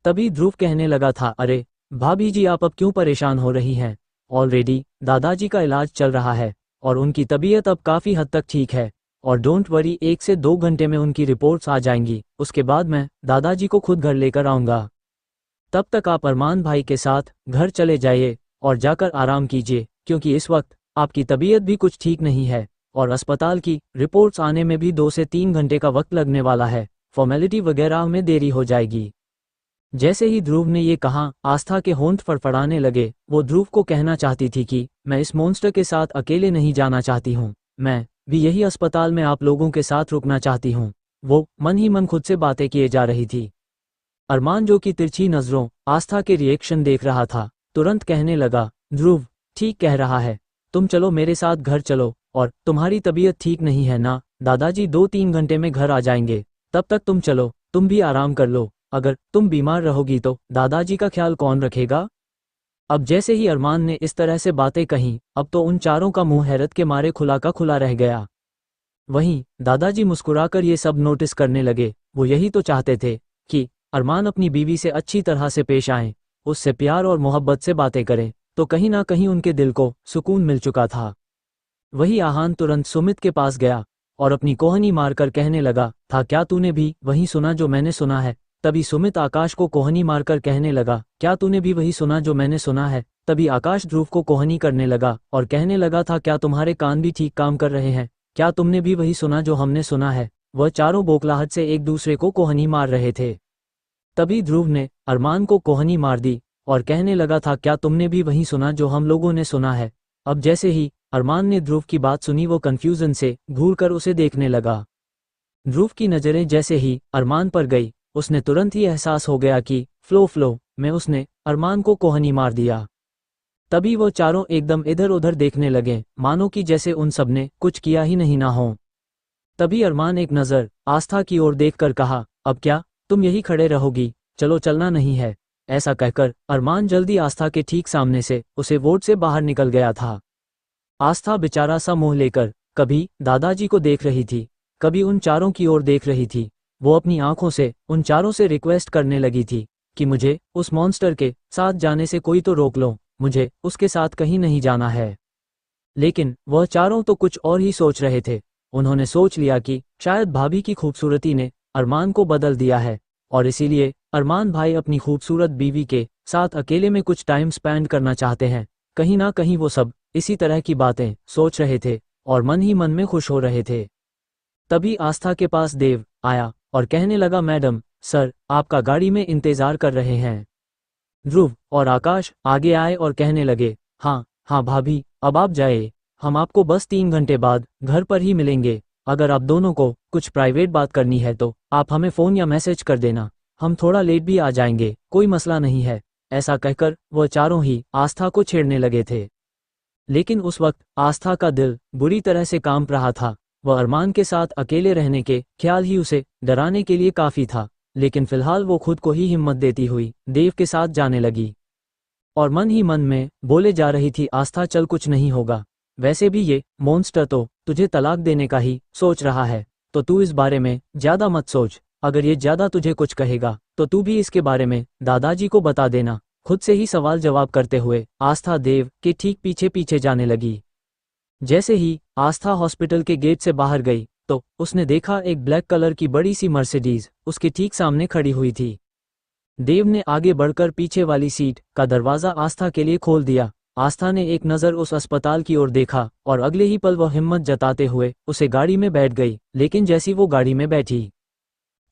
तभी ध्रुव कहने लगा था, अरे भाभी जी आप अब क्यों परेशान हो रही हैं? ऑलरेडी दादाजी का इलाज चल रहा है और उनकी तबीयत अब काफ़ी हद तक ठीक है और डोंट वरी, 1 से 2 घंटे में उनकी रिपोर्ट्स आ जाएंगी। उसके बाद मैं दादाजी को खुद घर लेकर आऊँगा। तब तक आप अरमान भाई के साथ घर चले जाइए और जाकर आराम कीजिए, क्योंकि इस वक्त आपकी तबीयत भी कुछ ठीक नहीं है और अस्पताल की रिपोर्ट्स आने में भी 2 से 3 घंटे का वक्त लगने वाला है। फॉर्मेलिटी वगैरह में देरी हो जाएगी। जैसे ही ध्रुव ने ये कहा, आस्था के होंठ फड़फड़ाने लगे। वो ध्रुव को कहना चाहती थी कि मैं इस मॉन्स्टर के साथ अकेले नहीं जाना चाहती हूँ, मैं भी यही अस्पताल में आप लोगों के साथ रुकना चाहती हूँ। वो मन ही मन खुद से बातें किए जा रही थी। अरमान, जो कि तिरछी नजरों आस्था के रिएक्शन देख रहा था, तुरंत कहने लगा, ध्रुव ठीक कह रहा है, तुम चलो मेरे साथ घर चलो। और तुम्हारी तबीयत ठीक नहीं है ना? दादाजी 2-3 घंटे में घर आ जाएंगे, तब तक तुम चलो, तुम भी आराम कर लो। अगर तुम बीमार रहोगी तो दादाजी का ख्याल कौन रखेगा? अब जैसे ही अरमान ने इस तरह से बातें कहीं, अब तो उन चारों का मुंह हैरत के मारे खुला का खुला रह गया। वहीं दादाजी मुस्कुराकर ये सब नोटिस करने लगे। वो यही तो चाहते थे कि अरमान अपनी बीवी से अच्छी तरह से पेश आएं, उससे प्यार और मोहब्बत से बातें करें, तो कहीं ना कहीं उनके दिल को सुकून मिल चुका था। वही आहान तुरंत सुमित के पास गया और अपनी कोहनी मारकर कहने लगा था, क्या तूने भी वही सुना जो मैंने सुना है? तभी सुमित आकाश को कोहनी मारकर कहने लगा, क्या तूने भी वही सुना जो मैंने सुना है? तभी आकाश ध्रुव को कोहनी करने लगा और कहने लगा था, क्या तुम्हारे कान भी ठीक काम कर रहे हैं? क्या तुमने भी वही सुना जो हमने सुना है? वह चारों बोखलाहट से एक दूसरे को कोहनी मार रहे थे। तभी ध्रुव ने अरमान को कोहनी मार दी और कहने लगा था, क्या तुमने भी वही सुना जो हम लोगों ने सुना है? अब जैसे ही अरमान ने ध्रुव की बात सुनी, वो कंफ्यूजन से घूरकर उसे देखने लगा। ध्रुव की नज़रें जैसे ही अरमान पर गई, उसने तुरंत ही एहसास हो गया कि फ्लो में उसने अरमान को कोहनी मार दिया। तभी वो चारों एकदम इधर उधर देखने लगे, मानो कि जैसे उन सब ने कुछ किया ही नहीं ना हो। तभी अरमान एक नज़र आस्था की ओर देखकर कहा, अब क्या तुम यही खड़े रहोगी? चलो, चलना नहीं है। ऐसा कहकर अरमान जल्दी आस्था के ठीक सामने से उसे वोट से बाहर निकल गया था। आस्था बेचारा सा मुंह लेकर कभी दादाजी को देख रही थी, कभी उन चारों की ओर देख रही थी। वो अपनी आंखों से उन चारों से रिक्वेस्ट करने लगी थी कि मुझे उस मॉन्स्टर के साथ जाने से कोई तो रोक लो, मुझे उसके साथ कहीं नहीं जाना है। लेकिन वह चारों तो कुछ और ही सोच रहे थे। उन्होंने सोच लिया कि शायद भाभी की खूबसूरती ने अरमान को बदल दिया है और इसीलिए अरमान भाई अपनी खूबसूरत बीवी के साथ अकेले में कुछ टाइम स्पेंड करना चाहते हैं। कहीं ना कहीं वो सब इसी तरह की बातें सोच रहे थे और मन ही मन में खुश हो रहे थे। तभी आस्था के पास देव आया और कहने लगा, मैडम, सर आपका गाड़ी में इंतजार कर रहे हैं। ध्रुव और आकाश आगे आए और कहने लगे, हाँ भाभी, अब आप जाए, हम आपको बस 3 घंटे बाद घर पर ही मिलेंगे। अगर आप दोनों को कुछ प्राइवेट बात करनी है तो आप हमें फ़ोन या मैसेज कर देना, हम थोड़ा लेट भी आ जाएंगे, कोई मसला नहीं है। ऐसा कहकर वह चारों ही आस्था को छेड़ने लगे थे। लेकिन उस वक्त आस्था का दिल बुरी तरह से कांप रहा था। वह अरमान के साथ अकेले रहने के ख्याल ही उसे डराने के लिए काफ़ी था। लेकिन फिलहाल वो खुद को ही हिम्मत देती हुई देव के साथ जाने लगी और मन ही मन में बोले जा रही थी, आस्था चल, कुछ नहीं होगा। वैसे भी ये मॉन्स्टर तो तुझे तलाक देने का ही सोच रहा है, तो तू इस बारे में ज़्यादा मत सोच। अगर ये ज़्यादा तुझे कुछ कहेगा तो तू भी इसके बारे में दादाजी को बता देना। खुद से ही सवाल जवाब करते हुए आस्था देव के ठीक पीछे पीछे जाने लगी। जैसे ही आस्था हॉस्पिटल के गेट से बाहर गई तो उसने देखा एक ब्लैक कलर की बड़ी सी मर्सिडीज उसके ठीक सामने खड़ी हुई थी। देव ने आगे बढ़कर पीछे वाली सीट का दरवाज़ा आस्था के लिए खोल दिया। आस्था ने एक नज़र उस अस्पताल की ओर देखा और अगले ही पल वह हिम्मत जताते हुए उसे गाड़ी में बैठ गई। लेकिन जैसी वो गाड़ी में बैठी,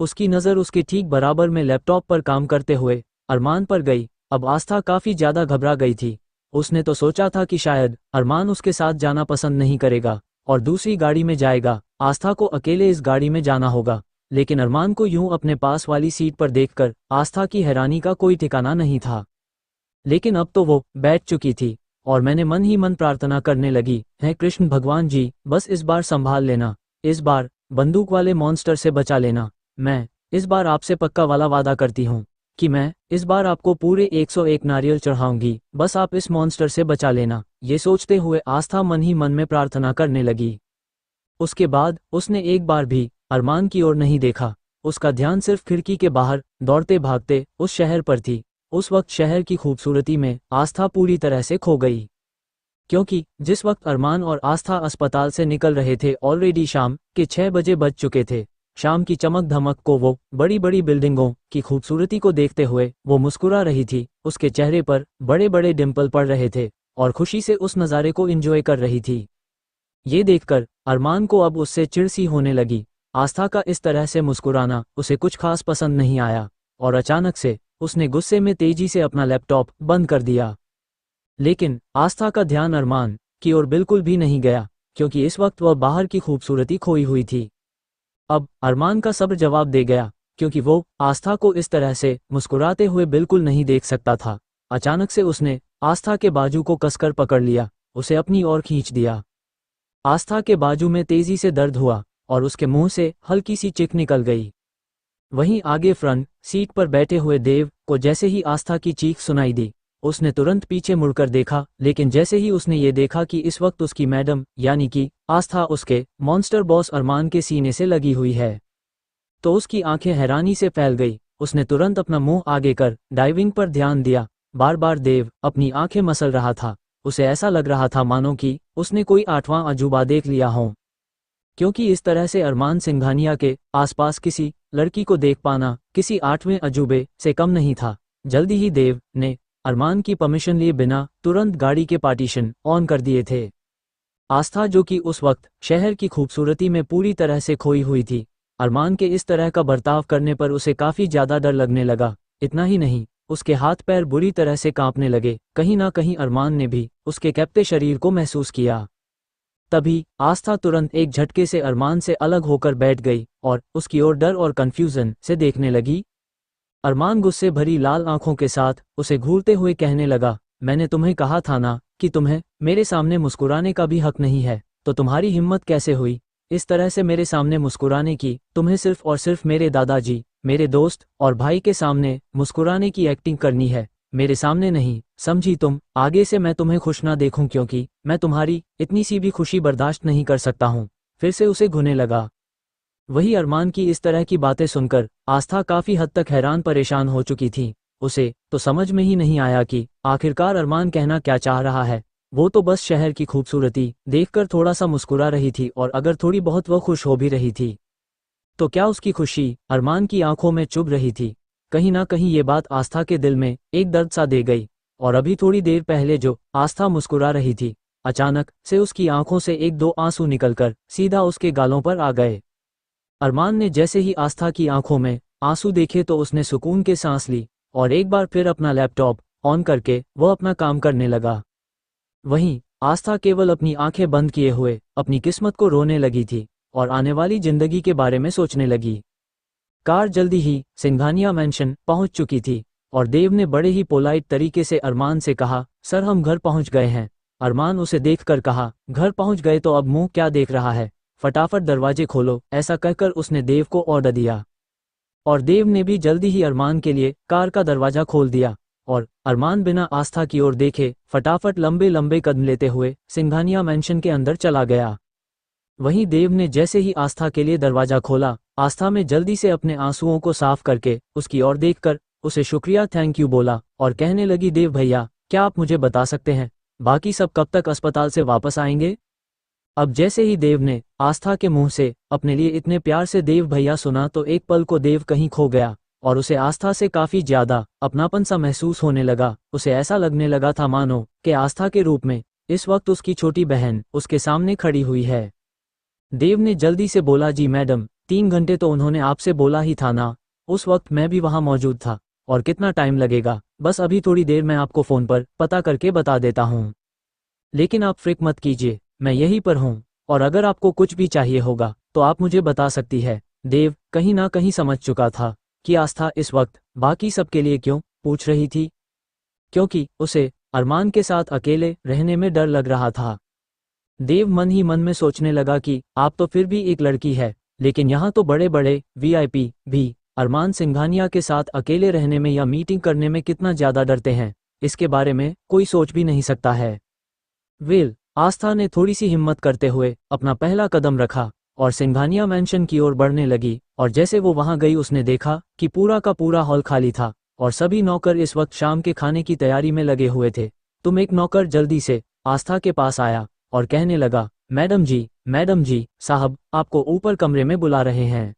उसकी नज़र उसके ठीक बराबर में लैपटॉप पर काम करते हुए अरमान पर गई। अब आस्था काफ़ी ज़्यादा घबरा गई थी। उसने तो सोचा था कि शायद अरमान उसके साथ जाना पसंद नहीं करेगा और दूसरी गाड़ी में जाएगा, आस्था को अकेले इस गाड़ी में जाना होगा। लेकिन अरमान को यूं अपने पास वाली सीट पर देखकर आस्था की हैरानी का कोई ठिकाना नहीं था। लेकिन अब तो वो बैठ चुकी थी और मैंने मन ही मन प्रार्थना करने लगी, है कृष्ण भगवान जी, बस इस बार संभाल लेना, इस बार बंदूक वाले मॉन्स्टर से बचा लेना। मैं इस बार आपसे पक्का वाला वादा करती हूँ कि मैं इस बार आपको पूरे 101 नारियल चढ़ाऊंगी, बस आप इस मॉन्स्टर से बचा लेना। ये सोचते हुए आस्था मन ही मन में प्रार्थना करने लगी। उसके बाद उसने एक बार भी अरमान की ओर नहीं देखा। उसका ध्यान सिर्फ खिड़की के बाहर दौड़ते भागते उस शहर पर थी। उस वक्त शहर की खूबसूरती में आस्था पूरी तरह से खो गई, क्योंकि जिस वक्त अरमान और आस्था अस्पताल से निकल रहे थे ऑलरेडी शाम के 6 बजे बज चुके थे। शाम की चमक धमक को, वो बड़ी बड़ी बिल्डिंगों की खूबसूरती को देखते हुए वो मुस्कुरा रही थी। उसके चेहरे पर बड़े बड़े डिम्पल पड़ रहे थे और खुशी से उस नज़ारे को एंजॉय कर रही थी। ये देखकर अरमान को अब उससे चिढ़ सी होने लगी। आस्था का इस तरह से मुस्कुराना उसे कुछ खास पसंद नहीं आया और अचानक से उसने गुस्से में तेजी से अपना लैपटॉप बंद कर दिया। लेकिन आस्था का ध्यान अरमान की ओर बिल्कुल भी नहीं गया, क्योंकि इस वक्त वह बाहर की खूबसूरती खोई हुई थी। अब अरमान का सब्र जवाब दे गया, क्योंकि वो आस्था को इस तरह से मुस्कुराते हुए बिल्कुल नहीं देख सकता था। अचानक से उसने आस्था के बाजू को कसकर पकड़ लिया, उसे अपनी ओर खींच दिया। आस्था के बाजू में तेजी से दर्द हुआ और उसके मुंह से हल्की सी चिक निकल गई। वहीं आगे फ्रंट सीट पर बैठे हुए देव को जैसे ही आस्था की चीख सुनाई दी, उसने तुरंत पीछे मुड़कर देखा। लेकिन जैसे ही उसने ये देखा कि इस वक्त उसकी मैडम यानी कि आस्था उसके मॉन्स्टर बॉस अरमान के सीने से लगी हुई है, तो उसकी आंखें हैरानी से फैल गई। उसने तुरंत अपना मुंह आगे कर डाइविंग पर ध्यान दिया। बार बार देव अपनी आंखें मसल रहा था। उसे ऐसा लग रहा था मानो कि उसने कोई 8वां अजूबा देख लिया हो, क्योंकि इस तरह से अरमान सिंघानिया के आसपास किसी लड़की को देख पाना किसी 8वें अजूबे से कम नहीं था। जल्दी ही देव ने अरमान की परमिशन लिए बिना तुरंत गाड़ी के पार्टीशन ऑन कर दिए थे। आस्था, जो कि उस वक्त शहर की खूबसूरती में पूरी तरह से खोई हुई थी, अरमान के इस तरह का बर्ताव करने पर उसे काफ़ी ज़्यादा डर लगने लगा। इतना ही नहीं, उसके हाथ पैर बुरी तरह से कांपने लगे। कहीं ना कहीं अरमान ने भी उसके कैप्टे शरीर को महसूस किया। तभी आस्था तुरंत एक झटके से अरमान से अलग होकर बैठ गई और उसकी ओर डर और कंफ्यूजन से देखने लगी। अरमान गुस्से भरी लाल आंखों के साथ उसे घूरते हुए कहने लगा, मैंने तुम्हें कहा था ना कि तुम्हें मेरे सामने मुस्कुराने का भी हक नहीं है, तो तुम्हारी हिम्मत कैसे हुई इस तरह से मेरे सामने मुस्कुराने की? तुम्हें सिर्फ और सिर्फ मेरे दादाजी, मेरे दोस्त और भाई के सामने मुस्कुराने की एक्टिंग करनी है, मेरे सामने नहीं, समझी तुम? आगे से मैं तुम्हें खुश ना देखूं, क्योंकि मैं तुम्हारी इतनी सी भी खुशी बर्दाश्त नहीं कर सकता हूं। फिर से उसे घुने लगा। वही अरमान की इस तरह की बातें सुनकर आस्था काफी हद तक हैरान परेशान हो चुकी थी। उसे तो समझ में ही नहीं आया कि आखिरकार अरमान कहना क्या चाह रहा है। वो तो बस शहर की खूबसूरती देखकर थोड़ा सा मुस्कुरा रही थी, और अगर थोड़ी बहुत वह खुश हो भी रही थी तो क्या उसकी खुशी अरमान की आंखों में चुभ रही थी? कहीं ना कहीं ये बात आस्था के दिल में एक दर्द सा दे गई। और अभी थोड़ी देर पहले जो आस्था मुस्कुरा रही थी, अचानक से उसकी आंखों से एक दो आंसू निकलकर सीधा उसके गालों पर आ गए। अरमान ने जैसे ही आस्था की आंखों में आंसू देखे तो उसने सुकून के सांस ली और एक बार फिर अपना लैपटॉप ऑन करके वह अपना काम करने लगा। वहीं आस्था केवल अपनी आंखें बंद किए हुए अपनी किस्मत को रोने लगी थी और आने वाली जिंदगी के बारे में सोचने लगी। कार जल्दी ही सिंघानिया मैंशन पहुंच चुकी थी और देव ने बड़े ही पोलाइट तरीके से अरमान से कहा, सर हम घर पहुंच गए हैं। अरमान उसे देखकर कहा, घर पहुंच गए तो अब मुंह क्या देख रहा है, फटाफट दरवाजे खोलो। ऐसा कहकर उसने देव को ऑर्डर दिया और देव ने भी जल्दी ही अरमान के लिए कार का दरवाजा खोल दिया और अरमान बिना आस्था की ओर देखे फटाफट लंबे लंबे कदम लेते हुए सिंघानिया मैंशन के अंदर चला गया। वहीं देव ने जैसे ही आस्था के लिए दरवाजा खोला, आस्था में जल्दी से अपने आंसुओं को साफ करके उसकी ओर देखकर उसे शुक्रिया थैंक यू बोला और कहने लगी, देव भैया क्या आप मुझे बता सकते हैं बाकी सब कब तक अस्पताल से वापस आएंगे? अब जैसे ही देव ने आस्था के मुंह से अपने लिए इतने प्यार से देव भैया सुना तो एक पल को देव कहीं खो गया और उसे आस्था से काफी ज्यादा अपनापन सा महसूस होने लगा। उसे ऐसा लगने लगा था मानो कि आस्था के रूप में इस वक्त उसकी छोटी बहन उसके सामने खड़ी हुई है। देव ने जल्दी से बोला, जी मैडम, 3 घंटे तो उन्होंने आपसे बोला ही था ना, उस वक्त मैं भी वहां मौजूद था। और कितना टाइम लगेगा? बस अभी थोड़ी देर मैं आपको फ़ोन पर पता करके बता देता हूँ, लेकिन आप फिक्र मत कीजिए, मैं यहीं पर हूँ और अगर आपको कुछ भी चाहिए होगा तो आप मुझे बता सकती है। देव कहीं ना कहीं समझ चुका था कि आस्था इस वक्त बाकी सबके लिए क्यों पूछ रही थी, क्योंकि उसे अरमान के साथ अकेले रहने में डर लग रहा था। देव मन ही मन में सोचने लगा कि आप तो फिर भी एक लड़की है, लेकिन यहाँ तो बड़े बड़े वीआईपी भी अरमान सिंघानिया के साथ अकेले रहने में या मीटिंग करने में कितना ज़्यादा डरते हैं, इसके बारे में कोई सोच भी नहीं सकता है। आस्था ने थोड़ी सी हिम्मत करते हुए अपना पहला कदम रखा और सिंघानिया मैंशन की ओर बढ़ने लगी और जैसे वो वहां गई उसने देखा कि पूरा का पूरा हॉल खाली था और सभी नौकर इस वक्त शाम के खाने की तैयारी में लगे हुए थे। तुम एक नौकर जल्दी से आस्था के पास आया और कहने लगा, मैडम जी साहब आपको ऊपर कमरे में बुला रहे हैं।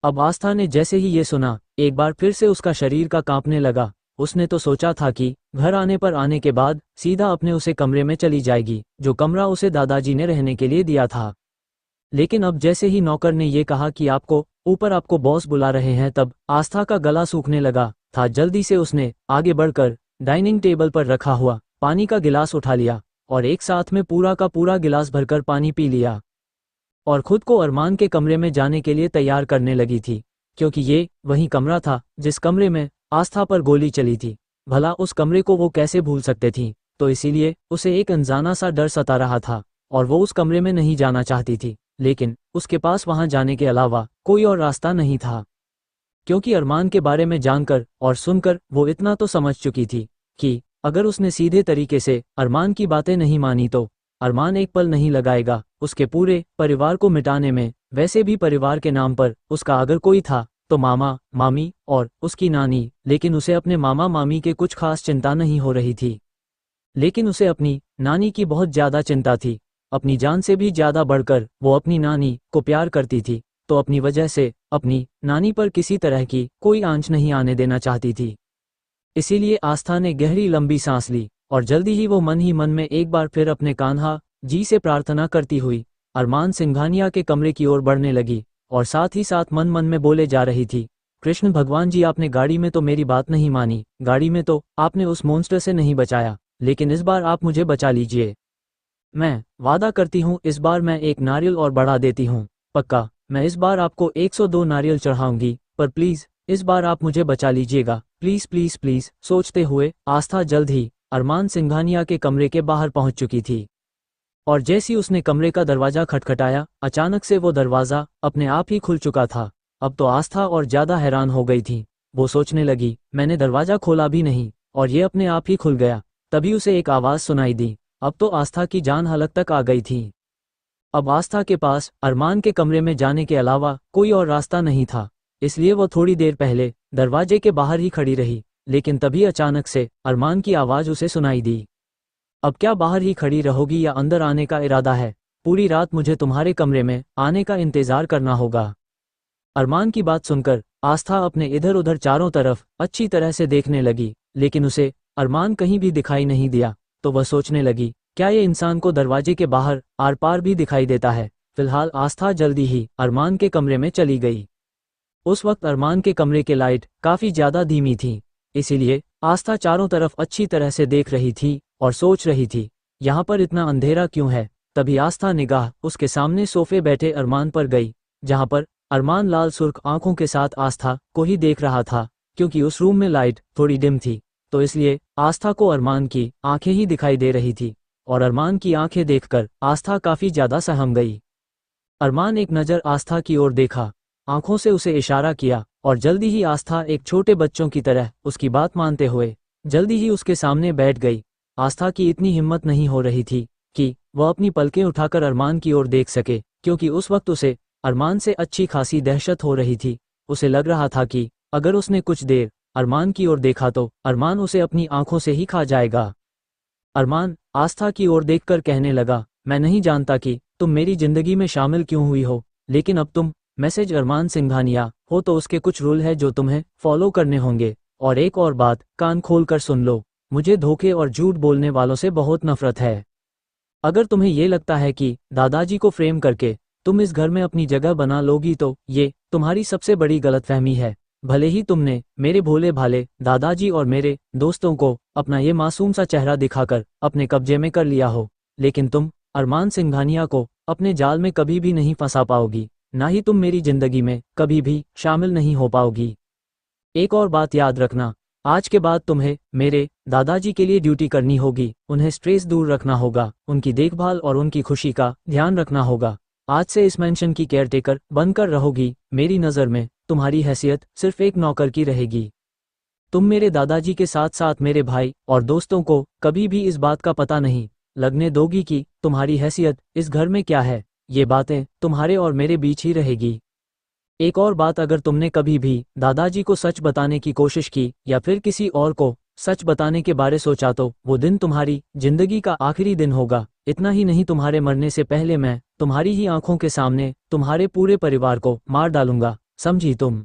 अब आस्था ने जैसे ही ये सुना, एक बार फिर से उसका शरीर का कांपने लगा। उसने तो सोचा था कि घर आने के बाद सीधा अपने उसे कमरे में चली जाएगी, जो कमरा उसे दादाजी ने रहने के लिए दिया था। लेकिन अब जैसे ही नौकर ने ये कहा कि आपको बॉस बुला रहे हैं, तब आस्था का गला सूखने लगा था। जल्दी से उसने आगे बढ़कर डाइनिंग टेबल पर रखा हुआ पानी का गिलास उठा लिया और एक साथ में पूरा का पूरा गिलास भरकर पानी पी लिया और खुद को अरमान के कमरे में जाने के लिए तैयार करने लगी थी, क्योंकि ये वही कमरा था जिस कमरे में आस्था पर गोली चली थी। भला उस कमरे को वो कैसे भूल सकते थी? तो इसीलिए उसे एक अनजाना सा डर सता रहा था और वो उस कमरे में नहीं जाना चाहती थी, लेकिन उसके पास वहां जाने के अलावा कोई और रास्ता नहीं था, क्योंकि अरमान के बारे में जानकर और सुनकर वो इतना तो समझ चुकी थी कि अगर उसने सीधे तरीके से अरमान की बातें नहीं मानी तो अरमान एक पल नहीं लगाएगा उसके पूरे परिवार को मिटाने में। वैसे भी परिवार के नाम पर उसका अगर कोई था तो मामा, मामी और उसकी नानी, लेकिन उसे अपने मामा मामी के कुछ खास चिंता नहीं हो रही थी। लेकिन उसे अपनी नानी की बहुत ज्यादा चिंता थी। अपनी जान से भी ज्यादा बढ़कर वो अपनी नानी को प्यार करती थी, तो अपनी वजह से अपनी नानी पर किसी तरह की कोई आंच नहीं आने देना चाहती थी। इसीलिए आस्था ने गहरी लंबी सांस ली और जल्दी ही वो मन ही मन में एक बार फिर अपने कान्हा जी से प्रार्थना करती हुई अरमान सिंघानिया के कमरे की ओर बढ़ने लगी और साथ ही साथ मन मन में बोले जा रही थी, कृष्ण भगवान जी, आपने गाड़ी में तो मेरी बात नहीं मानी, गाड़ी में तो आपने उस मॉन्स्टर से नहीं बचाया, लेकिन इस बार आप मुझे बचा लीजिए। मैं वादा करती हूँ इस बार मैं एक नारियल और बढ़ा देती हूँ, पक्का मैं इस बार आपको 102 नारियल चढ़ाऊंगी, पर प्लीज इस बार आप मुझे बचा लीजिएगा, प्लीज प्लीज प्लीज। सोचते हुए आस्था जल्द ही अरमान सिंघानिया के कमरे के बाहर पहुंच चुकी थी और जैसी उसने कमरे का दरवाजा खटखटाया, अचानक से वो दरवाजा अपने आप ही खुल चुका था। अब तो आस्था और ज्यादा हैरान हो गई थी। वो सोचने लगी, मैंने दरवाजा खोला भी नहीं और ये अपने आप ही खुल गया। तभी उसे एक आवाज सुनाई दी। अब तो आस्था की जान हलक तक आ गई थी। अब आस्था के पास अरमान के कमरे में जाने के अलावा कोई और रास्ता नहीं था, इसलिए वो थोड़ी देर पहले दरवाजे के बाहर ही खड़ी रही। लेकिन तभी अचानक से अरमान की आवाज उसे सुनाई दी, अब क्या बाहर ही खड़ी रहोगी या अंदर आने का इरादा है? पूरी रात मुझे तुम्हारे कमरे में आने का इंतजार करना होगा। अरमान की बात सुनकर आस्था अपने इधर उधर चारों तरफ अच्छी तरह से देखने लगी, लेकिन उसे अरमान कहीं भी दिखाई नहीं दिया। तो वह सोचने लगी, क्या ये इंसान को दरवाजे के बाहर आर पार भी दिखाई देता है? फिलहाल आस्था जल्दी ही अरमान के कमरे में चली गई। उस वक्त अरमान के कमरे के लाइट काफी ज्यादा धीमी थी, इसीलिए आस्था चारों तरफ अच्छी तरह से देख रही थी और सोच रही थी, यहाँ पर इतना अंधेरा क्यों है? तभी आस्था निगाह उसके सामने सोफे बैठे अरमान पर गई, जहाँ पर अरमान लाल सुर्ख आंखों के साथ आस्था को ही देख रहा था। क्योंकि उस रूम में लाइट थोड़ी डिम थी, तो इसलिए आस्था को अरमान की आंखें ही दिखाई दे रही थी और अरमान की आंखें देखकर आस्था काफी ज्यादा सहम गई। अरमान एक नज़र आस्था की ओर देखा, आंखों से उसे इशारा किया और जल्दी ही आस्था एक छोटे बच्चों की तरह उसकी बात मानते हुए जल्दी ही उसके सामने बैठ गई। आस्था की इतनी हिम्मत नहीं हो रही थी कि वह अपनी पलकें उठाकर अरमान की ओर देख सके, क्योंकि उस वक्त उसे अरमान से अच्छी खासी दहशत हो रही थी। उसे लग रहा था कि अगर उसने कुछ देर अरमान की ओर देखा तो अरमान उसे अपनी आंखों से ही खा जाएगा। अरमान आस्था की ओर देखकर कहने लगा, मैं नहीं जानता कि तुम मेरी जिंदगी में शामिल क्यों हुई हो, लेकिन अब तुम मैसेज अरमान सिंघानिया हो तो उसके कुछ रूल है जो तुम्हें फॉलो करने होंगे। और एक और बात कान खोल कर सुन लो, मुझे धोखे और झूठ बोलने वालों से बहुत नफरत है। अगर तुम्हें ये लगता है कि दादाजी को फ्रेम करके तुम इस घर में अपनी जगह बना लोगी तो ये तुम्हारी सबसे बड़ी गलतफहमी है। भले ही तुमने मेरे भोले भाले दादाजी और मेरे दोस्तों को अपना ये मासूम सा चेहरा दिखाकर अपने कब्जे में कर लिया हो, लेकिन तुम अरमान सिंघानिया को अपने जाल में कभी भी नहीं फंसा पाओगी, ना ही तुम मेरी जिंदगी में कभी भी शामिल नहीं हो पाओगी। एक और बात याद रखना, आज के बाद तुम्हें मेरे दादाजी के लिए ड्यूटी करनी होगी, उन्हें स्ट्रेस दूर रखना होगा, उनकी देखभाल और उनकी खुशी का ध्यान रखना होगा। आज से इस मेंशन की केयरटेकर बनकर रहोगी। मेरी नज़र में तुम्हारी हैसियत सिर्फ एक नौकर की रहेगी। तुम मेरे दादाजी के साथ साथ मेरे भाई और दोस्तों को कभी भी इस बात का पता नहीं लगने दोगी कि तुम्हारी हैसियत इस घर में क्या है। ये बातें तुम्हारे और मेरे बीच ही रहेगी। एक और बात, अगर तुमने कभी भी दादाजी को सच बताने की कोशिश की या फिर किसी और को सच बताने के बारे सोचा तो वो दिन तुम्हारी जिंदगी का आखिरी दिन होगा। इतना ही नहीं, तुम्हारे मरने से पहले मैं तुम्हारी ही आंखों के सामने तुम्हारे पूरे परिवार को मार डालूंगा। समझी तुम?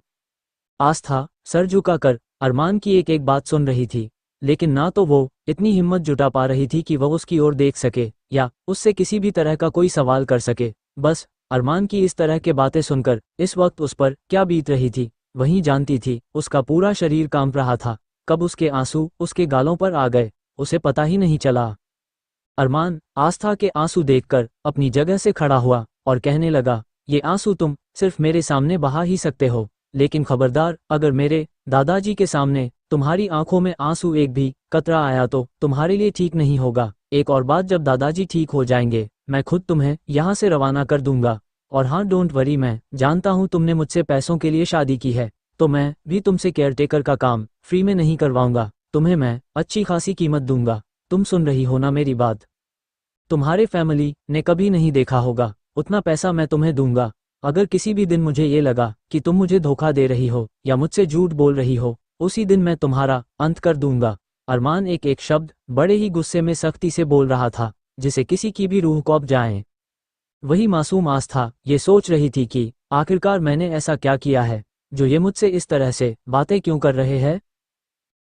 आस्था सर झुकाकर अरमान की एक एक बात सुन रही थी, लेकिन ना तो वो इतनी हिम्मत जुटा पा रही थी कि वह उसकी ओर देख सके या उससे किसी भी तरह का कोई सवाल कर सके। बस अरमान की इस तरह के बातें सुनकर इस वक्त उस पर क्या बीत रही थी वही जानती थी। उसका पूरा शरीर कांप रहा था। कब उसके आंसू उसके गालों पर आ गए उसे पता ही नहीं चला। अरमान आस्था के आंसू देखकर अपनी जगह से खड़ा हुआ और कहने लगा, ये आंसू तुम सिर्फ मेरे सामने बहा ही सकते हो, लेकिन खबरदार, अगर मेरे दादाजी के सामने तुम्हारी आंखों में आंसू एक भी कतरा आया तो तुम्हारे लिए ठीक नहीं होगा। एक और बात, जब दादाजी ठीक हो जाएंगे मैं खुद तुम्हें यहाँ से रवाना कर दूंगा। और हाँ, डोंट वरी, मैं जानता हूँ तुमने मुझसे पैसों के लिए शादी की है, तो मैं भी तुमसे केयरटेकर का काम फ्री में नहीं करवाऊंगा। तुम्हें मैं अच्छी खासी कीमत दूंगा। तुम सुन रही हो ना मेरी बात? तुम्हारे फैमिली ने कभी नहीं देखा होगा उतना पैसा मैं तुम्हें दूंगा। अगर किसी भी दिन मुझे ये लगा कि तुम मुझे धोखा दे रही हो या मुझसे झूठ बोल रही हो, उसी दिन मैं तुम्हारा अंत कर दूंगा। अरमान एक एक शब्द बड़े ही गुस्से में सख्ती से बोल रहा था, जिसे किसी की भी रूह कौंप जाए। वही मासूम आस्था ये सोच रही थी कि आखिरकार मैंने ऐसा क्या किया है जो ये मुझसे इस तरह से बातें क्यों कर रहे हैं।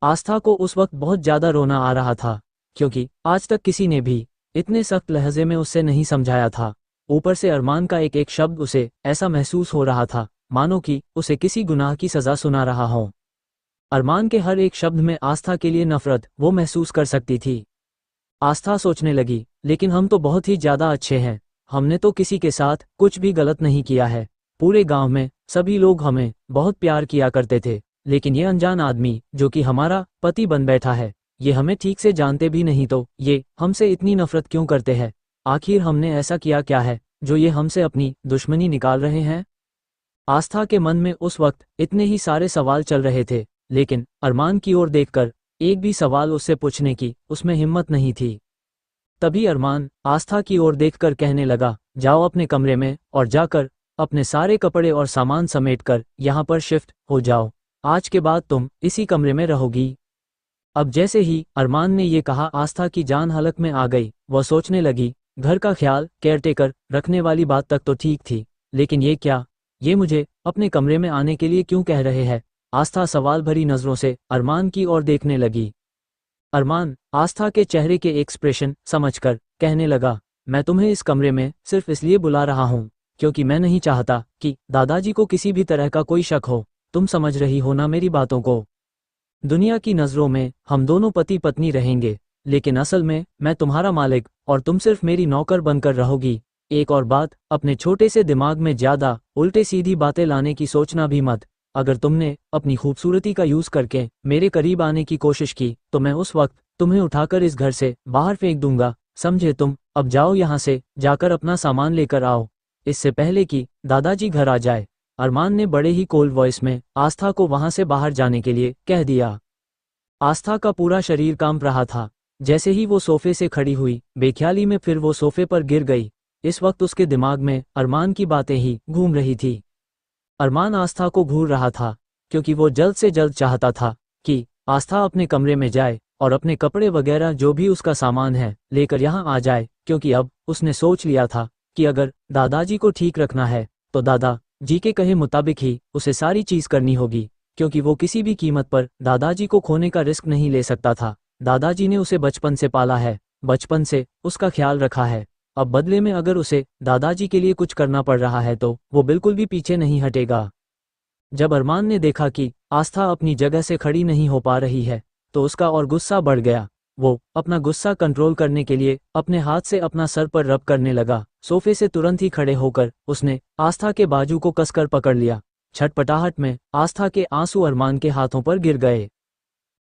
आस्था को उस वक्त बहुत ज्यादा रोना आ रहा था, क्योंकि आज तक किसी ने भी इतने सख्त लहजे में उससे नहीं समझाया था। ऊपर से अरमान का एक एक शब्द उसे ऐसा महसूस हो रहा था मानो कि उसे किसी गुनाह की सजा सुना रहा हो। अरमान के हर एक शब्द में आस्था के लिए नफरत वो महसूस कर सकती थी। आस्था सोचने लगी, लेकिन हम तो बहुत ही ज्यादा अच्छे हैं, हमने तो किसी के साथ कुछ भी गलत नहीं किया है। पूरे गांव में सभी लोग हमें बहुत प्यार किया करते थे, लेकिन ये अनजान आदमी जो कि हमारा पति बन बैठा है, ये हमें ठीक से जानते भी नहीं तो ये हमसे इतनी नफरत क्यों करते हैं। आखिर हमने ऐसा किया क्या है जो ये हमसे अपनी दुश्मनी निकाल रहे हैं। आस्था के मन में उस वक्त इतने ही सारे सवाल चल रहे थे, लेकिन अरमान की ओर देखकर एक भी सवाल उससे पूछने की उसमें हिम्मत नहीं थी। तभी अरमान आस्था की ओर देखकर कहने लगा, जाओ अपने कमरे में और जाकर अपने सारे कपड़े और सामान समेटकर यहाँ पर शिफ्ट हो जाओ। आज के बाद तुम इसी कमरे में रहोगी। अब जैसे ही अरमान ने ये कहा, आस्था की जान हलक में आ गई। वह सोचने लगी, घर का ख्याल केयरटेकर रखने वाली बात तक तो ठीक थी, लेकिन ये क्या, ये मुझे अपने कमरे में आने के लिए क्यों कह रहे हैं। आस्था सवाल भरी नजरों से अरमान की ओर देखने लगी। अरमान आस्था के चेहरे के एक्सप्रेशन समझकर कहने लगा, मैं तुम्हें इस कमरे में सिर्फ इसलिए बुला रहा हूँ क्योंकि मैं नहीं चाहता कि दादाजी को किसी भी तरह का कोई शक हो। तुम समझ रही हो ना मेरी बातों को? दुनिया की नज़रों में हम दोनों पति पत्नी रहेंगे, लेकिन असल में मैं तुम्हारा मालिक और तुम सिर्फ मेरी नौकर बनकर रहोगी। एक और बात, अपने छोटे से दिमाग में ज्यादा उल्टे सीधी बातें लाने की सोचना भी मत। अगर तुमने अपनी खूबसूरती का यूज करके मेरे करीब आने की कोशिश की तो मैं उस वक्त तुम्हें उठाकर इस घर से बाहर फेंक दूंगा, समझे तुम? अब जाओ यहाँ से, जाकर अपना सामान लेकर आओ, इससे पहले कि दादाजी घर आ जाए। अरमान ने बड़े ही कोल्ड वॉइस में आस्था को वहां से बाहर जाने के लिए कह दिया। आस्था का पूरा शरीर कांप रहा था। जैसे ही वो सोफे से खड़ी हुई, बेख्याली में फिर वो सोफे पर गिर गई। इस वक्त उसके दिमाग में अरमान की बातें ही घूम रही थी। अरमान आस्था को घूर रहा था, क्योंकि वो जल्द से जल्द चाहता था कि आस्था अपने कमरे में जाए और अपने कपड़े वगैरह जो भी उसका सामान है लेकर यहाँ आ जाए, क्योंकि अब उसने सोच लिया था कि अगर दादाजी को ठीक रखना है तो दादा जी के कहे मुताबिक ही उसे सारी चीज करनी होगी, क्योंकि वो किसी भी कीमत पर दादाजी को खोने का रिस्क नहीं ले सकता था। दादाजी ने उसे बचपन से पाला है, बचपन से उसका ख्याल रखा है। अब बदले में अगर उसे दादाजी के लिए कुछ करना पड़ रहा है तो वो बिल्कुल भी पीछे नहीं हटेगा। जब अरमान ने देखा कि आस्था अपनी जगह से खड़ी नहीं हो पा रही है तो उसका और गुस्सा बढ़ गया। वो अपना गुस्सा कंट्रोल करने के लिए अपने हाथ से अपना सर पर रब करने लगा। सोफे से तुरंत ही खड़े होकर उसने आस्था के बाजू को कसकर पकड़ लिया। छटपटाहट में आस्था के आंसू अरमान के हाथों पर गिर गए,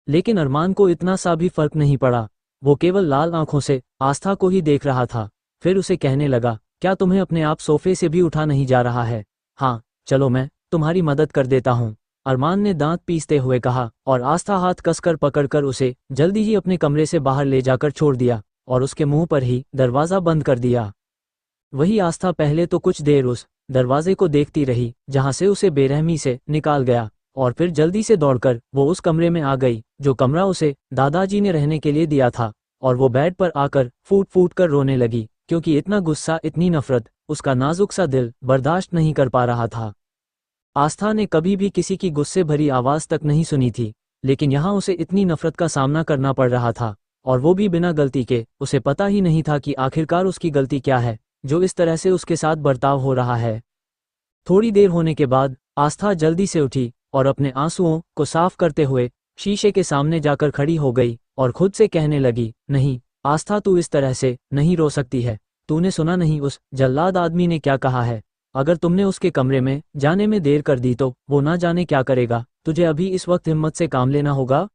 लेकिन अरमान को इतना सा भी फर्क नहीं पड़ा। वो केवल लाल आंखों से आस्था को ही देख रहा था। फिर उसे कहने लगा, क्या तुम्हें अपने आप सोफे से भी उठा नहीं जा रहा है? हाँ चलो, मैं तुम्हारी मदद कर देता हूँ, अरमान ने दांत पीसते हुए कहा, और आस्था हाथ कसकर पकड़कर उसे जल्दी ही अपने कमरे से बाहर ले जाकर छोड़ दिया और उसके मुंह पर ही दरवाज़ा बंद कर दिया। वही आस्था पहले तो कुछ देर उस दरवाजे को देखती रही जहां से उसे बेरहमी से निकाल गया, और फिर जल्दी से दौड़कर वो उस कमरे में आ गई जो कमरा उसे दादाजी ने रहने के लिए दिया था, और वो बेड पर आकर फूट फूट कर रोने लगी, क्योंकि इतना गुस्सा, इतनी नफरत उसका नाजुक सा दिल बर्दाश्त नहीं कर पा रहा था। आस्था ने कभी भी किसी की गुस्से भरी आवाज़ तक नहीं सुनी थी, लेकिन यहाँ उसे इतनी नफरत का सामना करना पड़ रहा था, और वो भी बिना गलती के। उसे पता ही नहीं था कि आखिरकार उसकी गलती क्या है, जो इस तरह से उसके साथ बर्ताव हो रहा है। थोड़ी देर होने के बाद आस्था जल्दी से उठी और अपने आंसुओं को साफ करते हुए शीशे के सामने जाकर खड़ी हो गई और खुद से कहने लगी, नहीं आस्था, तू इस तरह से नहीं रो सकती है। तूने सुना नहीं उस जल्लाद आदमी ने क्या कहा है? अगर तुमने उसके कमरे में जाने में देर कर दी तो वो ना जाने क्या करेगा। तुझे अभी इस वक्त हिम्मत से काम लेना होगा।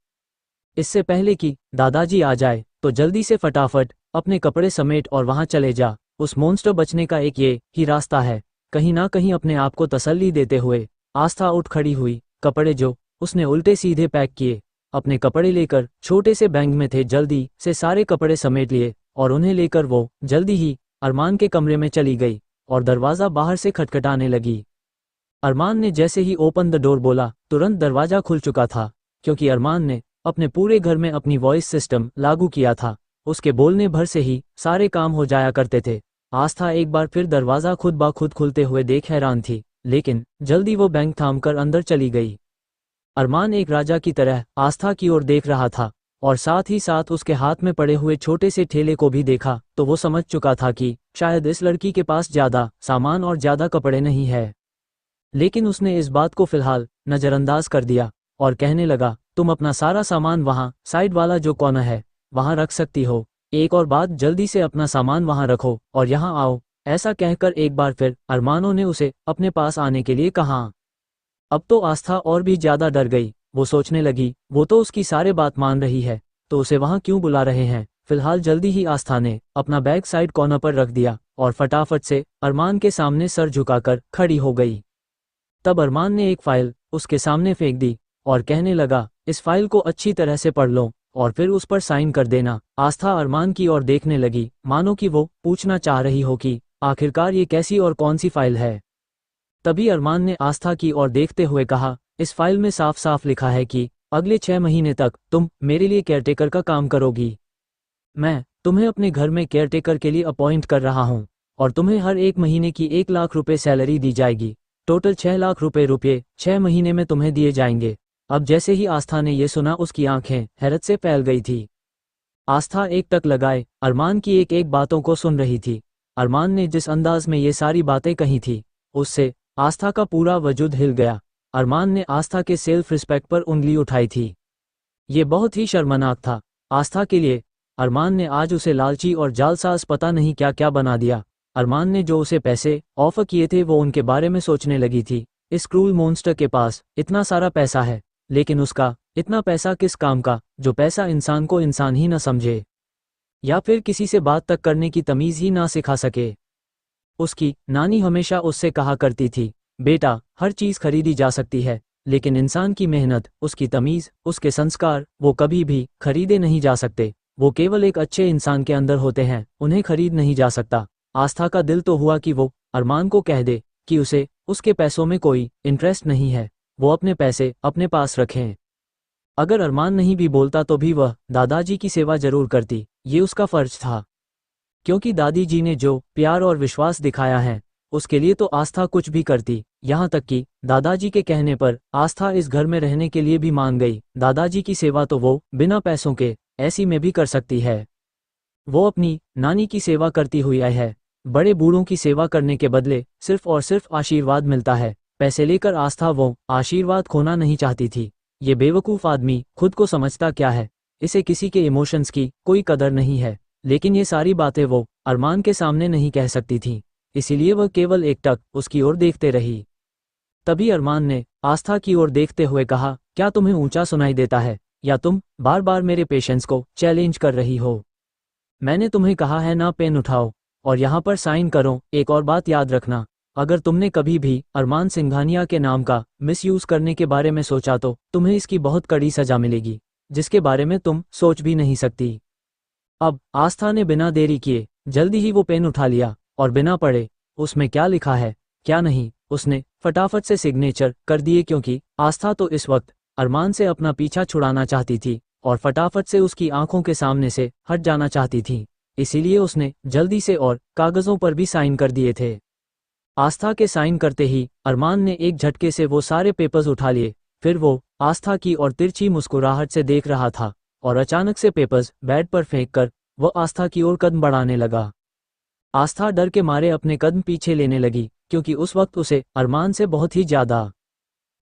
इससे पहले कि दादाजी आ जाए तो जल्दी से फटाफट अपने कपड़े समेट और वहां चले जा। उस मॉन्स्टर बचने का एक ये ही रास्ता है। कहीं ना कहीं अपने आप को तसल्ली देते हुए आस्था उठ खड़ी हुई। कपड़े जो उसने उल्टे सीधे पैक किए, अपने कपड़े लेकर छोटे से बैग में थे, जल्दी से सारे कपड़े समेट लिए और उन्हें लेकर वो जल्दी ही अरमान के कमरे में चली गई और दरवाज़ा बाहर से खटखटाने लगी। अरमान ने जैसे ही ओपन द डोर बोला, तुरंत दरवाज़ा खुल चुका था, क्योंकि अरमान ने अपने पूरे घर में अपनी वॉइस सिस्टम लागू किया था। उसके बोलने भर से ही सारे काम हो जाया करते थे। आस्था एक बार फिर दरवाज़ा खुद ब खुद खुलते हुए देख हैरान थी, लेकिन जल्दी वो बैंक थामकर अंदर चली गई। अरमान एक राजा की तरह आस्था की ओर देख रहा था और साथ ही साथ उसके हाथ में पड़े हुए छोटे से ठेले को भी देखा तो वो समझ चुका था कि शायद इस लड़की के पास ज़्यादा सामान और ज़्यादा कपड़े नहीं है। लेकिन उसने इस बात को फिलहाल नज़रअंदाज कर दिया और कहने लगा, तुम अपना सारा सामान वहाँ साइड वाला जो कोना है वहाँ रख सकती हो। एक और बात, जल्दी से अपना सामान वहाँ रखो और यहाँ आओ। ऐसा कहकर एक बार फिर अरमानों ने उसे अपने पास आने के लिए कहा। अब तो आस्था और भी ज़्यादा डर गई। वो सोचने लगी, वो तो उसकी सारे बात मान रही है, तो उसे वहाँ क्यों बुला रहे हैं। फिलहाल जल्दी ही आस्था ने अपना बैग साइड कॉर्नर पर रख दिया और फटाफट से अरमान के सामने सर झुकाकर खड़ी हो गई। तब अरमान ने एक फाइल उसके सामने फेंक दी और कहने लगा, इस फाइल को अच्छी तरह से पढ़ लो और फिर उस पर साइन कर देना। आस्था अरमान की ओर देखने लगी, मानो कि वो पूछना चाह रही हो कि आखिरकार ये कैसी और कौन सी फाइल है। तभी अरमान ने आस्था की ओर देखते हुए कहा, इस फाइल में साफ साफ लिखा है कि अगले 6 महीने तक तुम मेरे लिए केयरटेकर का काम करोगी। मैं तुम्हें अपने घर में केयरटेकर के लिए अपॉइंट कर रहा हूँ और तुम्हें हर एक महीने की 1 लाख रुपए सैलरी दी जाएगी। टोटल 6 लाख रुपए 6 महीने में तुम्हें दिए जाएंगे। अब जैसे ही आस्था ने यह सुना, उसकी आंखें हैरत से फैल गई थी। आस्था एक टक लगाए अरमान की एक एक बातों को सुन रही थी। अरमान ने जिस अंदाज में ये सारी बातें कही थी, उससे आस्था का पूरा वजूद हिल गया। अरमान ने आस्था के सेल्फ रिस्पेक्ट पर उंगली उठाई थी। ये बहुत ही शर्मनाक था आस्था के लिए। अरमान ने आज उसे लालची और जालसाज पता नहीं क्या क्या बना दिया। अरमान ने जो उसे पैसे ऑफर किए थे वो उनके बारे में सोचने लगी थी। इस क्रूल मॉन्स्टर के पास इतना सारा पैसा है, लेकिन उसका इतना पैसा किस काम का, जो पैसा इंसान को इंसान ही न समझे या फिर किसी से बात तक करने की तमीज़ ही ना सिखा सके। उसकी नानी हमेशा उससे कहा करती थी, बेटा हर चीज़ खरीदी जा सकती है, लेकिन इंसान की मेहनत, उसकी तमीज़, उसके संस्कार, वो कभी भी खरीदे नहीं जा सकते। वो केवल एक अच्छे इंसान के अंदर होते हैं, उन्हें खरीद नहीं जा सकता। आस्था का दिल तो हुआ कि वो अरमान को कह दे कि उसे उसके पैसों में कोई इंटरेस्ट नहीं है, वो अपने पैसे अपने पास रखें। अगर अरमान नहीं भी बोलता तो भी वह दादाजी की सेवा जरूर करती, ये उसका फर्ज था। क्योंकि दादी जी ने जो प्यार और विश्वास दिखाया है, उसके लिए तो आस्था कुछ भी करती। यहाँ तक कि दादाजी के कहने पर आस्था इस घर में रहने के लिए भी मान गई। दादाजी की सेवा तो वो बिना पैसों के ऐसी में भी कर सकती है। वो अपनी नानी की सेवा करती हुई आई है। बड़े बूढ़ों की सेवा करने के बदले सिर्फ और सिर्फ आशीर्वाद मिलता है। पैसे लेकर आस्था वो आशीर्वाद खोना नहीं चाहती थी। ये बेवकूफ़ आदमी खुद को समझता क्या है, इसे किसी के इमोशंस की कोई कदर नहीं है। लेकिन ये सारी बातें वो अरमान के सामने नहीं कह सकती थी, इसीलिए वह केवल एकटक उसकी ओर देखते रही। तभी अरमान ने आस्था की ओर देखते हुए कहा, क्या तुम्हें ऊंचा सुनाई देता है, या तुम बार बार मेरे पेशेंस को चैलेंज कर रही हो? मैंने तुम्हें कहा है ना, पेन उठाओ और यहाँ पर साइन करो। एक और बात याद रखना, अगर तुमने कभी भी अरमान सिंघानिया के नाम का मिसयूज करने के बारे में सोचा तो तुम्हें इसकी बहुत कड़ी सजा मिलेगी, जिसके बारे में तुम सोच भी नहीं सकती। अब आस्था ने बिना देरी किए जल्दी ही वो पेन उठा लिया और बिना पढ़े उसमें क्या लिखा है क्या नहीं, उसने फटाफट से सिग्नेचर कर दिए, क्योंकि आस्था तो इस वक्त अरमान से अपना पीछा छुड़ाना चाहती थी और फटाफट से उसकी आंखों के सामने से हट जाना चाहती थी। इसीलिए उसने जल्दी से और कागजों पर भी साइन कर दिए थे। आस्था के साइन करते ही अरमान ने एक झटके से वो सारे पेपर्स उठा लिए। फिर वो आस्था की और तिरछी मुस्कुराहट से देख रहा था और अचानक से पेपर्स बेड पर फेंककर वो आस्था की ओर कदम बढ़ाने लगा। आस्था डर के मारे अपने कदम पीछे लेने लगी, क्योंकि उस वक्त उसे अरमान से बहुत ही ज्यादा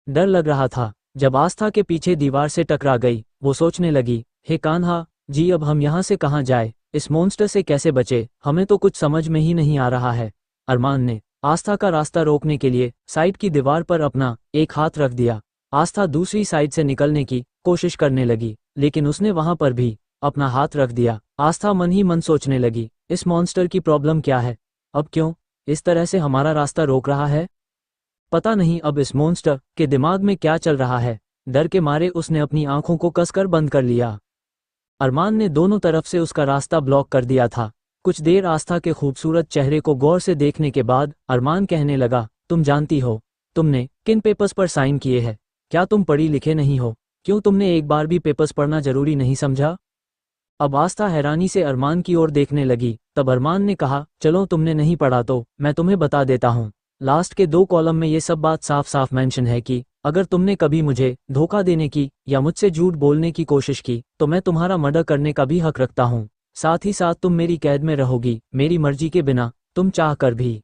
डर लग रहा था। जब आस्था के पीछे दीवार से टकरा गई, वो सोचने लगी, हे कान्हा जी, अब हम यहाँ से कहाँ जाए, इस मॉन्स्टर से कैसे बचे, हमें तो कुछ समझ में ही नहीं आ रहा है। अरमान ने आस्था का रास्ता रोकने के लिए साइड की दीवार पर अपना एक हाथ रख दिया। आस्था दूसरी साइड से निकलने की कोशिश करने लगी, लेकिन उसने वहां पर भी अपना हाथ रख दिया। आस्था मन ही मन सोचने लगी, इस मॉन्स्टर की प्रॉब्लम क्या है, अब क्यों इस तरह से हमारा रास्ता रोक रहा है। पता नहीं अब इस मॉन्स्टर के दिमाग में क्या चल रहा है। डर के मारे उसने अपनी आंखों को कसकर बंद कर लिया। अरमान ने दोनों तरफ से उसका रास्ता ब्लॉक कर दिया था। कुछ देर आस्था के खूबसूरत चेहरे को गौर से देखने के बाद अरमान कहने लगा, तुम जानती हो तुमने किन पेपर्स पर साइन किए हैं? क्या तुम पढ़ी लिखे नहीं हो? क्यों तुमने एक बार भी पेपर्स पढ़ना जरूरी नहीं समझा? अब आस्था हैरानी से अरमान की ओर देखने लगी। तब अरमान ने कहा, चलो तुमने नहीं पढ़ा तो मैं तुम्हें बता देता हूँ। लास्ट के 2 कॉलम में ये सब बात साफ साफ मेंशन है कि अगर तुमने कभी मुझे धोखा देने की या मुझसे झूठ बोलने की कोशिश की तो मैं तुम्हारा मर्डर करने का भी हक रखता हूँ। साथ ही साथ तुम मेरी कैद में रहोगी, मेरी मर्जी के बिना। तुम चाह कर भी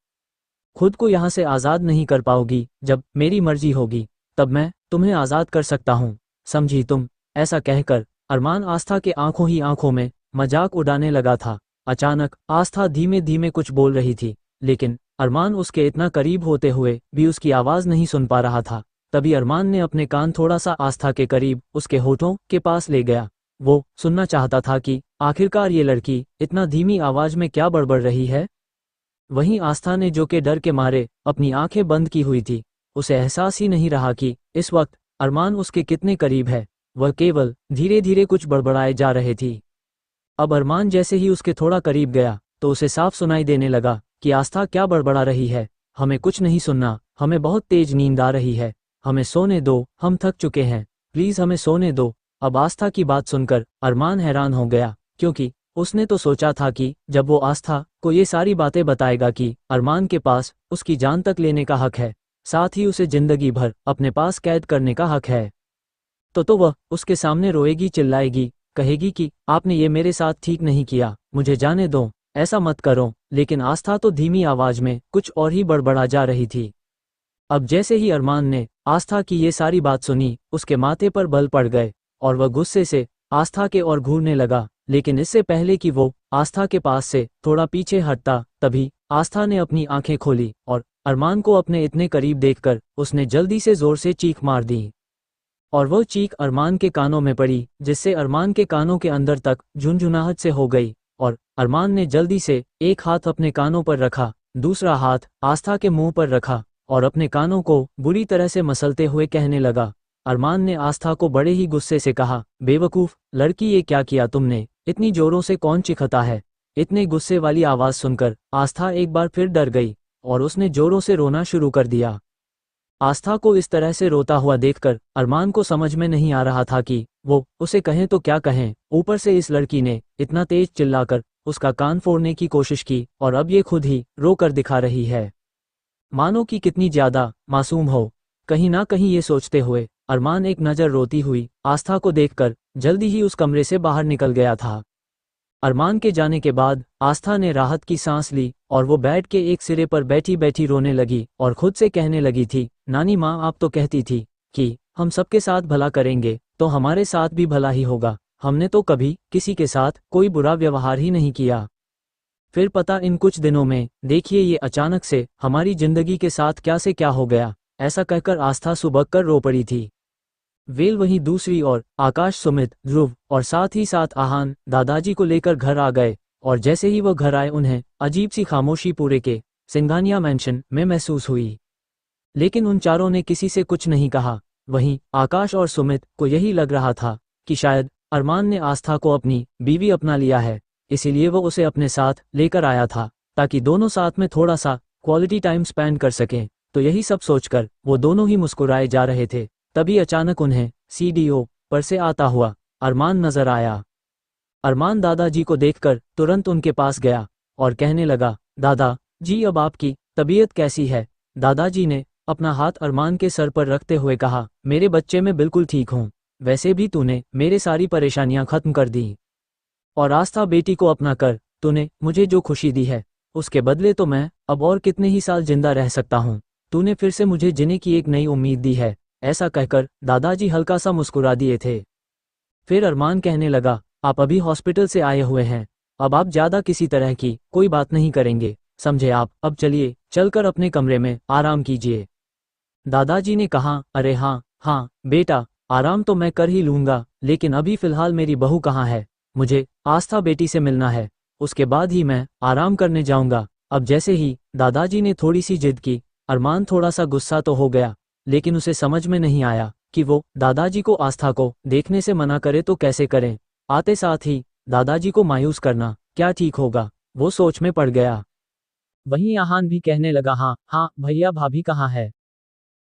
खुद को यहाँ से आज़ाद नहीं कर पाओगी। जब मेरी मर्जी होगी तब मैं तुम्हें आज़ाद कर सकता हूँ, समझी तुम? ऐसा कहकर अरमान आस्था के आंखों ही आंखों में मजाक उड़ाने लगा था। अचानक आस्था धीमे धीमे कुछ बोल रही थी, लेकिन अरमान उसके इतना करीब होते हुए भी उसकी आवाज़ नहीं सुन पा रहा था। तभी अरमान ने अपने कान थोड़ा सा आस्था के करीब उसके होठों के पास ले गया। वो सुनना चाहता था कि आखिरकार ये लड़की इतना धीमी आवाज में क्या बड़बड़ रही है। वहीं आस्था ने, जो के डर के मारे अपनी आंखें बंद की हुई थी, उसे एहसास ही नहीं रहा कि इस वक्त अरमान उसके कितने करीब है। वह केवल धीरे धीरे कुछ बड़बड़ाए जा रहे थी। अब अरमान जैसे ही उसके थोड़ा करीब गया तो उसे साफ सुनाई देने लगा कि आस्था क्या बड़बड़ा रही है। हमें कुछ नहीं सुनना, हमें बहुत तेज नींद आ रही है, हमें सोने दो, हम थक चुके हैं, प्लीज हमें सोने दो। अब आस्था की बात सुनकर अरमान हैरान हो गया, क्योंकि उसने तो सोचा था कि जब वो आस्था को ये सारी बातें बताएगा कि अरमान के पास उसकी जान तक लेने का हक है, साथ ही उसे जिंदगी भर अपने पास कैद करने का हक है, तो वह उसके सामने रोएगी, चिल्लाएगी, कहेगी कि आपने ये मेरे साथ ठीक नहीं किया, मुझे जाने दो, ऐसा मत करो। लेकिन आस्था तो धीमी आवाज में कुछ और ही बड़बड़ा जा रही थी। अब जैसे ही अरमान ने आस्था की ये सारी बात सुनी, उसके माथे पर बल पड़ गए और वह गुस्से से आस्था के ओर घूरने लगा। लेकिन इससे पहले कि वो आस्था के पास से थोड़ा पीछे हटता, तभी आस्था ने अपनी आंखें खोली और अरमान को अपने इतने करीब देखकर उसने जल्दी से जोर से चीख मार दी। और वो चीख अरमान के कानों में पड़ी, जिससे अरमान के कानों के अंदर तक झुनझुनाहट से हो गई। और अरमान ने जल्दी से एक हाथ अपने कानों पर रखा, दूसरा हाथ आस्था के मुंह पर रखा और अपने कानों को बुरी तरह से मसलते हुए कहने लगा। अरमान ने आस्था को बड़े ही गुस्से से कहा, बेवकूफ लड़की, ये क्या किया तुमने? इतनी जोरों से कौन चिल्लाता है? इतने गुस्से वाली आवाज सुनकर आस्था एक बार फिर डर गई और उसने जोरों से रोना शुरू कर दिया। आस्था को इस तरह से रोता हुआ देखकर अरमान को समझ में नहीं आ रहा था कि वो उसे कहें तो क्या कहें। ऊपर से इस लड़की ने इतना तेज चिल्लाकर उसका कान फोड़ने की कोशिश की और अब ये खुद ही रो कर दिखा रही है, मानो कि कितनी ज्यादा मासूम हो। कहीं ना कहीं ये सोचते हुए अरमान एक नज़र रोती हुई आस्था को देखकर जल्दी ही उस कमरे से बाहर निकल गया था। अरमान के जाने के बाद आस्था ने राहत की सांस ली और वो बेड के एक सिरे पर बैठी बैठी रोने लगी और खुद से कहने लगी थी, नानी माँ आप तो कहती थी कि हम सबके साथ भला करेंगे तो हमारे साथ भी भला ही होगा। हमने तो कभी किसी के साथ कोई बुरा व्यवहार ही नहीं किया। फिर पता इन कुछ दिनों में देखिए ये अचानक से हमारी जिंदगी के साथ क्या से क्या हो गया। ऐसा कहकर आस्था सुबक कर रो पड़ी थी। वेल वहीं दूसरी ओर आकाश, सुमित, ध्रुव और साथ ही साथ आहान दादाजी को लेकर घर आ गए और जैसे ही वह घर आए उन्हें अजीब सी खामोशी पूरे के सिंघानिया मैंशन में महसूस हुई। लेकिन उन चारों ने किसी से कुछ नहीं कहा। वहीं आकाश और सुमित को यही लग रहा था कि शायद अरमान ने आस्था को अपनी बीवी अपना लिया है, इसीलिए वो उसे अपने साथ लेकर आया था ताकि दोनों साथ में थोड़ा सा क्वालिटी टाइम स्पेंड कर सकें। तो यही सब सोचकर वो दोनों ही मुस्कुराए जा रहे थे। तभी अचानक उन्हें सीडीओ पर से आता हुआ अरमान नजर आया। अरमान दादाजी को देखकर तुरंत उनके पास गया और कहने लगा, दादा जी अब आपकी तबीयत कैसी है? दादाजी ने अपना हाथ अरमान के सर पर रखते हुए कहा, मेरे बच्चे मैं बिल्कुल ठीक हूँ। वैसे भी तूने मेरे सारी परेशानियां खत्म कर दी और आस्था बेटी को अपना कर तूने मुझे जो खुशी दी है उसके बदले तो मैं अब और कितने ही साल जिंदा रह सकता हूँ। तूने फिर से मुझे जीने की एक नई उम्मीद दी है। ऐसा कहकर दादाजी हल्का सा मुस्कुरा दिए थे। फिर अरमान कहने लगा, आप अभी हॉस्पिटल से आए हुए हैं, अब आप ज्यादा किसी तरह की कोई बात नहीं करेंगे, समझे आप? अब चलिए चलकर अपने कमरे में आराम कीजिए। दादाजी ने कहा, अरे हाँ हाँ बेटा, आराम तो मैं कर ही लूंगा, लेकिन अभी फिलहाल मेरी बहू कहाँ है? मुझे आस्था बेटी से मिलना है, उसके बाद ही मैं आराम करने जाऊंगा। अब जैसे ही दादाजी ने थोड़ी सी जिद की, अरमान थोड़ा सा गुस्सा तो हो गया, लेकिन उसे समझ में नहीं आया कि वो दादाजी को आस्था को देखने से मना करे तो कैसे करें। आते साथ ही दादाजी को मायूस करना क्या ठीक होगा, वो सोच में पड़ गया। वहीं आहान भी कहने लगा, हाँ हाँ भैया भाभी कहाँ है?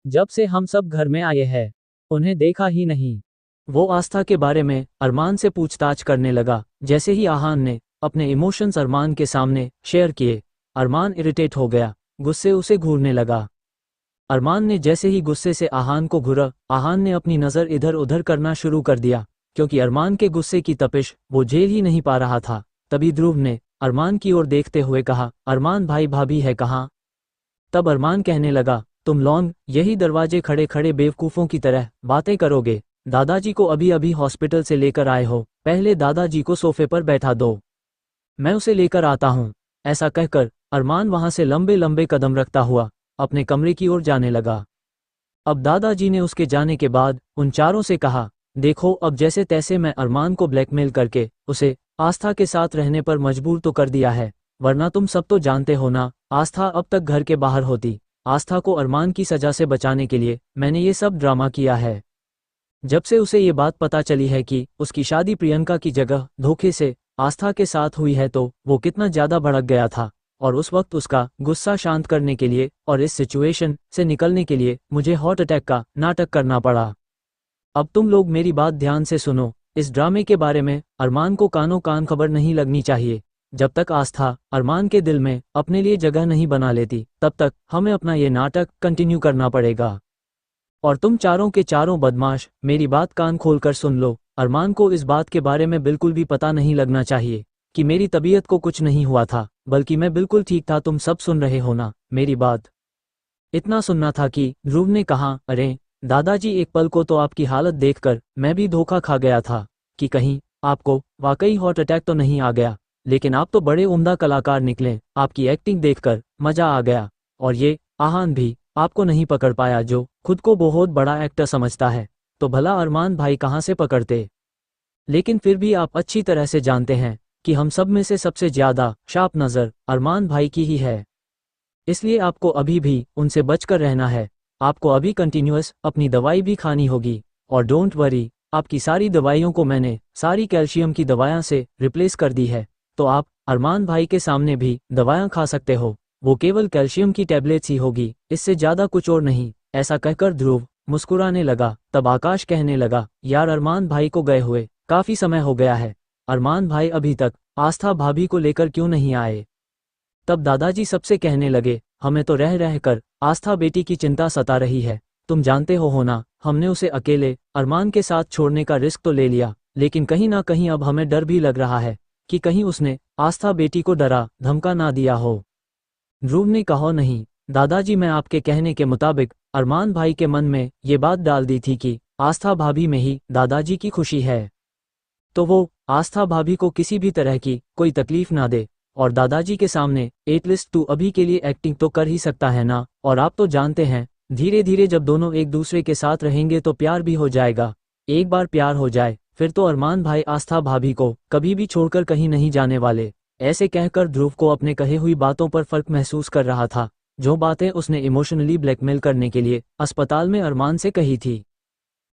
जब से हम सब घर में आए हैं उन्हें देखा ही नहीं। वो आस्था के बारे में अरमान से पूछताछ करने लगा। जैसे ही आहान ने अपने इमोशंस अरमान के सामने शेयर किए, अरमान इरिटेट हो गया, गुस्से उसे घूरने लगा। अरमान ने जैसे ही गुस्से से आहान को घूरा, आहान ने अपनी नज़र इधर उधर करना शुरू कर दिया, क्योंकि अरमान के गुस्से की तपिश वो झेल ही नहीं पा रहा था। तभी ध्रुव ने अरमान की ओर देखते हुए कहा, अरमान भाई भाभी है कहाँ? तब अरमान कहने लगा, तुम लॉन्ग यही दरवाजे खड़े खड़े बेवकूफ़ों की तरह बातें करोगे? दादाजी को अभी अभी हॉस्पिटल से लेकर आए हो, पहले दादाजी को सोफे पर बैठा दो, मैं उसे लेकर आता हूँ। ऐसा कहकर अरमान वहां से लंबे लंबे कदम रखता हुआ अपने कमरे की ओर जाने लगा। अब दादाजी ने उसके जाने के बाद उन चारों से कहा, देखो अब जैसे तैसे मैं अरमान को ब्लैकमेल करके उसे आस्था के साथ रहने पर मजबूर तो कर दिया है, वरना तुम सब तो जानते हो ना, आस्था अब तक घर के बाहर होती। आस्था को अरमान की सजा से बचाने के लिए मैंने ये सब ड्रामा किया है। जब से उसे ये बात पता चली है कि उसकी शादी प्रियंका की जगह धोखे से आस्था के साथ हुई है, तो वो कितना ज्यादा भड़क गया था, और उस वक्त उसका गुस्सा शांत करने के लिए और इस सिचुएशन से निकलने के लिए मुझे हार्ट अटैक का नाटक करना पड़ा। अब तुम लोग मेरी बात ध्यान से सुनो, इस ड्रामे के बारे में अरमान को कानों कान खबर नहीं लगनी चाहिए। जब तक आस्था अरमान के दिल में अपने लिए जगह नहीं बना लेती, तब तक हमें अपना ये नाटक कंटिन्यू करना पड़ेगा। और तुम चारों के चारों बदमाश मेरी बात कान खोलकर सुन लो, अरमान को इस बात के बारे में बिल्कुल भी पता नहीं लगना चाहिए कि मेरी तबीयत को कुछ नहीं हुआ था, बल्कि मैं बिल्कुल ठीक था। तुम सब सुन रहे हो ना मेरी बात? इतना सुनना था कि ध्रुव ने कहा, अरे दादाजी एक पल को तो आपकी हालत देखकर मैं भी धोखा खा गया था कि कहीं आपको वाकई हार्ट अटैक तो नहीं आ गया, लेकिन आप तो बड़े उम्दा कलाकार निकले, आपकी एक्टिंग देखकर मजा आ गया। और ये आहान भी आपको नहीं पकड़ पाया, जो खुद को बहुत बड़ा एक्टर समझता है, तो भला अरमान भाई कहाँ से पकड़ते? लेकिन फिर भी आप अच्छी तरह से जानते हैं कि हम सब में से सबसे ज्यादा शार्प नज़र अरमान भाई की ही है, इसलिए आपको अभी भी उनसे बचकर रहना है। आपको अभी कंटिन्यूअस अपनी दवाई भी खानी होगी, और डोंट वरी, आपकी सारी दवाइयों को मैंने सारी कैल्शियम की दवाइयाँ से रिप्लेस कर दी है, तो आप अरमान भाई के सामने भी दवाइयाँ खा सकते हो, वो केवल कैल्शियम की टैबलेट्स ही होगी, इससे ज़्यादा कुछ और नहीं। ऐसा कहकर ध्रुव मुस्कुराने लगा। तब आकाश कहने लगा, यार अरमान भाई को गए हुए काफ़ी समय हो गया है, अरमान भाई अभी तक आस्था भाभी को लेकर क्यों नहीं आए? तब दादाजी सबसे कहने लगे, हमें तो रह रह कर आस्था बेटी की चिंता सता रही है, तुम जानते हो ना, हमने उसे अकेले अरमान के साथ छोड़ने का रिस्क तो ले लिया, लेकिन कहीं ना कहीं अब हमें डर भी लग रहा है कि कहीं उसने आस्था बेटी को डरा धमका ना दिया हो। ध्रुव ने कहा, नहीं दादाजी, मैं आपके कहने के मुताबिक अरमान भाई के मन में ये बात डाल दी थी कि आस्था भाभी में ही दादाजी की खुशी है, तो वो आस्था भाभी को किसी भी तरह की कोई तकलीफ ना दे, और दादाजी के सामने एटलीस्ट तू अभी के लिए एक्टिंग तो कर ही सकता है ना। और आप तो जानते हैं, धीरे धीरे जब दोनों एक दूसरे के साथ रहेंगे तो प्यार भी हो जाएगा। एक बार प्यार हो जाए फिर तो अरमान भाई आस्था भाभी को कभी भी छोड़कर कहीं नहीं जाने वाले। ऐसे कहकर ध्रुव को अपने कहे हुई बातों पर फर्क महसूस कर रहा था, जो बातें उसने इमोशनली ब्लैकमेल करने के लिए अस्पताल में अरमान से कही थी।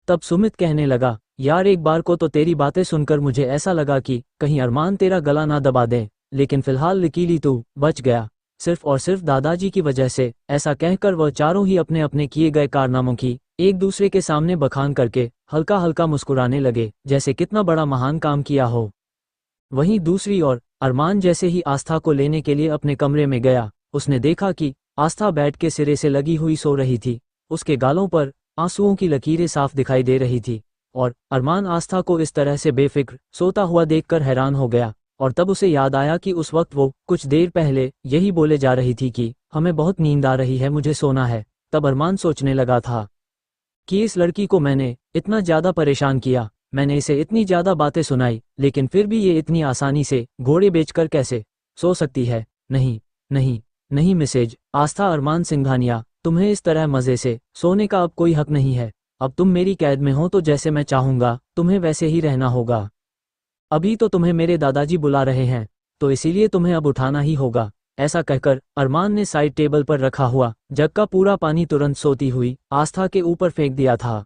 तब सुमित कहने लगा, यार एक बार को तो तेरी बातें सुनकर मुझे ऐसा लगा कि कहीं अरमान तेरा गला ना दबा दे, लेकिन फिलहाल लकीली तू बच गया, सिर्फ और सिर्फ दादाजी की वजह से। ऐसा कहकर वह चारों ही अपने अपने किए गए कारनामों की एक दूसरे के सामने बखान करके हल्का हल्का मुस्कुराने लगे, जैसे कितना बड़ा महान काम किया हो। वहीं दूसरी ओर अरमान जैसे ही आस्था को लेने के लिए अपने कमरे में गया, उसने देखा कि आस्था बेड के सिरे से लगी हुई सो रही थी। उसके गालों पर आंसुओं की लकीरें साफ दिखाई दे रही थी और अरमान आस्था को इस तरह से बेफिक्र सोता हुआ देखकर हैरान हो गया। और तब उसे याद आया कि उस वक्त वो कुछ देर पहले यही बोले जा रही थी कि हमें बहुत नींद आ रही है, मुझे सोना है। तब अरमान सोचने लगा था कि इस लड़की को मैंने इतना ज़्यादा परेशान किया, मैंने इसे इतनी ज़्यादा बातें सुनाई, लेकिन फिर भी ये इतनी आसानी से घोड़े बेचकर कैसे सो सकती है। नहीं नहीं नहीं मिसेज आस्था, अरमान सिंघानिया, तुम्हें इस तरह मज़े से सोने का अब कोई हक नहीं है। अब तुम मेरी कैद में हो तो जैसे मैं चाहूँगा तुम्हें वैसे ही रहना होगा। अभी तो तुम्हें मेरे दादाजी बुला रहे हैं, तो इसीलिए तुम्हें अब उठाना ही होगा। ऐसा कहकर अरमान ने साइड टेबल पर रखा हुआ जग का पूरा पानी तुरंत सोती हुई आस्था के ऊपर फेंक दिया था।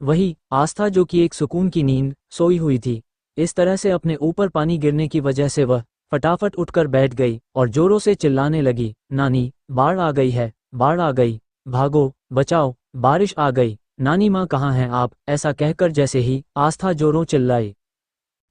वही आस्था जो कि एक सुकून की नींद सोई हुई थी, इस तरह से अपने ऊपर पानी गिरने की वजह से वह फटाफट उठकर बैठ गई और जोरों से चिल्लाने लगी, नानी बाढ़ आ गई है, बाढ़ आ गई, भागो बचाओ, बारिश आ गई, नानी माँ कहाँ हैं आप। ऐसा कहकर जैसे ही आस्था जोरों चिल्लाई,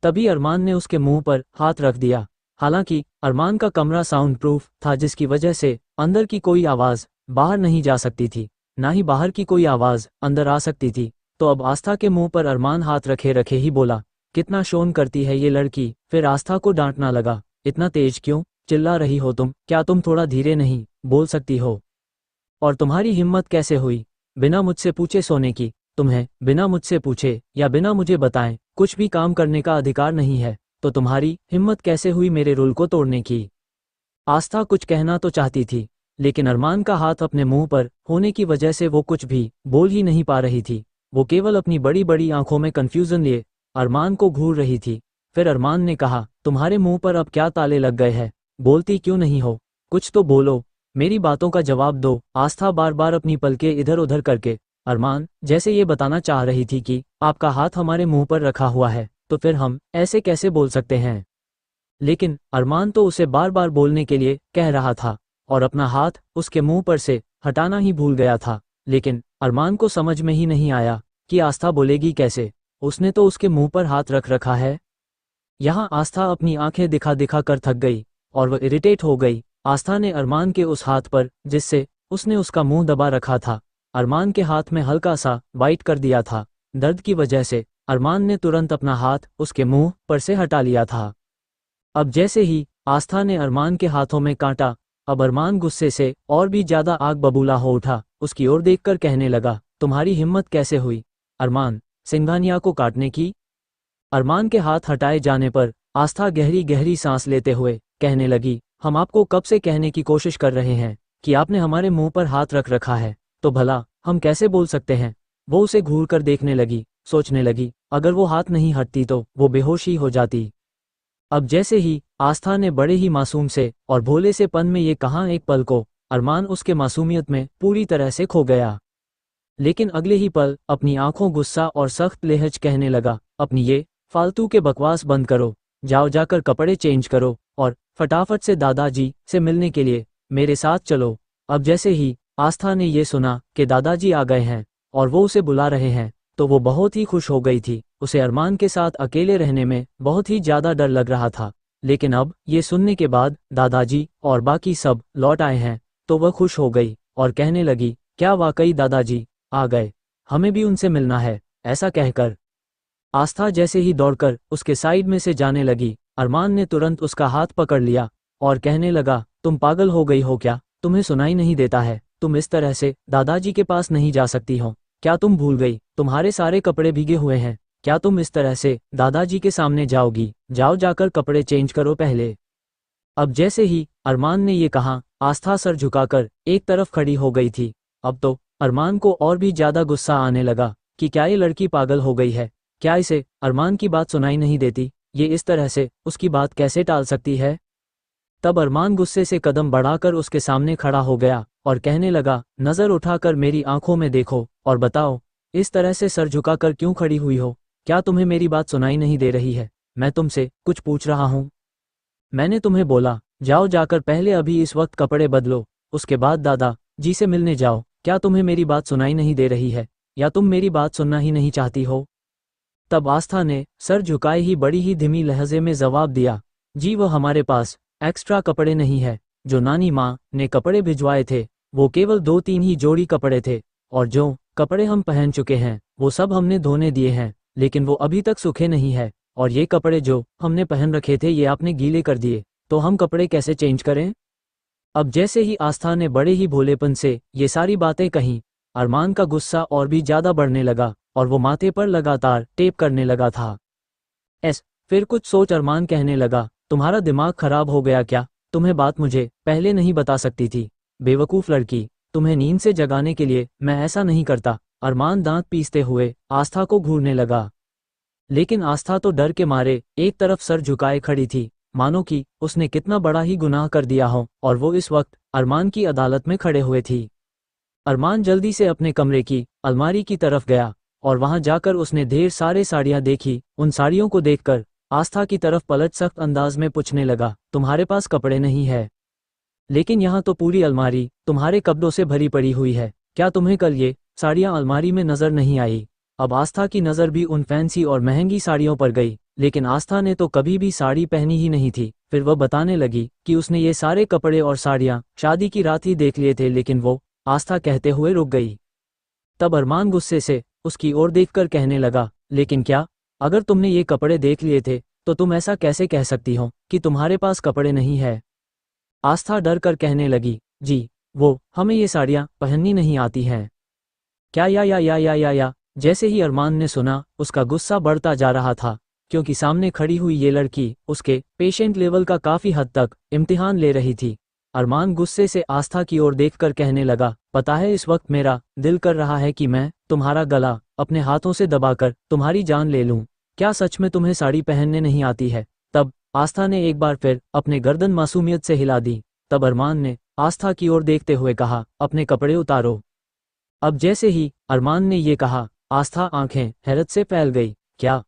तभी अरमान ने उसके मुंह पर हाथ रख दिया। हालांकि अरमान का कमरा साउंड प्रूफ था, जिसकी वजह से अंदर की कोई आवाज़ बाहर नहीं जा सकती थी, ना ही बाहर की कोई आवाज़ अंदर आ सकती थी। तो अब आस्था के मुंह पर अरमान हाथ रखे रखे ही बोला, कितना शोन करती है ये लड़की। फिर आस्था को डांटना लगा, इतना तेज क्यों चिल्ला रही हो तुम, क्या तुम थोड़ा धीरे नहीं बोल सकती हो? और तुम्हारी हिम्मत कैसे हुई बिना मुझसे पूछे सोने की? तुम्हें बिना मुझसे पूछे या बिना मुझे बताएं कुछ भी काम करने का अधिकार नहीं है, तो तुम्हारी हिम्मत कैसे हुई मेरे रूल को तोड़ने की? आस्था कुछ कहना तो चाहती थी, लेकिन अरमान का हाथ अपने मुंह पर होने की वजह से वो कुछ भी बोल ही नहीं पा रही थी। वो केवल अपनी बड़ी बड़ी आंखों में कंफ्यूजन लिए अरमान को घूर रही थी। फिर अरमान ने कहा, तुम्हारे मुंह पर अब क्या ताले लग गए हैं, बोलती क्यों नहीं हो? कुछ तो बोलो, मेरी बातों का जवाब दो। आस्था बार बार अपनी पलकें इधर उधर करके अरमान जैसे ये बताना चाह रही थी कि आपका हाथ हमारे मुंह पर रखा हुआ है, तो फिर हम ऐसे कैसे बोल सकते हैं? लेकिन अरमान तो उसे बार बार बोलने के लिए कह रहा था और अपना हाथ उसके मुंह पर से हटाना ही भूल गया था। लेकिन अरमान को समझ में ही नहीं आया कि आस्था बोलेगी कैसे, उसने तो उसके मुंह पर हाथ रख रखा है। यहाँ आस्था अपनी आंखें दिखा दिखा कर थक गई और वह इरिटेट हो गई। आस्था ने अरमान के उस हाथ पर जिससे उसने उसका मुंह दबा रखा था, अरमान के हाथ में हल्का सा बाइट कर दिया था। दर्द की वजह से अरमान ने तुरंत अपना हाथ उसके मुंह पर से हटा लिया था। अब जैसे ही आस्था ने अरमान के हाथों में काटा, अब अरमान गुस्से से और भी ज्यादा आग बबूला हो उठा। उसकी ओर देखकर कहने लगा, तुम्हारी हिम्मत कैसे हुई अरमान सिंघानिया को काटने की? अरमान के हाथ हटाए जाने पर आस्था गहरी गहरी सांस लेते हुए कहने लगी, हम आपको कब से कहने की कोशिश कर रहे हैं कि आपने हमारे मुंह पर हाथ रख रखा है, तो भला हम कैसे बोल सकते हैं? वो उसे घूर कर देखने लगी, सोचने लगी अगर वो हाथ नहीं हटती तो वो बेहोश ही हो जाती। अब जैसे ही आस्था ने बड़े ही मासूम से और भोले से पन में ये कहा एक पल को, अरमान उसके मासूमियत में पूरी तरह से खो गया। लेकिन अगले ही पल अपनी आंखों गुस्सा और सख्त लहज कहने लगा, अपनी ये फालतू के बकवास बंद करो, जाओ जाकर कपड़े चेंज करो और फटाफट से दादाजी से मिलने के लिए मेरे साथ चलो। अब जैसे ही आस्था ने ये सुना कि दादाजी आ गए हैं और वो उसे बुला रहे हैं, तो वो बहुत ही खुश हो गई थी। उसे अरमान के साथ अकेले रहने में बहुत ही ज़्यादा डर लग रहा था, लेकिन अब ये सुनने के बाद दादाजी और बाकी सब लौट आए हैं तो वह खुश हो गई और कहने लगी, क्या वाकई दादाजी आ गए, हमें भी उनसे मिलना है। ऐसा कहकर आस्था जैसे ही दौड़कर उसके साइड में से जाने लगी, अरमान ने तुरंत उसका हाथ पकड़ लिया और कहने लगा, तुम पागल हो गई हो क्या? तुम्हें सुनाई नहीं देता है? तुम इस तरह से दादाजी के पास नहीं जा सकती हो। क्या तुम भूल गई तुम्हारे सारे कपड़े भीगे हुए हैं? क्या तुम इस तरह से दादाजी के सामने जाओगी? जाओ जाकर कपड़े चेंज करो पहले। अब जैसे ही अरमान ने ये कहा, आस्था सर झुकाकर एक तरफ खड़ी हो गई थी। अब तो अरमान को और भी ज्यादा गुस्सा आने लगा कि क्या ये लड़की पागल हो गई है? क्या इसे अरमान की बात सुनाई नहीं देती? ये इस तरह से उसकी बात कैसे टाल सकती है? तब अरमान गुस्से से कदम बढ़ाकर उसके सामने खड़ा हो गया और कहने लगा, नजर उठाकर मेरी आंखों में देखो और बताओ, इस तरह से सर झुकाकर क्यों खड़ी हुई हो? क्या तुम्हें मेरी बात सुनाई नहीं दे रही है? मैं तुमसे कुछ पूछ रहा हूँ। मैंने तुम्हें बोला, जाओ जाकर पहले अभी इस वक्त कपड़े बदलो, उसके बाद दादा जी से मिलने जाओ। क्या तुम्हें मेरी बात सुनाई नहीं दे रही है, या तुम मेरी बात सुनना ही नहीं चाहती हो? तब आस्था ने सर झुकाए ही बड़ी ही धीमी लहजे में जवाब दिया, जी वो हमारे पास एक्स्ट्रा कपड़े नहीं है, जो नानी माँ ने कपड़े भिजवाए थे वो केवल 2-3 ही जोड़ी कपड़े थे, और जो कपड़े हम पहन चुके हैं वो सब हमने धोने दिए हैं, लेकिन वो अभी तक सूखे नहीं है, और ये कपड़े जो हमने पहन रखे थे ये आपने गीले कर दिए, तो हम कपड़े कैसे चेंज करें? अब जैसे ही आस्था ने बड़े ही भोलेपन से ये सारी बातें कहीं, अरमान का गुस्सा और भी ज्यादा बढ़ने लगा और वो माथे पर लगातार टेप करने लगा था। फिर कुछ सोच अरमान कहने लगा, तुम्हारा दिमाग खराब हो गया क्या? तुम्हें बात मुझे पहले नहीं बता सकती थी? बेवकूफ लड़की, तुम्हें नींद से जगाने के लिए मैं ऐसा नहीं करता। अरमान दांत पीसते हुए आस्था को घूरने लगा, लेकिन आस्था तो डर के मारे एक तरफ सर झुकाए खड़ी थी, मानो कि उसने कितना बड़ा ही गुनाह कर दिया हो, और वो इस वक्त अरमान की अदालत में खड़े हुए थी। अरमान जल्दी से अपने कमरे की अलमारी की तरफ गया और वहां जाकर उसने ढेर सारे साड़ियां देखी। उन साड़ियों को देखकर आस्था की तरफ पलट सख्त अंदाज में पूछने लगा, तुम्हारे पास कपड़े नहीं है? लेकिन यहाँ तो पूरी अलमारी तुम्हारे कपड़ों से भरी पड़ी हुई है, क्या तुम्हें कल ये साड़ियाँ अलमारी में नजर नहीं आई? अब आस्था की नज़र भी उन फैंसी और महंगी साड़ियों पर गई, लेकिन आस्था ने तो कभी भी साड़ी पहनी ही नहीं थी। फिर वह बताने लगी कि उसने ये सारे कपड़े और साड़ियाँ शादी की रात ही देख लिए थे, लेकिन वो आस्था कहते हुए रुक गई। तब अरमान गुस्से से उसकी ओर देखकर कहने लगा, लेकिन क्या? अगर तुमने ये कपड़े देख लिए थे तो तुम ऐसा कैसे कह सकती हो कि तुम्हारे पास कपड़े नहीं है? आस्था डर कर कहने लगी, जी वो हमें ये साड़ियाँ पहननी नहीं आती हैं। क्या? या। जैसे ही अरमान ने सुना उसका गुस्सा बढ़ता जा रहा था, क्योंकि सामने खड़ी हुई ये लड़की उसके पेशेंट लेवल का काफ़ी हद तक इम्तिहान ले रही थी। अरमान गुस्से से आस्था की ओर देखकर कहने लगा, पता है इस वक्त मेरा दिल कर रहा है कि मैं तुम्हारा गला अपने हाथों से दबाकर तुम्हारी जान ले लूं। क्या सच में तुम्हें साड़ी पहनने नहीं आती है? तब आस्था ने एक बार फिर अपने गर्दन मासूमियत से हिला दी। तब अरमान ने आस्था की ओर देखते हुए कहा, अपने कपड़े उतारो। अब जैसे ही अरमान ने ये कहा, आस्था आंखें हैरत से फैल गई। क्या